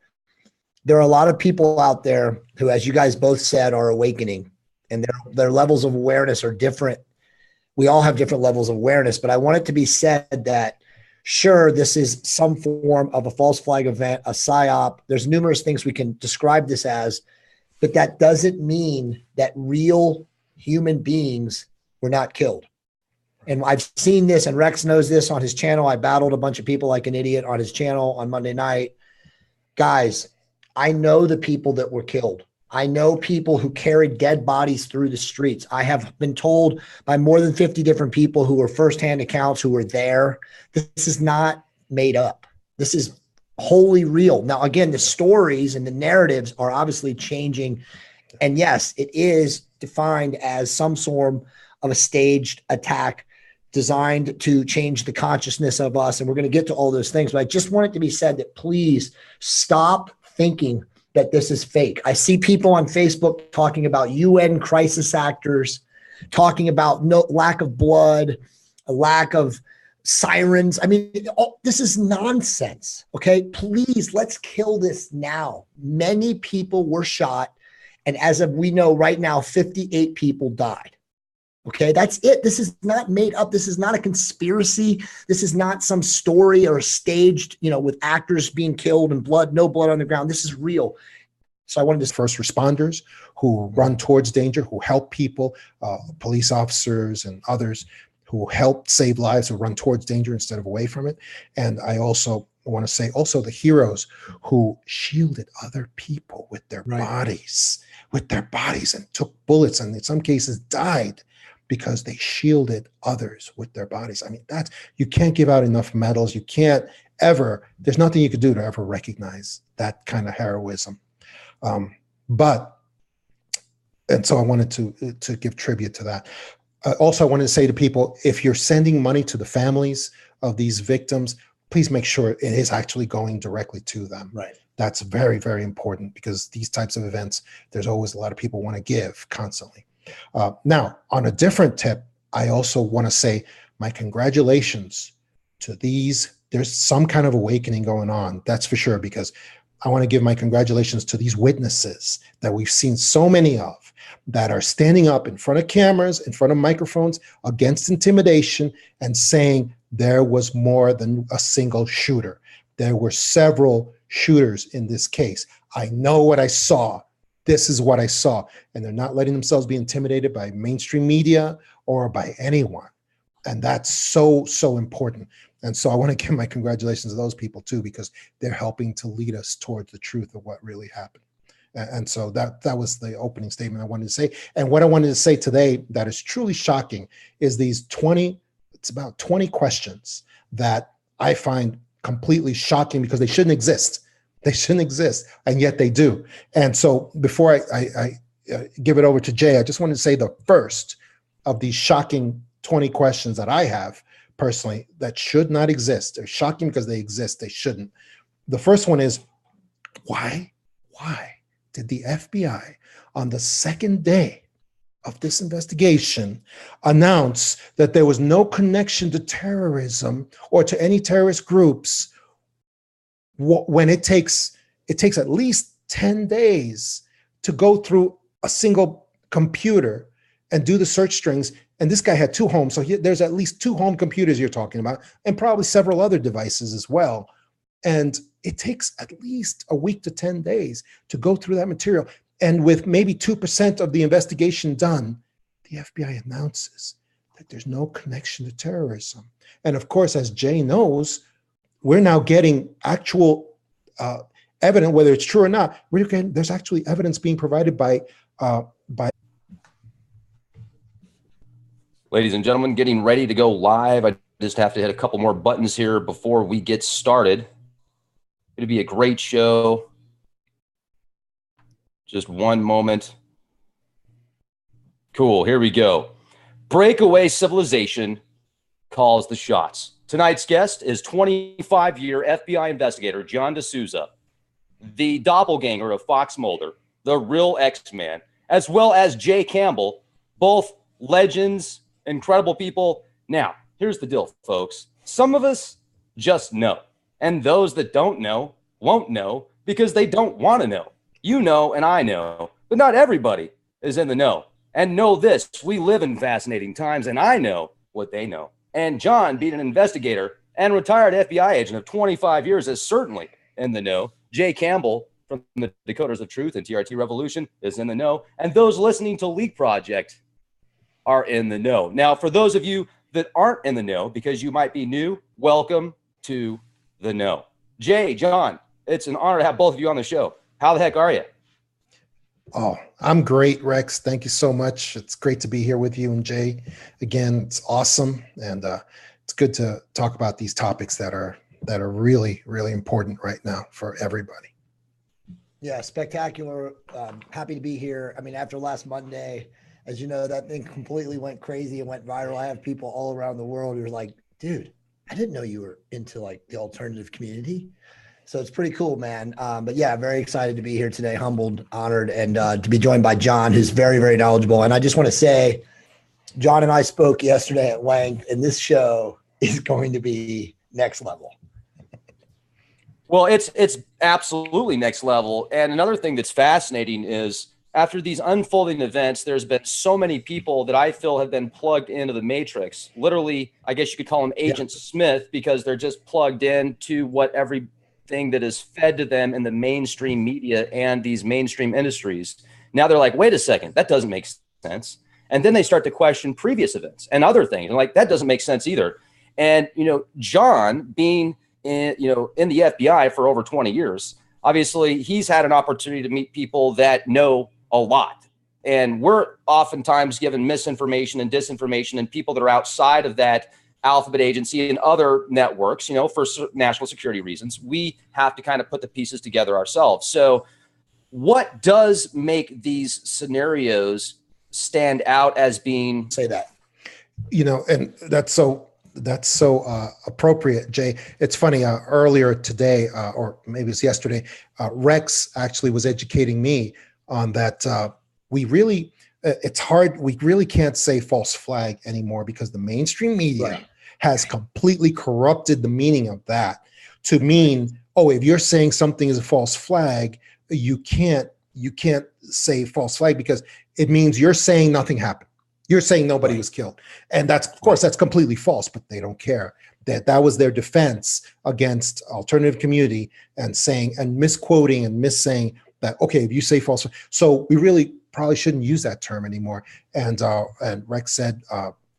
there are a lot of people out there who, as you guys both said, are awakening, and their levels of awareness are different. We all have different levels of awareness, but I want it to be said that, sure, this is some form of a false flag event, a psyop. There's numerous things we can describe this as, but that doesn't mean that real human beings were not killed. And I've seen this, and Rex knows this on his channel. I battled a bunch of people like an idiot on his channel on Monday night. Guys, I know the people that were killed. I know people who carried dead bodies through the streets. I have been told by more than 50 different people who were firsthand accounts who were there. This is not made up. This is wholly real. Now, again, the stories and the narratives are obviously changing. And yes, it is defined as some form of a staged attack designed to change the consciousness of us. And we're going to get to all those things. But I just want it to be said that please stop thinking that this is fake. I see people on Facebook talking about UN crisis actors, talking about no lack of blood, a lack of sirens. This is nonsense. Okay, please, let's kill this now. Many people were shot, and as of we know right now, 58 people died. Okay, that's it. This is not made up. This is not a conspiracy. This is not some story or staged, with actors being killed and no blood on the ground. This is real. So I wanted to first responders who run towards danger, who help people, police officers and others who help save lives, who run towards danger instead of away from it. And I also want to say also the heroes who shielded other people with their bodies, and took bullets, and in some cases died because they shielded others with their bodies. I mean, you can't give out enough medals. You can't ever, there's nothing you could do to ever recognize that kind of heroism. And so I wanted to give tribute to that. Also, I wanted to say to people, if you're sending money to the families of these victims, please make sure it is actually going directly to them. Right. That's very, very important, because these types of events, there's always a lot of people want to give constantly. Now, on a different tip, I also want to say my congratulations to these. There's some kind of awakening going on, that's for sure, because I want to give my congratulations to these witnesses that we've seen so many of, that are standing up in front of cameras, in front of microphones, against intimidation, and saying there was more than a single shooter. There were several shooters in this case. I know what I saw. This is what I saw. And they're not letting themselves be intimidated by mainstream media or by anyone. And that's so, so important. And so I want to give my congratulations to those people too, because they're helping to lead us towards the truth of what really happened. And so that was the opening statement I wanted to say. And what I wanted to say today that is truly shocking is it's about 20 questions that I find completely shocking, because they shouldn't exist. They shouldn't exist, and yet they do. And so before I give it over to Jay, I just wanted to say the first of these shocking 20 questions that I have personally that should not exist. They're shocking because they exist. They shouldn't. The first one is, why did the FBI on the second day of this investigation announce that there was no connection to terrorism or to any terrorist groups, when it takes at least 10 days to go through a single computer and do the search strings? And this guy had two homes, so there's at least two home computers you're talking about, and probably several other devices as well. And it takes at least a week to 10 days to go through that material. And with maybe 2% of the investigation done, the FBI announces that there's no connection to terrorism. And of course, as Jay knows, we're now getting actual evidence, whether it's true or not. There's actually evidence being provided by. Ladies and gentlemen, getting ready to go live. I just have to hit a couple more buttons here before we get started. It'll be a great show. Just one moment. Cool, here we go. Breakaway civilization calls the shots. Tonight's guest is 25-year FBI investigator John DeSouza, the doppelganger of Fox Mulder, the real X-Man, as well as Jay Campbell, both legends, incredible people. Now, here's the deal, folks. Some of us just know, and those that don't know won't know because they don't want to know. You know, and I know, but not everybody is in the know. And know this, we live in fascinating times, and I know what they know. And John, being an investigator and retired FBI agent of 25 years, is certainly in the know. Jay Campbell from the Decoders of Truth and TRT Revolution is in the know. And those listening to Leak Project are in the know. Now, for those of you that aren't in the know, because you might be new, welcome to the know. Jay, John, it's an honor to have both of you on the show. How the heck are you? Oh, I'm great, Rex. Thank you so much. It's great to be here with you and Jay. Again, it's awesome. And it's good to talk about these topics that are really, really important right now for everybody. Yeah, spectacular. Happy to be here. I mean, after last Monday, as you know, that thing completely went crazy and went viral. I have people all around the world who are like, dude, I didn't know you were into like the alternative community. So it's pretty cool, man. But yeah, very excited to be here today, humbled, honored, and to be joined by John, who's very, very knowledgeable. And I just want to say, John and I spoke yesterday at length, and this show is going to be next level. Well, it's absolutely next level. And another thing that's fascinating is after these unfolding events, there's been so many people that I feel have been plugged into the matrix. Literally, I guess you could call them Agent Smith, because they're just plugged in to what thing that is fed to them in the mainstream media and these mainstream industries. Now they're like, wait a second, that doesn't make sense. And then they start to question previous events and other things. And like, that doesn't make sense either. And, John being in the FBI for over 20 years, obviously he's had an opportunity to meet people that know a lot. And we're oftentimes given misinformation and disinformation, and people that are outside of that alphabet agency and other networks, for national security reasons. We have to kind of put the pieces together ourselves. So what does make these scenarios stand out as being— Say that. And that's so appropriate, Jay. It's funny, earlier today, or maybe it's yesterday, Rex actually was educating me on that. It's hard. We really can't say false flag anymore because the mainstream media has completely corrupted the meaning of that to mean, oh, if you're saying something is a false flag, you can't say false flag because it means you're saying nothing happened. You're saying nobody was killed. And that's, of course, that's completely false, but they don't care. That was their defense against alternative community and saying and misquoting and missaying that, okay, if you say false, so we really probably shouldn't use that term anymore. And Rex said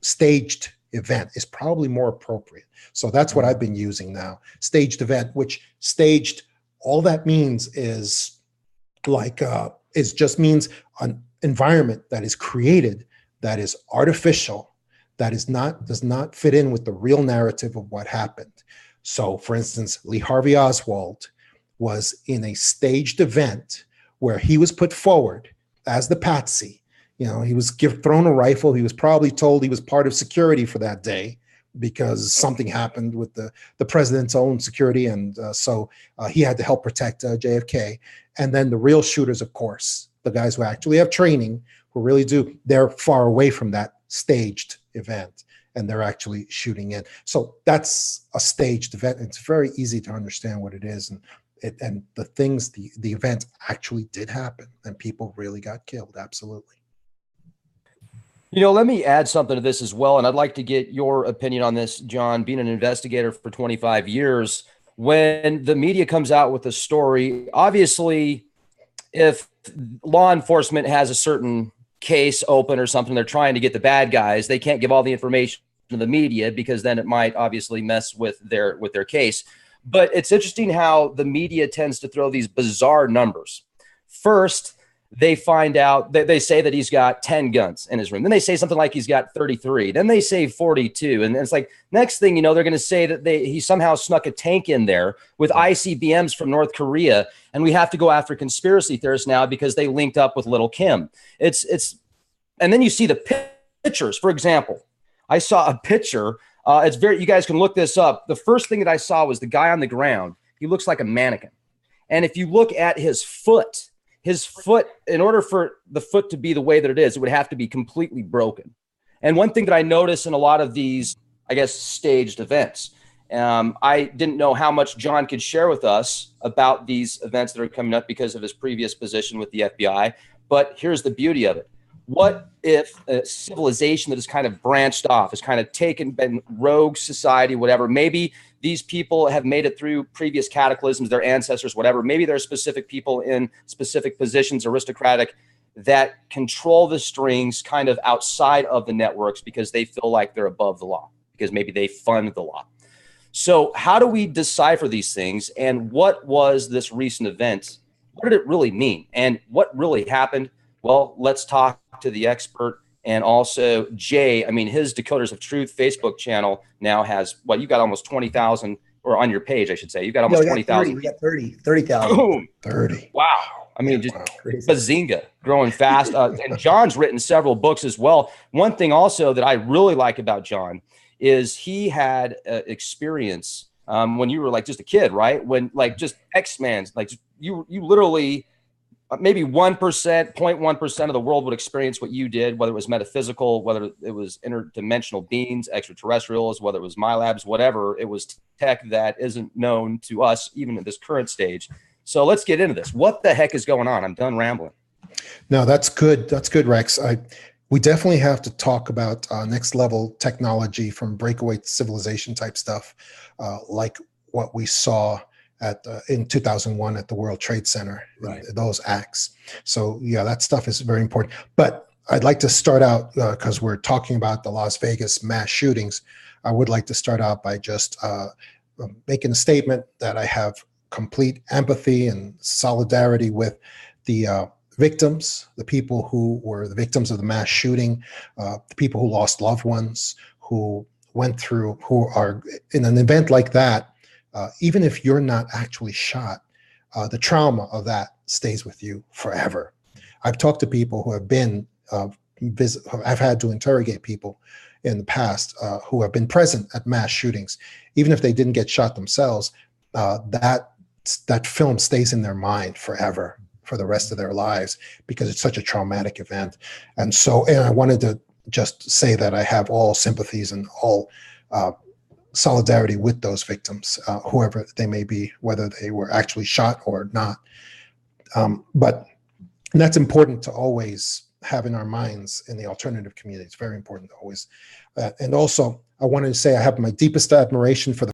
staged event is probably more appropriate. So that's what I've been using now. Staged event, which staged, all that means is like, just means an environment that is created, that is artificial, that does not fit in with the real narrative of what happened. So for instance, Lee Harvey Oswald was in a staged event where he was put forward as the patsy. He was thrown a rifle. He was probably told he was part of security for that day because something happened with the president's own security. And so he had to help protect JFK. And then the real shooters, of course, the guys who actually have training, who really do, they're far away from that staged event and they're actually shooting in. So that's a staged event. It's very easy to understand what it is. And the things, the event actually did happen and people really got killed. Absolutely. Let me add something to this as well. And I'd like to get your opinion on this, John, being an investigator for 25 years. When the media comes out with a story, obviously, if law enforcement has a certain case open or something, they're trying to get the bad guys, they can't give all the information to the media because then it might obviously mess with their case. But it's interesting how the media tends to throw these bizarre numbers. First, they find out that they say that he's got 10 guns in his room. Then they say something like he's got 33. Then they say 42. And it's like, next thing you know, they're going to say that he somehow snuck a tank in there with ICBMs from North Korea. And we have to go after conspiracy theorists now because they linked up with Little Kim. And then you see the pictures. For example, I saw a picture. You guys can look this up. The first thing that I saw was the guy on the ground. He looks like a mannequin. And if you look at his foot, in order for the foot to be the way that it is, it would have to be completely broken. And one thing that I notice in a lot of these, I guess, staged events, I didn't know how much John could share with us about these events that are coming up because of his previous position with the FBI. But here's the beauty of it. What if a civilization that is kind of branched off, has kind of been rogue society, whatever, maybe these people have made it through previous cataclysms, their ancestors, whatever. Maybe there are specific people in specific positions, aristocratic, that control the strings kind of outside of the networks because they feel like they're above the law, because maybe they fund the law. So how do we decipher these things? And what was this recent event? What did it really mean? And what really happened? Well, let's talk to the expert. And also Jay, I mean, his Decoders of Truth Facebook channel now has, what, you got almost 20,000, or on your page, I should say, you've got almost 20,000. We got 30,000. Boom. 30. Wow. I mean, just bazinga, growing fast. And John's written several books as well. One thing also that I really like about John is he had experience when you were like just a kid, right? When like just X-Men, like you literally maybe 1%, 0.1% of the world would experience what you did, whether it was metaphysical, whether it was interdimensional beings, extraterrestrials, whether it was MyLabs, whatever. It was tech that isn't known to us even at this current stage. So let's get into this. What the heck is going on? I'm done rambling. No, that's good. That's good, Rex. We definitely have to talk about next level technology from breakaway civilization type stuff, like what we saw in 2001 at the World Trade Center, Right. those acts. So yeah, that stuff is very important. But I'd like to start out, because we're talking about the Las Vegas mass shootings. I would like to start out by just making a statement that I have complete empathy and solidarity with the victims, the people who were the victims of the mass shooting, the people who lost loved ones, who went through, who are in an event like that. Even if you're not actually shot, the trauma of that stays with you forever. I've talked to people who have been, I've had to interrogate people in the past who have been present at mass shootings. Even if they didn't get shot themselves, that film stays in their mind forever, for the rest of their lives, because it's such a traumatic event. And so, and I wanted to just say that I have all sympathies and all solidarity with those victims, whoever they may be, whether they were actually shot or not. But that's important to always have in our minds in the alternative community. It's very important to always. And also, I wanted to say I have my deepest admiration for the